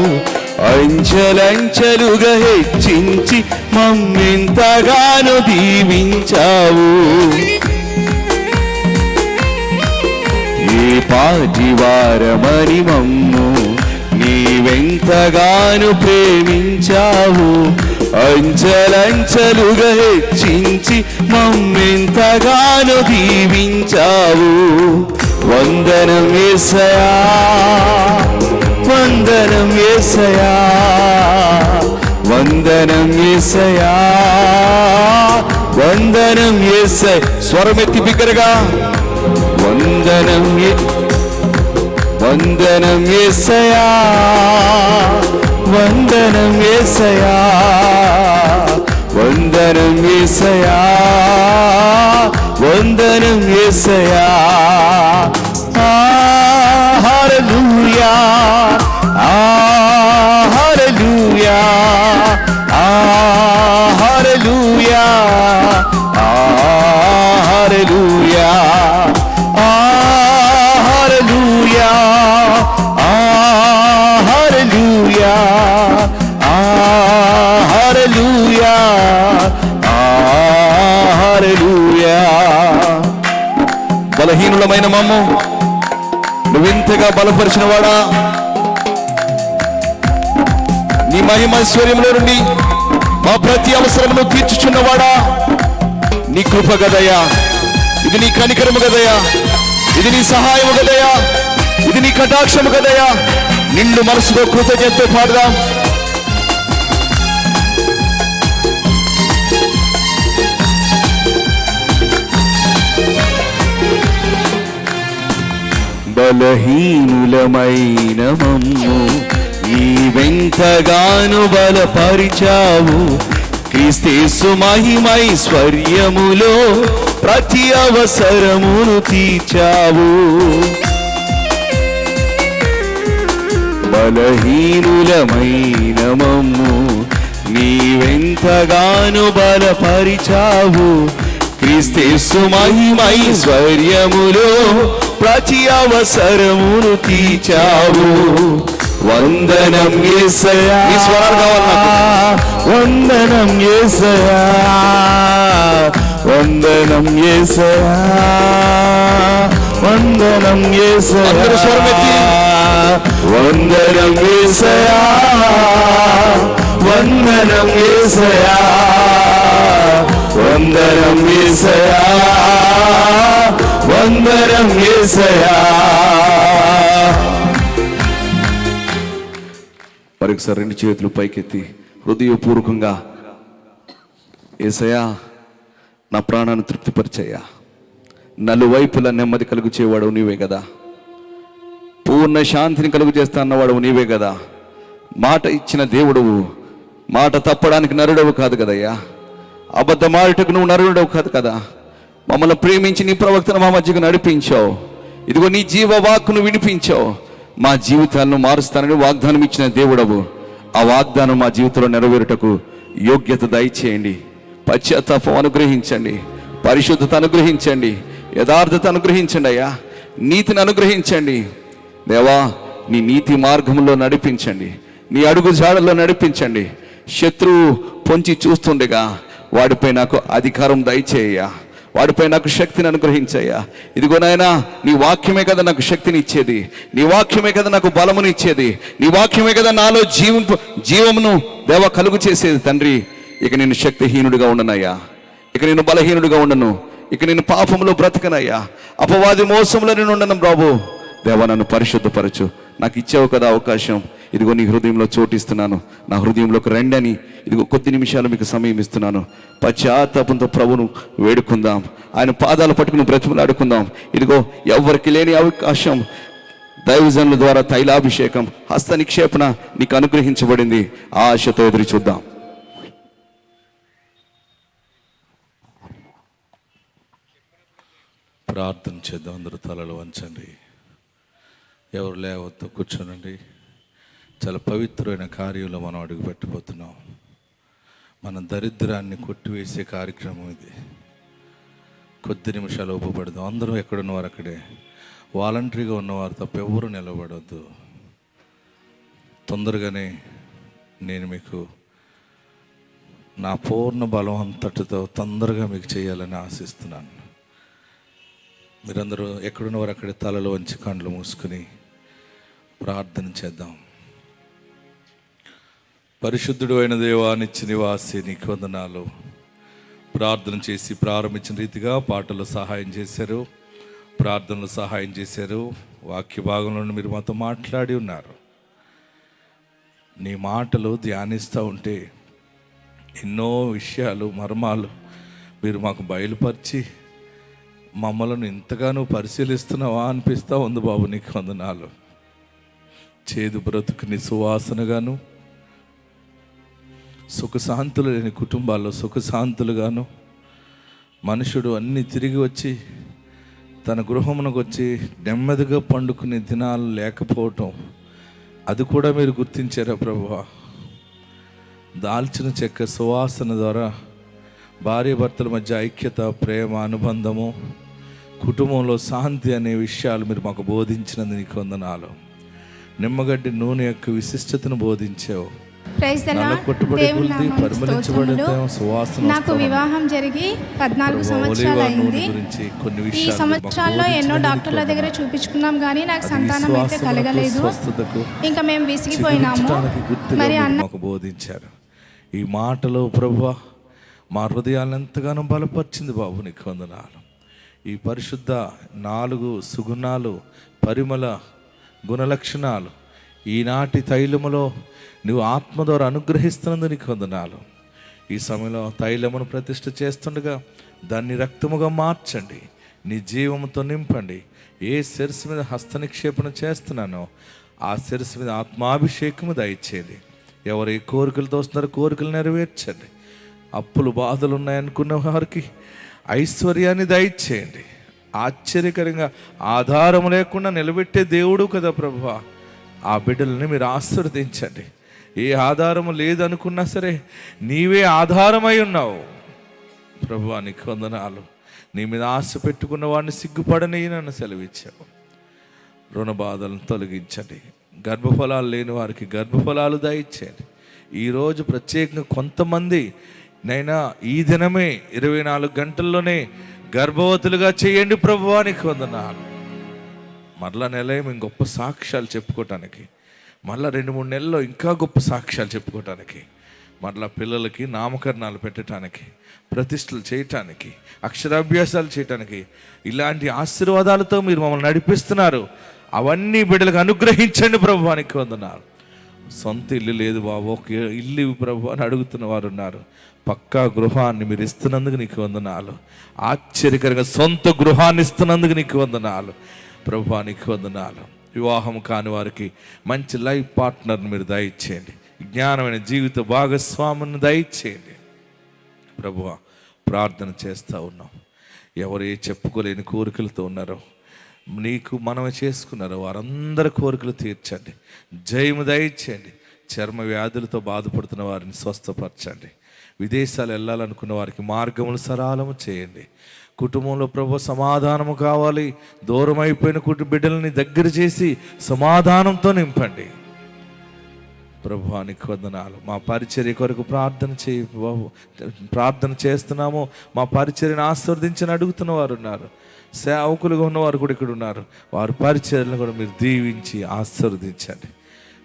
అంచెలంచెలుగా హెచ్చించి మమ్మెంతగాను దీవించావు. ఏ పాటి వారమని మమ్ము నీవెంతగాను ప్రేమించావు, అంచెలంచెలుగా హెచ్చించి మమ్మెంతగాను దీవించావు. వందనం యేసయ్యా, వందనం యేసయ్యా, వందనం యేసయ్యా, వందనం యేసయ్యా. స్వరమెత్తి బిగ్గరగా వందనం వందనం యేసయ్యా, వందనం యేసయ్యా, వందనం యేసయ్యా, వందనం యేసయ్యా. హల్లెలూయా, హల్లెలూయా, హల్లెలూయా, హల్లెలూయా, హల్లెలూయా, హల్లెలూయా, హల్లెలూయా, హల్లెలూయా. బలహీనులమైన మమ్ము నువ్వింతగా బలపరిచిన వాడా, నీ మహిమైశ్వర్యంలో నుండి మా ప్రతి అవసరమును తీర్చుచున్నవాడా, నీ కృప గదయా, ఇది నీ కనికరము గదయా, ఇది నీ సహాయము గదయా, ఇది నీ కటాక్షము గదయా. నిండు మనసుతో కృతజ్ఞతతో పాడదాం. బలహీనులమైన మమ్ము నీవెంతగాను బలపరిచావు, క్రీస్తు మహిమైశ్వర్యములో ప్రతి అవసరమును తీర్చావు. బలహీనులమైన మమ్ము నీవెంతగాను బలపరిచావు, క్రీస్తు మహిమైశ్వర్యములో ప్రతి అవసరమును తీర్చావు. వందనం యేసయ్యా, ఈ స్వరాలు కావాలి నాకు. వందనం యేసయ్యా, వందనం యేసయ్యా, వందనం యేసయ్యా. అందరూ స్వరమెత్తి వందనం యేసయ్యా, వందనం యేసయ్యా, వందనం యేసయ్యా, వందనం యేసయ్యా. మరొకసారి రెండు చేతులు పైకెత్తి హృదయపూర్వకంగా యేసయ్యా నా ప్రాణాన్ని తృప్తిపరిచయ్యా, నలువైపులా నెమ్మది కలుగు చేయవాడు నీవే కదా, పూర్ణ శాంతిని కలుగు చేస్తా అన్నవాడు నీవే కదా. మాట ఇచ్చిన దేవుడువు, మాట తప్పడానికి నరుడవు కాదు కదయ్యా, అబద్ధమాడుటకు నువ్వు నరుడవు కాదు కదా. మమ్మల్ని ప్రేమించి నీ ప్రవక్తను మా మధ్యకు నడిపించావు. ఇదిగో నీ జీవవాక్కును వినిపించావు. మా జీవితాలను మారుస్తానని వాగ్దానం ఇచ్చిన దేవుడవు. ఆ వాగ్దానం మా జీవితంలో నెరవేరుటకు యోగ్యత దయచేయండి. పశ్చాత్తాపం అనుగ్రహించండి, పరిశుద్ధత అనుగ్రహించండి, యథార్థత అనుగ్రహించండి అయ్యా, నీతిని అనుగ్రహించండి దేవా. నీ నీతి మార్గంలో నడిపించండి, నీ అడుగు జాడల్లో నడిపించండి. శత్రువు పొంచి చూస్తుండగా వాడిపై నాకు అధికారం దయచేయ్యా, వాడిపై నాకు శక్తిని అనుగ్రహించయ్యా. ఇదిగో నాయనా, నీ వాక్యమే కదా నాకు శక్తిని ఇచ్చేది, నీ వాక్యమే కదా నాకు బలముని ఇచ్చేది, నీ వాక్యమే కదా నాలో జీవమును దేవ కలుగు చేసేది. తండ్రి, ఇక నేను శక్తిహీనుడిగా ఉండనయ్యా, ఇక నేను బలహీనుడిగా ఉండను, ఇక నేను పాపంలో బ్రతకనయ్యా, అపవాది మోసంలో నేను ఉండను. బాబు దేవా, నన్ను పరిశుద్ధపరచు. నాకు ఇచ్చావు కదా అవకాశం, ఇదిగో నీ హృదయంలో చోటిస్తున్నాను, నా హృదయంలోకి రండి అని ఇదిగో కొద్ది నిమిషాలు మీకు సమయం ఇస్తున్నాను. పశ్చాత్తాపంతో ప్రభును వేడుకుందాం, ఆయన పాదాలు పట్టుకుని బ్రతిమలాడుకుందాం. ఇదిగో ఎవరికి లేని అవకాశం దైవజనుల ద్వారా తైలాభిషేకం, హస్త నిక్షేపణ నీకు అనుగ్రహించబడింది. ఆ ఆశతో ఎదురు చూద్దాం. ప్రార్థన చేద్దాం. అందరూ తలలు వంచండి. ఎవరు లేవద్దు, కూర్చోనండి. చాలా పవిత్రమైన కార్యంలో మనం అడుగు పెట్టబోతున్నాం. మన దరిద్రాన్ని కొట్టివేసే కార్యక్రమం ఇది. కొద్ది నిమిషాలు ఒప్పుపడదాం. అందరూ ఎక్కడున్నవారు అక్కడే. వాలంటరీగా ఉన్నవారు తప్ప ఎవరు నిలబడవద్దు. తొందరగానే నేను మీకు నా పూర్ణ బలం అంతటితో తొందరగా మీకు చేయాలని ఆశిస్తున్నాను. మీరందరూ ఎక్కడున్నవారు అక్కడే తలలో వంచి కండ్లు మూసుకుని ప్రార్థన చేద్దాం. పరిశుద్ధుడు అయిన దేవా, నిత్య నివాసి, నీకు వందనాలు. ప్రార్థన చేసి ప్రారంభించిన రీతిగా పాటలు సహాయం చేశారు, ప్రార్థనలు సహాయం చేశారు. వాక్య భాగంలో మీరు మాతో మాట్లాడి ఉన్నారు. నీ మాటలు ధ్యానిస్తూ ఉంటే ఎన్నో విషయాలు, మర్మాలు మీరు మాకు బయలుపరిచి మమ్మల్ని ఇంతగానో పరిశీలిస్తున్నావా అనిపిస్తూ ఉంది బాబు. నీకు వందనాలు. చేదు బ్రతుకుని సువాసనగాను, సుఖశాంతులు లేని కుటుంబాల్లో సుఖశాంతులుగాను, మనుషుడు అన్నీ తిరిగి వచ్చి తన గృహమునకు వచ్చి నెమ్మదిగా పండుకునే దినాలు లేకపోవటం, అది కూడా మీరు గుర్తించారా ప్రభువా? దాల్చిన చెక్క సువాసన ద్వారా భార్యాభర్తల మధ్య ఐక్యత, ప్రేమ, అనుబంధము, కుటుంబంలో శాంతి అనే విషయాలు మీరు మాకు బోధించినందుకు నీకు వందనాలు. నిమ్మగడ్డి నూనె యొక్క విశిష్టతను బోధించావు. నాకు వివాహం జరిగి 14 సంవత్సరాలు అయింది. ఈ సంవత్సరాల్లో ఎన్నో డాక్టర్ల దగ్గర చూపించుకున్నాం కానీ నాకు సంతానం అయితే కలగలేదు. ఇంకా మేము విసిగిపోయినాము. మరి మాకు బోధించారు ఈ మాటలో ప్రభువా. మా హృదయాలను ఎంతగానో బలపరిచింది బాబు. నీకు వందనాలు. ఈ పరిశుద్ధ 4 సుగుణాలు, పరిమళ గుణలక్షణాలు ఈనాటి తైలములో నువ్వు ఆత్మ ద్వారా అనుగ్రహిస్తున్నందుకు నీకు వందనాలు. ఈ సమయంలో తైలమును ప్రతిష్ఠ చేస్తుండగా దాన్ని రక్తముగా మార్చండి, నీ జీవముతో నింపండి. ఏ శిరస్సు మీద హస్త నిక్షేపణ చేస్తున్నానో ఆ శిరస్సు మీద ఆత్మాభిషేకము దయచేయండి. ఎవరు ఏ కోరికలతో వస్తున్నారో కోరికలు నెరవేర్చండి. అప్పులు, బాధలు ఉన్నాయనుకున్న వారికి ఐశ్వర్యాన్ని దయచేయండి. ఆశ్చర్యకరంగా ఆధారం లేకుండా నిలబెట్టే దేవుడు కదా ప్రభువా. ఆ బిడ్డలని మీరు ఆశీర్వదించండి. ఏ ఆధారము లేదనుకున్నా సరే నీవే ఆధారమై ఉన్నావు ప్రభువా. నీకు వందనాలు. నీ మీద ఆశ పెట్టుకున్న వాడిని సిగ్గుపడని నన్ను సెలవిచ్చావు. రుణ బాధలను తొలగించండి. గర్భఫలాలు లేని వారికి గర్భఫలాలు దయచేయండి. ఈరోజు ప్రత్యేకంగా కొంతమంది నైనా ఈ దినమే 24 గంటల్లోనే గర్భవతులుగా చేయండి ప్రభువా. నీకు వందనాలు. మరలా నెల గొప్ప సాక్ష్యాలు చెప్పుకోవటానికి, మళ్ళీ 2-3 నెలల్లో ఇంకా గొప్ప సాక్ష్యాలు చెప్పుకోవటానికి, మరలా పిల్లలకి నామకరణాలు పెట్టడానికి, ప్రతిష్టలు చేయటానికి, అక్షరాభ్యాసాలు చేయటానికి, ఇలాంటి ఆశీర్వాదాలతో మీరు మమ్మల్ని నడిపిస్తున్నారు. అవన్నీ బిడ్డలకు అనుగ్రహించండి ప్రభువా. నీకు వందనాలు. సొంత ఇల్లు లేదు బాబు, ఒక ఇల్లు ప్రభు అని అడుగుతున్న వారు ఉన్నారు. పక్కా గృహాన్ని మీరు ఇస్తున్నందుకు నీకు వందనాలు. ఆశ్చర్యకరంగా సొంత గృహాన్ని ఇస్తున్నందుకు నీకు వందనాలు ప్రభువా. నీకు వందనాలు. వివాహం కాని వారికి మంచి లైఫ్ పార్ట్నర్ని మీరు దయచేయండి. జ్ఞానమైన జీవిత భాగస్వామిని దయచేయండి ప్రభువా. ప్రార్థన చేస్తూ ఉన్నాం. ఎవరు ఏ చెప్పుకోలేని కోరికలతో ఉన్నారో, నీకు మనమే చేసుకున్నారో వారందరి కోరికలు తీర్చండి. జయము దయచేయండి. చర్మ వ్యాధులతో బాధపడుతున్న వారిని స్వస్థపరచండి. విదేశాలు వెళ్ళాలనుకున్న వారికి మార్గములు సరళము చేయండి. కుటుంబంలో ప్రభు సమాధానము కావాలి. దూరం అయిపోయిన బిడ్డలని దగ్గర చేసి సమాధానంతో నింపండి ప్రభువానికి వందనాలు. మా పరిచర్య కొరకు ప్రార్థన చేస్తున్నాము. మా పరిచర్యను ఆశీర్వదించని అడుగుతున్న వారు ఉన్నారు. సేవకులుగా ఉన్నవారు కూడా ఇక్కడ ఉన్నారు. వారి పరిచర్యలను కూడా మీరు దీవించి ఆశీర్వదించండి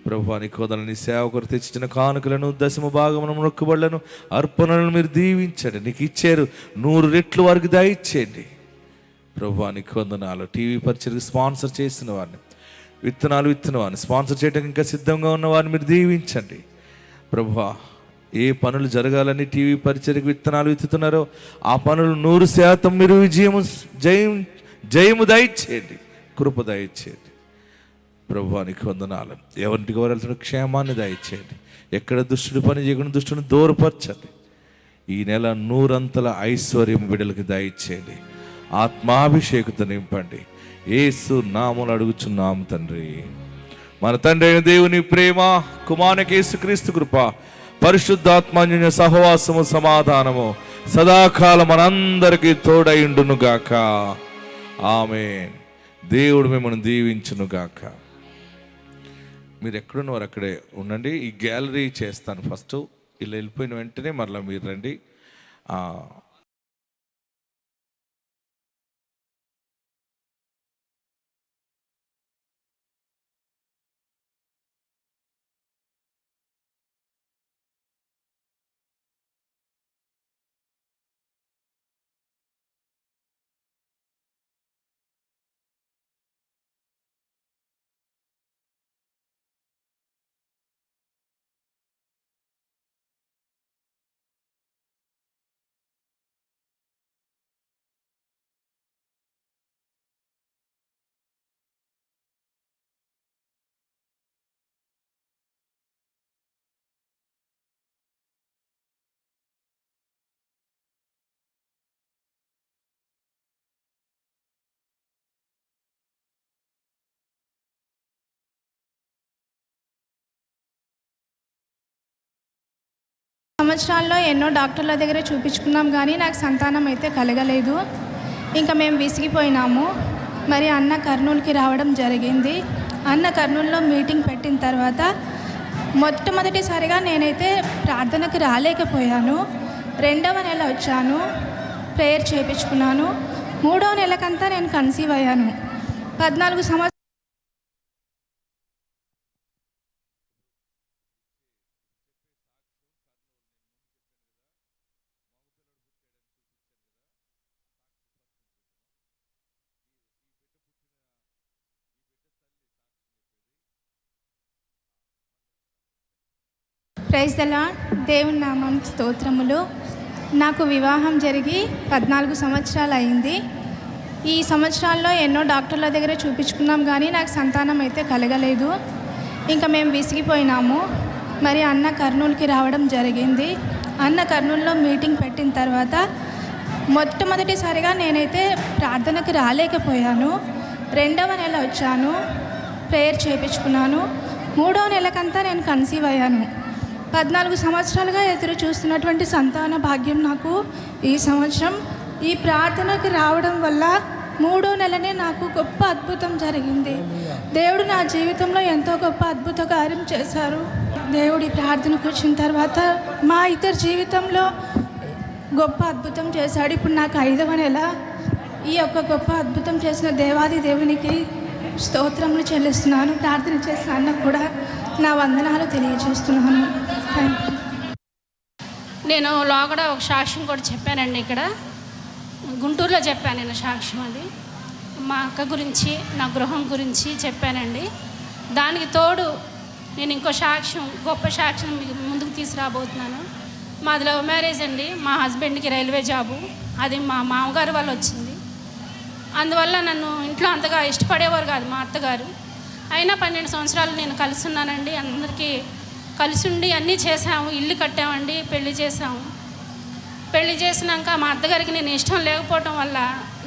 ప్రభువానికి వదలని. సేవకులు తెచ్చిన కానుకలను, 10వ భాగమును, మొక్కుబడులను, అర్పణలను మీరు దీవించండి. నీకు ఇచ్చారు 100 రెట్లు వారికి దయచేయండి ప్రభువానికి వందనాలు. టీవీ పరిచర్యకు స్పాన్సర్ చేసిన వారిని, విత్తనాలు విత్తిన వారిని, స్పాన్సర్ చేయడానికి ఇంకా సిద్ధంగా ఉన్న వారిని మీరు దీవించండి ప్రభువా. ఏ పనులు జరగాలని టీవీ పరిచర్యకు విత్తనాలు విత్తుతున్నారో ఆ పనులు 100% మీరు జయము దయచేయండి, కృప దయచేయండి ప్రభువానికి వందనాలు. ఎవరింటికి వారు వెళ్తున్న క్షేమాన్ని దయచేయండి. ఎక్కడ దుష్టుడు పని చేయకుండా దుష్టుని దూరపరచండి. ఈ నెల 100 ఐశ్వర్యం బిడ్డలకి దయచేయండి. ఆత్మాభిషేకత నింపండి. యేసు నామములో అడుగుచున్నాము తండ్రి. మన తండ్రి అయిన దేవుని ప్రేమ, కుమారునికి యేసుక్రీస్తు కృప, పరిశుద్ధాత్మన్య సహవాసము, సమాధానము సదాకాలం మనందరికీ తోడైండును గాక. ఆమేన్. దేవుడు మిమ్మల్ని దీవించును గాక. మీరు ఎక్కడున్నవారు అక్కడే ఉండండి. ఈ గ్యాలరీ చేస్తాను ఫస్ట్. ఇలా వెళ్ళిపోయిన వెంటనే మరలా మీరు రండి. సంవత్సరాల్లో ఎన్నో డాక్టర్ల దగ్గర చూపించుకున్నాం కానీ నాకు సంతానం అయితే కలగలేదు. ఇంకా మేము విసిగిపోయినాము. మరి అన్న కర్నూలుకి రావడం జరిగింది. అన్న కర్నూలులో మీటింగ్ పెట్టిన తర్వాత మొట్టమొదటిసారిగా నేనైతే ప్రార్థనకు రాలేకపోయాను. 2వ నెల వచ్చాను, ప్రేయర్ చేయించుకున్నాను. 3వ నెలకంతా నేను కన్సీవ్ అయ్యాను. 14 సంవత్సరాలు ప్రైజ్ ద లార్డ్. దేవుని నామానికి స్తోత్రములు. నాకు వివాహం జరిగి 14 సంవత్సరాలు అయింది. ఈ సంవత్సరాల్లో ఎన్నో డాక్టర్ల దగ్గర చూపించుకున్నాం కానీ నాకు సంతానం అయితే కలగలేదు. ఇంకా మేము విసిగిపోయినాము. మరి అన్న కర్నూలుకి రావడం జరిగింది. అన్న కర్నూలులో మీటింగ్ పెట్టిన తర్వాత మొట్టమొదటిసారిగా నేనైతే ప్రార్థనకు రాలేకపోయాను. 2వ నెల వచ్చాను, ప్రేయర్ చేయించుకున్నాను. 3వ నెలకంతా నేను కన్సీవ్ అయ్యాను. 14 సంవత్సరాలుగా ఎదురు చూస్తున్నటువంటి సంతాన భాగ్యం నాకు ఈ సంవత్సరం ఈ ప్రార్థనకు రావడం వల్ల 3వ నెలనే నాకు గొప్ప అద్భుతం జరిగింది. దేవుడు నా జీవితంలో ఎంతో గొప్ప అద్భుత కార్యం చేశారు. దేవుడి ప్రార్థనకు వచ్చిన తర్వాత మా ఇద్దరి జీవితంలో గొప్ప అద్భుతం చేశాడు. ఇప్పుడు నాకు 5వ నెల. ఈ యొక్క గొప్ప అద్భుతం చేసిన దేవాది దేవునికి స్తోత్రములు చెల్లిస్తున్నాను. ప్రార్థన చేసిన అన్నకు కూడా నా వందనాలు తెలియజేస్తున్నాను. నేను లోగడ ఒక సాక్ష్యం కూడా చెప్పానండి. ఇక్కడ గుంటూరులో చెప్పాను నేను సాక్ష్యం. అది మా అక్క గురించి, నా గృహం గురించి చెప్పానండి. దానికి తోడు నేను ఇంకో సాక్ష్యం, గొప్ప సాక్ష్యం మీకు ముందుకు తీసుకురాబోతున్నాను. మాది లవ్ మ్యారేజ్ అండి. మా హస్బెండ్కి రైల్వే జాబు, అది మా మామగారు వల్ల వచ్చింది. అందువల్ల నన్ను ఇంట్లో అంతగా ఇష్టపడేవారు కాదు మా అత్తగారు. అయినా 12 సంవత్సరాలు నేను కలిసి ఉన్నానండి. అందరికీ కలిసి ఉండి అన్నీ చేసాము. ఇల్లు కట్టామండి, పెళ్లి చేసాము. పెళ్లి చేసినాక మా అత్తగారికి నేను ఇష్టం లేకపోవటం వల్ల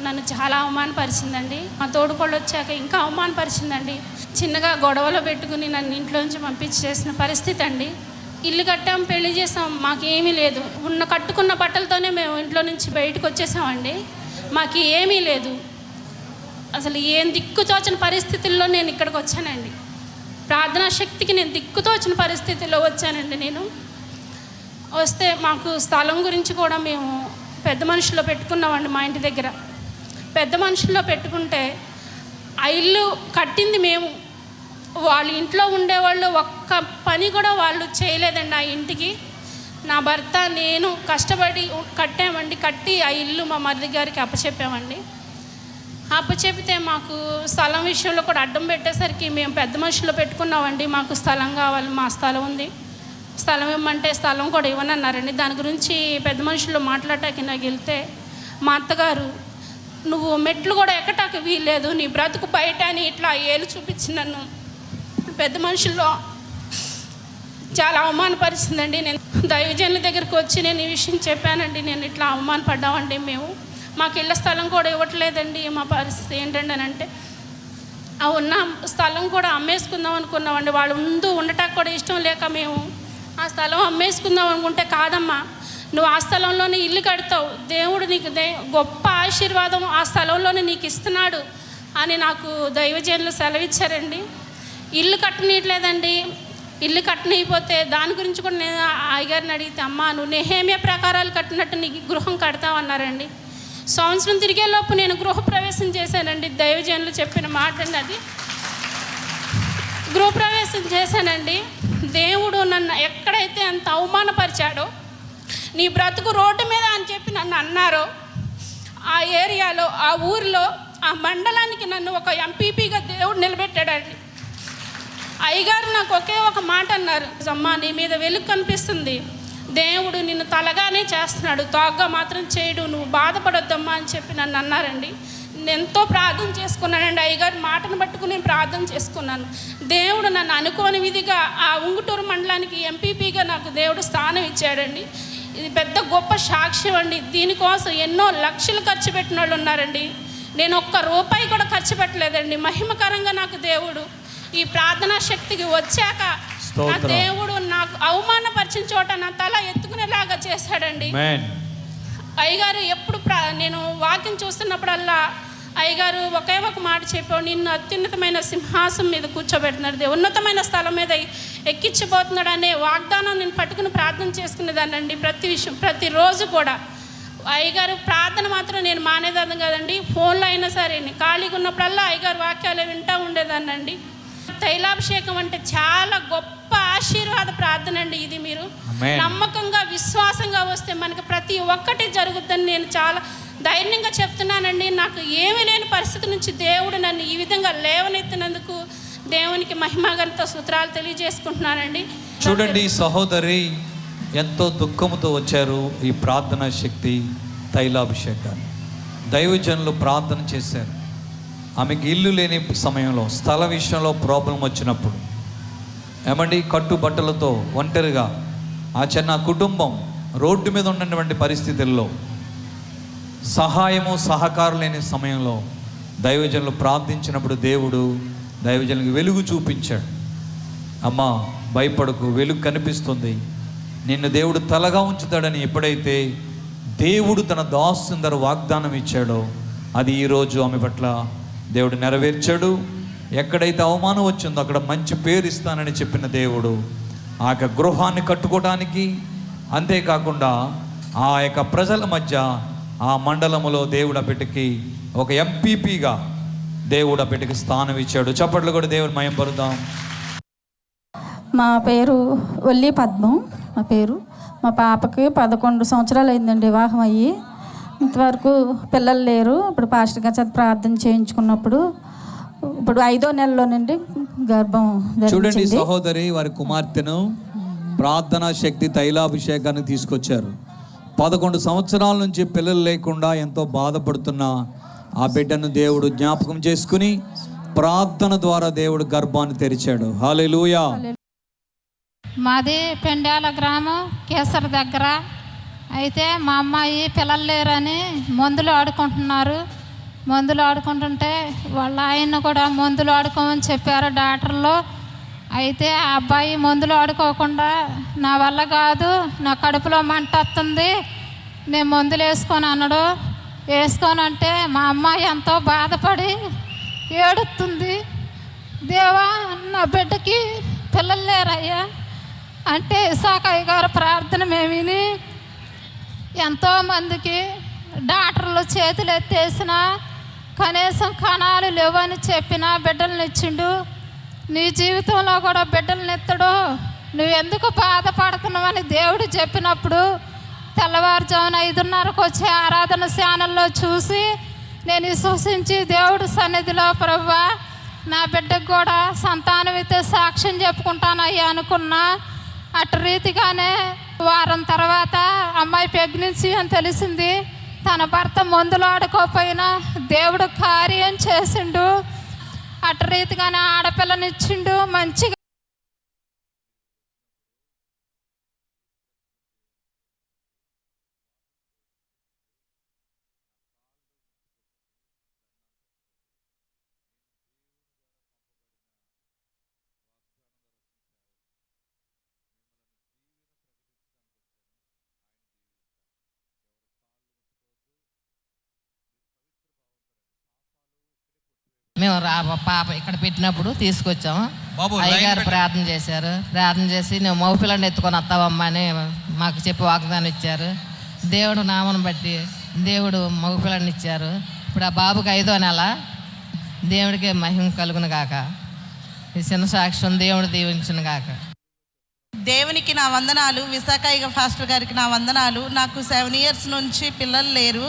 నన్ను చాలా అవమానపరిచిందండి. మా తోడుకోళ్ళు వచ్చాక ఇంకా అవమానపరిచిందండి. చిన్నగా గొడవలో పెట్టుకుని నన్ను ఇంట్లోంచి పంపించేసిన పరిస్థితి అండి. ఇల్లు కట్టాం, పెళ్లి చేసాం, మాకేమీ లేదు. కట్టుకున్న బట్టలతోనే మేము ఇంట్లో నుంచి బయటకు వచ్చేసామండి. మాకు ఏమీ లేదు. అసలు ఏం దిక్కుతోచిన పరిస్థితుల్లో నేను ఇక్కడికి వచ్చానండి. ప్రార్థనా శక్తికి నేను దిక్కుతోచిన పరిస్థితుల్లో వచ్చానండి. నేను వస్తే మాకు స్థలం గురించి కూడా మేము పెద్ద మనుషుల్లో పెట్టుకున్నామండి. మా ఇంటి దగ్గర పెద్ద మనుషుల్లో పెట్టుకుంటే ఆ ఇల్లు కట్టింది మేము. వాళ్ళ ఇంట్లో ఉండేవాళ్ళు ఒక్క పని కూడా వాళ్ళు చేయలేదండి ఆ ఇంటికి. నా భర్త నేను కష్టపడి కట్టామండి. కట్టి ఆ ఇల్లు మా మరిది గారికి అప్పచెప్పామండి. అప్పచెప్పితే మాకు స్థలం విషయంలో కూడా అడ్డం పెట్టేసరికి మేము పెద్ద మనుషుల్లో పెట్టుకున్నామండి. మాకు స్థలం కావాలి, మా స్థలం ఉంది, స్థలం ఇవ్వమంటే స్థలం కూడా ఇవ్వనన్నారండి. దాని గురించి పెద్ద మనుషుల్లో మాట్లాడటానికి నాకు వెళ్తే మా అత్తగారు, నువ్వు మెట్లు కూడా ఎక్కటానికి వీల్లేదు, నీ బ్రతుకు బయట అని ఇట్లా ఏలు చూపించి నన్ను పెద్ద మనుషుల్లో చాలా అవమానపరిచిందండి. నేను దైవజనుల దగ్గరికి వచ్చి నేను ఈ విషయం చెప్పానండి. నేను ఇట్లా అవమానపడ్డామండి, మాకు ఇళ్ళ స్థలం కూడా ఇవ్వట్లేదండి, మా పరిస్థితి ఏంటండి అని అంటే, ఆ ఉన్న స్థలం కూడా అమ్మేసుకుందాం అనుకున్నామండి. వాళ్ళు ముందు ఉండటానికి కూడా ఇష్టం లేక మేము ఆ స్థలం అమ్మేసుకుందాం అనుకుంటే, కాదమ్మా నువ్వు ఆ స్థలంలోనే ఇల్లు కడతావు, దేవుడు నీకు గొప్ప ఆశీర్వాదం ఆ స్థలంలోనే నీకు ఇస్తున్నాడు అని నాకు దైవజనులు సెలవిచ్చారండి. ఇల్లు కట్టనీయట్లేదండి. ఇల్లు కట్టనీయపోతే దాని గురించి కూడా నేను అయ్యగారిని అడిగితే, అమ్మ నువ్వు నెహెమ్యా ప్రకారాలు కట్టినట్టు నీకు గృహం కడతావన్నారండి. సంవత్సరం తిరిగేలోపు నేను గృహప్రవేశం చేశానండి. దైవజనులు చెప్పిన మాట అండి అది. గృహప్రవేశం చేశానండి. దేవుడు నన్ను ఎక్కడైతే అంత అవమానపరిచాడో, నీ బ్రతుకు రోడ్డు మీద అని చెప్పి నన్ను అన్నారో, ఆ ఏరియాలో, ఆ ఊరిలో, ఆ మండలానికి నన్ను ఒక ఎంపీపీగా దేవుడు నిలబెట్టాడండి. అయ్యగారు నాకు ఒకే ఒక మాట అన్నారు, అమ్మా నీ మీద వెలుగు కనిపిస్తుంది, దేవుడు నిన్ను తలగానే చేస్తున్నాడు, తోగ్గా మాత్రం చేయడు, నువ్వు బాధపడొద్దమ్మా అని చెప్పి నన్ను అన్నారండి. నేను ఎంతో ప్రార్థన చేసుకున్నానండి. అయ్యగారి మాటను పట్టుకుని నేను ప్రార్థన చేసుకున్నాను. దేవుడు నన్ను అనుకోని విధిగా ఆ ఉంగుటూరు మండలానికి ఎంపీపీగా నాకు దేవుడు స్థానం ఇచ్చాడండి. ఇది పెద్ద గొప్ప సాక్ష్యం అండి. దీనికోసం ఎన్నో లక్షలు ఖర్చు పెట్టిన వాళ్ళు ఉన్నారండి. నేను ఒక్క రూపాయి కూడా ఖర్చు పెట్టలేదండి. మహిమకరంగా నాకు దేవుడు ఈ ప్రార్థనా శక్తికి వచ్చాక నా దేవుడు నాకు అవమానపరిచిన చోట నా తల ఎత్తుకునేలాగా చేశాడండి. అయ్యగారు ఎప్పుడు నేను వాక్యం చూస్తున్నప్పుడల్లా అయ్యగారు ఒకే ఒక మాట చెప్పాడు, నిన్ను అత్యున్నతమైన సింహాసనం మీద కూర్చోబెడుతున్నాడు, ఉన్నతమైన స్థలం మీద ఎక్కించబోతున్నాడు అనే వాగ్దానం నేను పట్టుకుని ప్రార్థన చేసుకునేదానండి. ప్రతిరోజు కూడా అయ్యగారు ప్రార్థన మాత్రం నేను మానేదాన్ని కదండి. ఫోన్లో అయినా సరే ఖాళీగా ఉన్నప్పుడల్లా అయ్యగారు వాక్యాలు వింటూ ఉండేదానండి. తైలాభిషేకం అంటే చాలా గొప్ప ఆశీర్వాద ప్రార్థన అండి. ఇది మీరు నమ్మకంగా విశ్వాసంగా వస్తే మనకి ప్రతి ఒక్కటి జరుగుతుందని నేను చాలా ధైర్యంగా చెప్తున్నానండి. నాకు ఏమీ లేని పరిస్థితి నుంచి దేవుడు నన్ను ఈ విధంగా లేవనెత్తినందుకు దేవునికి మహిమగంత సూత్రాలు తెలియజేసుకుంటున్నానండి. చూడండి, సహోదరి ఎంతో దుఃఖంతో వచ్చారు. ఈ ప్రార్థనా శక్తి తైలాభిషేకాన్ని దైవజనులు ప్రార్థన చేశారు. ఆమెకి ఇల్లు లేని సమయంలో, స్థల విషయంలో ప్రాబ్లం వచ్చినప్పుడు, ఏమండి కట్టుబట్టలతో ఒంటరిగా ఆ చిన్న కుటుంబం రోడ్డు మీద ఉన్నటువంటి పరిస్థితుల్లో సహాయము సహకారం లేని సమయంలో దైవజనులు ప్రార్థించినప్పుడు దేవుడు దైవజనులకు వెలుగు చూపించాడు. అమ్మ భయపడకు, వెలుగు కనిపిస్తుంది, నిన్ను దేవుడు తలగా ఉంచుతాడని ఎప్పుడైతే దేవుడు తన దాసుందరు వాగ్దానం ఇచ్చాడో అది ఈరోజు ఆమె పట్ల దేవుడు నెరవేర్చాడు. ఎక్కడైతే అవమానం వచ్చిందో అక్కడ మంచి పేరు ఇస్తానని చెప్పిన దేవుడు ఆ యొక్క గృహాన్ని కట్టుకోవడానికి, అంతేకాకుండా ఆ యొక్క ప్రజల మధ్య ఆ మండలములో దేవుడు ఆ బిడ్డకి ఒక ఎంపీపీగా దేవుడు ఆ బిడ్డకి స్థానం ఇచ్చాడు. చప్పట్లు కూడా దేవుడు మయం పరుద్దాం. మా పేరు ఒల్లి పద్మం. మా పాపకి 11 సంవత్సరాలు అయిందండి వివాహం అయ్యి. ఇంతవరకు పిల్లలు లేరు. ఇప్పుడు పాస్టర్ గారి చేత ప్రార్థన చేయించుకున్నప్పుడు ఇప్పుడు 5వ నెలలోనండి గర్భం ధరించింది. చూడండి, సహోదరి వారి కుమార్తెను ప్రార్థనా శక్తి తైలాభిషేకాన్ని తీసుకొచ్చారు. 11 సంవత్సరాల నుంచి పిల్లలు లేకుండా ఎంతో బాధపడుతున్న ఆ బిడ్డను దేవుడు జ్ఞాపకం చేసుకుని ప్రార్థన ద్వారా దేవుడు గర్భాన్ని తెరిచాడు. హల్లెలూయా. మాది పెండ్యాల గ్రామం, కేసర్ దగ్గర. అయితే మా అమ్మాయి పిల్లలు లేరని మందులు ఆడుకుంటున్నారు. మందులు ఆడుకుంటుంటే వాళ్ళ ఆయన కూడా మందులు ఆడుకోమని చెప్పారు డాక్టర్లు. అయితే ఆ అబ్బాయి మందులు ఆడుకోకుండా నా వల్ల కాదు, నా కడుపులో మంట వస్తుంది, నేను మందులు వేసుకొని అన్నాడు. వేసుకోనంటే మా అమ్మాయి ఎంతో బాధపడి ఏడుస్తుంది, దేవా నా బిడ్డకి పిల్లలు లేరయ్యా అంటే ఇసాకయ్య గారు ప్రార్థన మేము విని ఎంతోమందికి డాక్టర్లు చేతులు ఎత్తేసిన కనీసం కణాలు లేవని చెప్పిన బిడ్డలను ఇచ్చిండు. నీ జీవితంలో కూడా బిడ్డలను ఎత్తడు, నువ్వెందుకు బాధపడుతున్నావని దేవుడు చెప్పినప్పుడు తెల్లవారుజామున 5:30కు వచ్చే ఆరాధన ఛానల్లో చూసి నేను విశ్వసించి దేవుడు సన్నిధిలో ప్రభువా నా బిడ్డకు కూడా సంతానం అయితే సాక్ష్యం చెప్పుకుంటానయ్యా అనుకున్నా. అటు రీతిగానే వారం తర్వాత అమ్మాయి ప్రెగ్నెన్సీ అని తెలిసింది. తన భర్త మందులు ఆడుకోపోయినా దేవుడు కార్యం చేసిండు. అటు రీతిగానే ఆడపిల్లనిచ్చిండు మంచిగా. మేము పాప ఇక్కడ పెట్టినప్పుడు తీసుకొచ్చాము. అయ్యగారు ప్రార్థన చేశారు. ప్రార్థన చేసి నువ్వు మగపిల్లని ఎత్తుకొని వస్తావమ్మా అని మాకు చెప్పి వాగ్దానం ఇచ్చారు. దేవుడు నామను బట్టి దేవుడు మగపిల్లని ఇచ్చారు. ఇప్పుడు ఆ బాబుకి 5వ నెల. దేవుడికి మహిమ కలుగును గాక. ఈ చిన్న సాక్ష్యం దేవుడు దీవించును గాక. దేవునికి నా వందనాలు. విశాఖ ఫాస్టర్ గారికి నా వందనాలు. నాకు 7 years నుంచి పిల్లలు లేరు.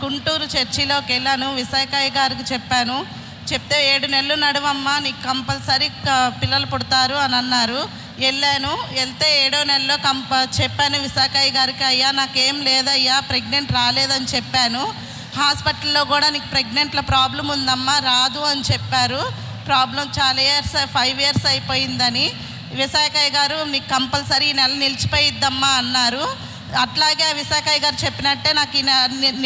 గుంటూరు చర్చిలోకి వెళ్ళాను. విశాఖ గారికి చెప్పాను. చెప్తే 7 నెలలు నడువమ్మా, నీకు కంపల్సరీ పిల్లలు పుడతారు అని అన్నారు. వెళ్ళాను. వెళ్తే 7వ నెలలో చెప్పాను విశాఖ గారికి, అయ్యా నాకేం లేదయ్యా, ప్రెగ్నెంట్ రాలేదని చెప్పాను. హాస్పిటల్లో కూడా నీకు ప్రెగ్నెంట్లో ప్రాబ్లం ఉందమ్మా, రాదు అని చెప్పారు. ప్రాబ్లం చాలా 5 years అయిపోయిందని. విశాఖ గారు నీకు కంపల్సరీ ఈ నెల నిలిచిపోయిద్దమ్మా అన్నారు. అట్లాగే విశాఖ గారు చెప్పినట్టే నాకు ఈ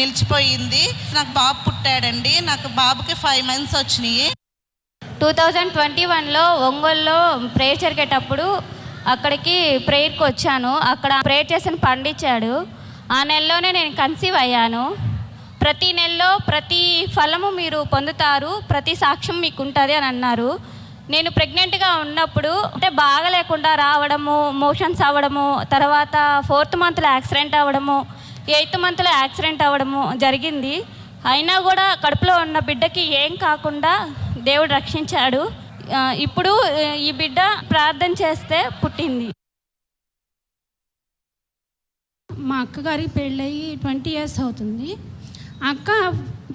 నిలిచిపోయింది. నాకు బాబు పుట్టాడండి. నాకు బాబుకి 5 months వచ్చినాయి. 2021లో ఒంగోలులో ప్రేయర్ జరిగేటప్పుడు అక్కడికి ప్రేయర్కి వచ్చాను. అక్కడ ప్రేయర్ చేసిన పండించాడు. ఆ నెలలోనే నేను కన్సీవ్ అయ్యాను. ప్రతి నెలలో ప్రతి ఫలము మీరు పొందుతారు, ప్రతి సాక్ష్యం మీకు ఉంటుంది అని అన్నారు. నేను ప్రెగ్నెంట్గా ఉన్నప్పుడు అంటే బాగా లేకుండా రావడము, మోషన్స్ అవ్వడము, తర్వాత 4th monthలో యాక్సిడెంట్ అవ్వడము, 8th monthలో యాక్సిడెంట్ అవ్వడము జరిగింది. అయినా కూడా కడుపులో ఉన్న బిడ్డకి ఏం కాకుండా దేవుడు రక్షించాడు. ఇప్పుడు ఈ బిడ్డ ప్రార్థన చేస్తే పుట్టింది. మా అక్కగారికి పెళ్ళయి 20 years అవుతుంది. అక్క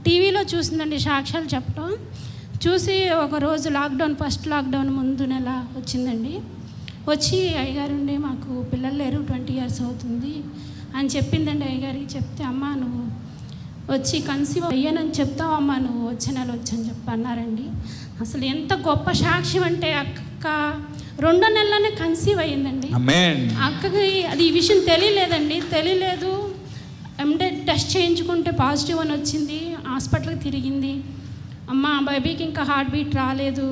టీవీలో చూసిందండి సాక్ష్యాలు చెప్పడం. చూసి ఒకరోజు ఫస్ట్ లాక్డౌన్ ముందు నెల వచ్చిందండి. వచ్చి అయ్యగారుండి మాకు పిల్లలు లేరు, 20 years అవుతుంది అని చెప్పిందండి. అయ్యగారికి చెప్తే, అమ్మ నువ్వు వచ్చి కన్సీవ్ అయ్యానని చెప్తావమ్మా, నువ్వు వచ్చే నెల వచ్చని చెప్పి అన్నారండి. అసలు ఎంత గొప్ప సాక్ష్యం అంటే, అక్క 2వ నెలలోనే కన్సీవ్ అయ్యిందండి. అక్కకి అది ఈ విషయం తెలియలేదు. ఎండెడ్ టెస్ట్ చేయించుకుంటే పాజిటివ్ అని వచ్చింది. హాస్పిటల్కి తిరిగింది. అమ్మ బేబీకి ఇంకా హార్ట్ బీట్ రాలేదు,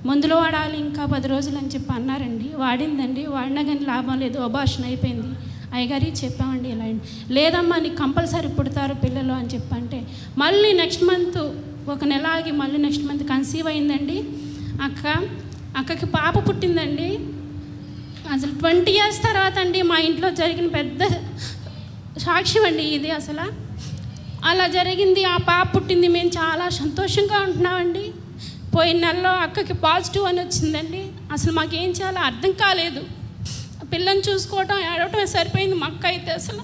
మందులు వాడాలి ఇంకా 10 రోజులు అని చెప్పి అన్నారండి. వాడిందండి. వాడినా కానీ లాభం లేదు, అబార్షన్ అయిపోయింది. అయ్యగారికి చెప్పామండి, ఇలా లేదమ్మా నీకు కంపల్సరీ పుడతారు పిల్లలు అని చెప్పంటే, మళ్ళీ నెక్స్ట్ మంత్ 1 నెల ఆగి మళ్ళీ నెక్స్ట్ మంత్ కన్సీవ్ అయిందండి. అక్కకి పాప పుట్టిందండి. అసలు 20 years తర్వాత అండి మా ఇంట్లో జరిగిన పెద్ద సాక్ష్యం అండి ఇది. అసలు అలా జరిగింది. ఆ పాప పుట్టింది. మేము చాలా సంతోషంగా ఉంటున్నామండి. పోయిన నెలలో అక్కకి పాజిటివ్ అని వచ్చిందండి. అసలు మాకేం చేయాలో అర్థం కాలేదు. పిల్లని చూసుకోవటం ఏడవటమే సరిపోయింది. మా అక్క అయితే అసలు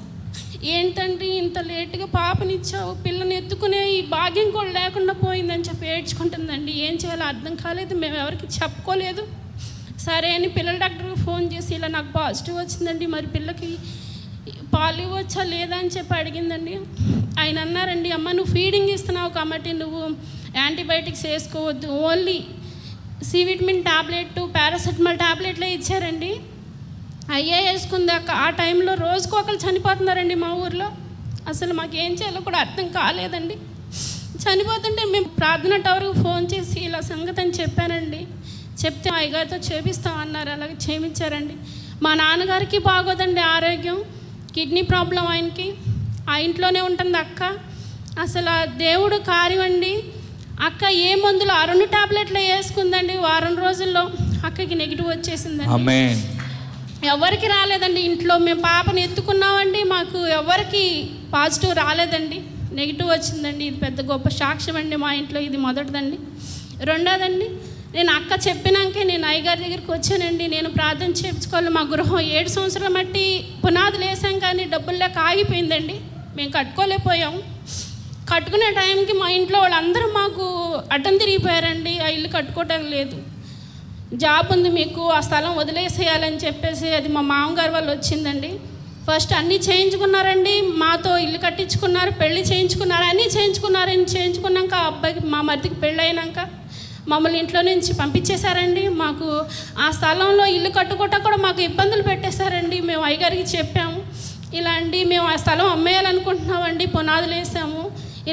ఏంటంటే ఇంత లేటుగా పాపనిచ్చావు, పిల్లని ఎత్తుకునే ఈ భాగ్యం కూడా లేకుండా పోయిందని చెప్పి ఏడ్చుకుంటుందండి. ఏం చేయాలో అర్థం కాలేదు. మేము ఎవరికి చెప్పుకోలేదు. సరే అని పిల్లల డాక్టర్కి ఫోన్ చేసి, ఇలా నాకు పాజిటివ్ వచ్చిందండి, మరి పిల్లకి పాలు ఇవ్వచ్చా లేదా అని చెప్పి అడిగిందండి. ఆయన అన్నారండి, అమ్మ నువ్వు ఫీడింగ్ ఇస్తున్నావు కాబట్టి నువ్వు యాంటీబయాటిక్స్ వేసుకోవద్దు, only C vitamin tablet, paracetamol టాబ్లెట్లే ఇచ్చారండి. అయ్యే వేసుకుందాక ఆ టైంలో రోజుకు ఒకరు చనిపోతున్నారండి మా ఊర్లో. అసలు మాకు ఏం చేయాలో కూడా అర్థం కాలేదండి. చనిపోతుంటే మేము ప్రార్థన టవర్కి ఫోన్ చేసి ఇలా సంగతి అని చెప్పానండి. చెప్తే అయ్యగారితో చేపిస్తామన్నారు. అలాగే చేయించారండి. మా నాన్నగారికి బాగోదండి ఆరోగ్యం, కిడ్నీ ప్రాబ్లం ఆయనకి. ఆ ఇంట్లోనే ఉంటుంది అక్క. అసలు ఆ దేవుడు కార్యం అండి. అక్క ఏ మందులు 2 టాబ్లెట్లు వేసుకుందండి. వారం రోజుల్లో అక్కకి నెగిటివ్ వచ్చేసిందండి. ఎవరికి రాలేదండి ఇంట్లో. మేము పాపని ఎత్తుకున్నామండి, మాకు ఎవరికి పాజిటివ్ రాలేదండి, నెగిటివ్ వచ్చిందండి. ఇది పెద్ద గొప్ప సాక్ష్యం అండి మా ఇంట్లో. ఇది మొదటిదండి. రెండోదండి, నేను అక్క చెప్పినాకే నేను అయ్యగారి దగ్గరికి వచ్చానండి. నేను ప్రార్థన చేయించుకోవాలి. మా గృహం 7 సంవత్సరాల మట్టి పునాదులు వేసాం కానీ డబ్బులు లేక ఆగిపోయిందండి. మేము కట్టుకోలేకపోయాం. కట్టుకునే టైంకి మా ఇంట్లో వాళ్ళందరూ మాకు అడ్డం తిరిగిపోయారండి. ఆ ఇల్లు కట్టుకోవటం లేదు, జాబ్ ఉంది మీకు, ఆ స్థలం వదిలేసేయాలని చెప్పేసి అది మా మామగారు వాళ్ళు వచ్చిందండి. ఫస్ట్ అన్నీ చేయించుకున్నారండి, మాతో ఇల్లు కట్టించుకున్నారు, పెళ్లి చేయించుకున్నారు, అన్నీ చేయించుకున్నారని చేయించుకున్నాక ఆ అబ్బాయికి మా మరిదికి పెళ్ళి అయినాక మమ్మల్ని ఇంట్లో నుంచి పంపించేశారండి. మాకు ఆ స్థలంలో ఇల్లు కట్టుకోవటం కూడా మాకు ఇబ్బందులు పెట్టేశారండి. మేము అయ్యగారికి చెప్పాము, ఇలా అండి మేము ఆ స్థలం అమ్మేయాలనుకుంటున్నామండి, పునాదులు వేసాము,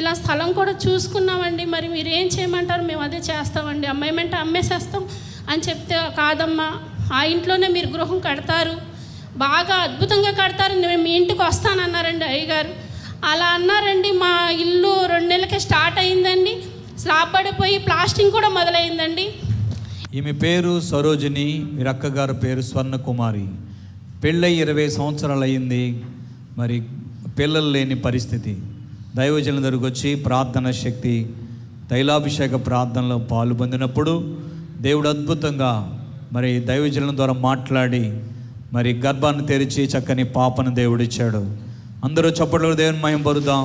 ఇలా స్థలం కూడా చూసుకున్నామండి, మరి మీరు ఏం చేయమంటారు, మేము అదే చేస్తామండి, అమ్మేయమంటే అమ్మేసేస్తాం అని చెప్తే, కాదమ్మా ఆ ఇంట్లోనే మీరు గృహం కడతారు, బాగా అద్భుతంగా కడతారు, నేను మీ ఇంటికి వస్తానన్నారండి అయ్యగారు. అలా అన్నారండి. మా ఇల్లు 2 నెలలకే స్టార్ట్ అయిందండి. స్లాబ్ పడిపోయి ప్లాస్టింగ్ కూడా మొదలైందండి. ఈమె పేరు సరోజిని, వీరి అక్కగారు పేరు స్వర్ణకుమారి. పెళ్ళై 20 సంవత్సరాలు అయ్యింది. మరి పిల్లలు లేని పరిస్థితి. దైవజనుల దగ్గరకు వచ్చి ప్రార్థన శక్తి, తైలాభిషేక ప్రార్థనలో పాలు పొందినప్పుడు దేవుడు అద్భుతంగా మరి దైవజనుల ద్వారా మాట్లాడి మరి గర్భాన్ని తెరిచి చక్కని పాపను దేవుడిచ్చాడు. అందరూ చప్పట్లు దేవుని మహిమ పరుద్దాం.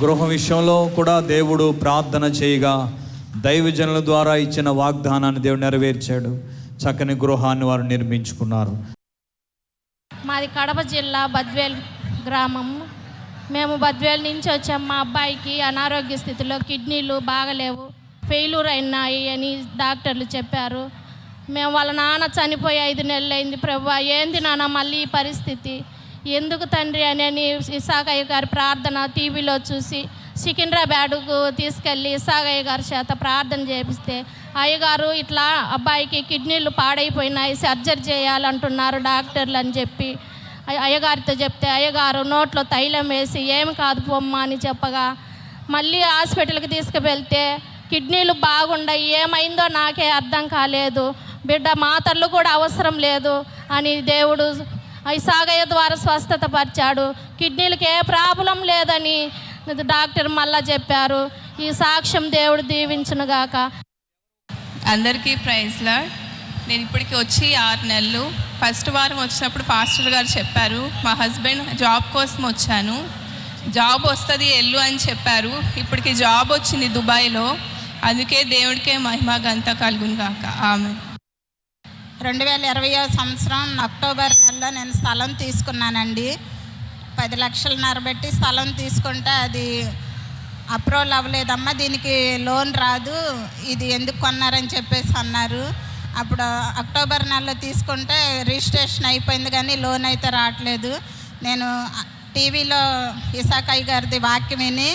గృహ విషయంలో కూడా దేవుడు ప్రార్థన చేయగా దైవజనుల ద్వారా ఇచ్చిన వాగ్దానాన్ని దేవుడు నెరవేర్చాడు. చక్కని గృహాన్ని వారు నిర్మించుకున్నారు. మాది కడప జిల్లా బద్వేల్ గ్రామం. మేము బద్వేల్ నుంచి వచ్చాము. మా అబ్బాయికి అనారోగ్య స్థితిలో కిడ్నీలు బాగలేవు, ఫెయిల్యూర్ అయినాయి అని డాక్టర్లు చెప్పారు. మేము వాళ్ళ నాన్న చనిపోయి 5 నెలలు అయింది. ప్రభువా ఏంది నాన్న మళ్ళీ ఈ పరిస్థితి, ఎందుకు తండ్రి అని ఇసాకయ్య గారి ప్రార్థన టీవీలో చూసి సికింద్రాబాద్కు తీసుకెళ్ళి ఇసాకయ్య గారి చేత ప్రార్థన చేపిస్తే, అయ్యగారు ఇట్లా అబ్బాయికి కిడ్నీలు పాడైపోయినాయి, సర్జరీ చేయాలంటున్నారు డాక్టర్లు అని చెప్పి అయ్యగారితో చెప్తే, అయ్యగారు నోట్లో తైలం వేసి ఏమి కాదు పొమ్మ అని చెప్పగా మళ్ళీ హాస్పిటల్కి తీసుకువెళ్తే కిడ్నీలు బాగుండయి, ఏమైందో నాకే అర్థం కాలేదు, బిడ్డ మాతర్లు కూడా అవసరం లేదు అని దేవుడు ఇసాగయ్య ద్వారా స్వస్థత పరిచాడు. కిడ్నీలకు ఏ ప్రాబ్లం లేదని డాక్టర్ మళ్ళా చెప్పారు. ఈ సాక్ష్యం దేవుడు దీవించునుగాక. అందరికీ ప్రైజ్ లార్డ్. నేను ఇప్పటికి వచ్చి 6 నెలలు. ఫస్ట్ వారం వచ్చినప్పుడు పాస్టర్ గారు చెప్పారు, మా హస్బెండ్ జాబ్ కోసం వచ్చాను, జాబ్ వస్తుంది ఎల్లు అని చెప్పారు. ఇప్పటికి జాబ్ వచ్చింది దుబాయ్లో. అందుకే దేవుడికే మహిమ ఘనత కలుగును గాక. ఆమె 2020 సంవత్సరం అక్టోబర్ నెలలో నేను స్థలం తీసుకున్నానండి. 10 లక్షలన్నర పెట్టి స్థలం తీసుకుంటే అది అప్రూవల్ అవ్వలేదమ్మా, దీనికి లోన్ రాదు, ఇది ఎందుకు కొన్నారని చెప్పేసి అన్నారు. అప్పుడు అక్టోబర్ నెలలో తీసుకుంటే రిజిస్ట్రేషన్ అయిపోయింది కానీ లోన్ అయితే రావట్లేదు. నేను టీవీలో ఇసాకయ్య గారిది వాక్యం విని,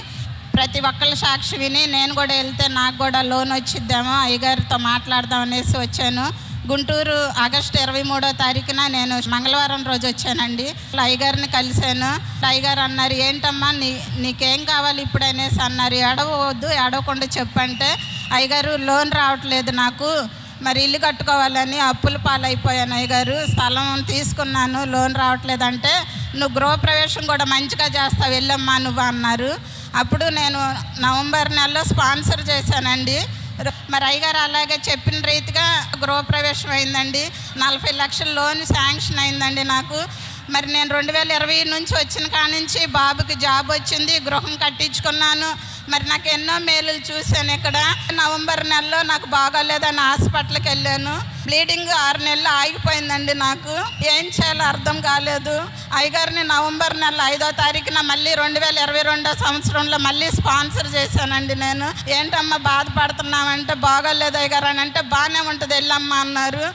ప్రతి ఒక్కళ్ళ సాక్షి విని నేను కూడా వెళ్తే నాకు కూడా లోన్ వచ్చిద్దామో అయ్యగారితో మాట్లాడదాం అనేసి వచ్చాను. గుంటూరు ఆగస్టు 23వ తారీఖున నేను మంగళవారం రోజు వచ్చానండి. అయ్యగారిని కలిశాను. అయ్యగారు అన్నారు, ఏంటమ్మా నీకేం కావాలి ఇప్పుడు అనేసి అన్నారు. ఏడవద్దు, ఏడవకుండా చెప్పంటే, అయ్యగారు లోన్ రావట్లేదు నాకు, మరి ఇల్లు కట్టుకోవాలని అప్పుల పాలైపోయాను అయ్యగారు, స్థలం తీసుకున్నాను, లోన్ రావట్లేదంటే, నువ్వు గృహప్రవేశం కూడా మంచిగా చేస్తావు వెళ్ళమ్మా నువ్వు అన్నారు. అప్పుడు నేను నవంబర్ నెలలో స్పాన్సర్ చేశానండి. మరి అయ్యగారు అలాగే చెప్పిన రీతిగా గృహప్రవేశం అయిందండి. 40 లక్షల లోన్ శాంక్షన్ అయిందండి నాకు. మరి నేను 2020 నుంచి వచ్చిన కాడ నుంచి బాబుకి జాబ్ వచ్చింది, గృహం కట్టించుకున్నాను. మరి నాకు ఎన్నో మేలులు చూశాను. ఇక్కడ నవంబర్ నెలలో నాకు బాగోలేదని హాస్పిటల్కి వెళ్ళాను. బ్లీడింగ్ 6 నెలలు ఆగిపోయిందండి. నాకు ఏం చేయాలో అర్థం కాలేదు. అయ్యగారిని నవంబర్ నెల 5వ తారీఖున మళ్ళీ 2022 సంవత్సరంలో మళ్ళీ స్పాన్సర్ చేశానండి. నేను ఏంటమ్మా బాధపడుతున్నామంటే, బాగోలేదు అయ్యగారు అని అంటే, బాగానే ఉంటుంది వెళ్ళమ్మా అన్నారు.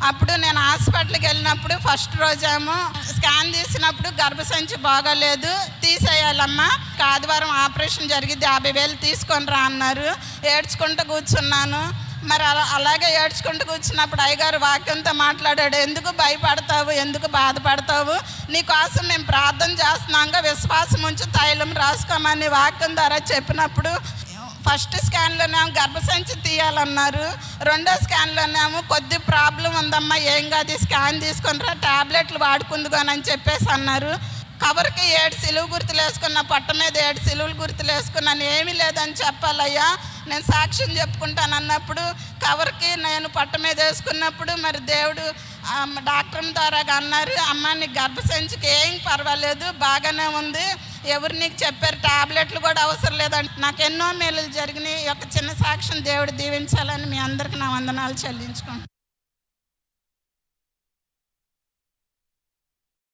అప్పుడు నేను హాస్పిటల్కి వెళ్ళినప్పుడు ఫస్ట్ రోజేమో స్కాన్ తీసినప్పుడు గర్భసంచి బాగోలేదు, తీసేయాలమ్మా, ఆదివారం ఆపరేషన్ జరిగింది, 50,000 తీసుకొని రా అన్నారు. ఏడ్చుకుంటూ కూర్చున్నాను. మరి అలాగే ఏడ్చుకుంటూ కూర్చున్నప్పుడు అయ్యగారు వాక్యంతో మాట్లాడాడు, ఎందుకు భయపడతావు, ఎందుకు బాధపడతావు, నీకోసం మేము ప్రార్థన చేస్తున్నాగా, విశ్వాసం ఉంచి తైలం రాసుకోమని వాక్యం ద్వారా చెప్పినప్పుడు, ఫస్ట్ స్కాన్లోనేమో గర్భసంచి తీయాలన్నారు, 2వ స్కాన్లోనేమో కొద్ది ప్రాబ్లం ఉందమ్మా, ఏం కాదు స్కాన్ తీసుకుని టాబ్లెట్లు వాడుకుందుకోనని చెప్పేసి అన్నారు. కవర్కి 7 సిలువు గుర్తులు వేసుకున్నా, పట్ట మీద 7 సిలువులు గుర్తులు వేసుకున్నాను. ఏమీ లేదని చెప్పాలయ్యా, నేను సాక్ష్యం చెప్పుకుంటాను అన్నప్పుడు కవర్కి నేను పట్ట మీద వేసుకున్నప్పుడు మరి దేవుడు డాక్టర్ ద్వారా అన్నారు, అమ్మ నీకు గర్భసంచికి ఏం పర్వాలేదు, బాగానే ఉంది, ఎవరు నీకు చెప్పారు, టాబ్లెట్లు కూడా అవసరం లేదంటే. నాకు ఎన్నో మేలులు జరిగినాయి. ఒక చిన్న సాక్ష్యం దేవుడు దీవించాలని మీ అందరికీ నా వందనాలు చెల్లించుకుంటాను.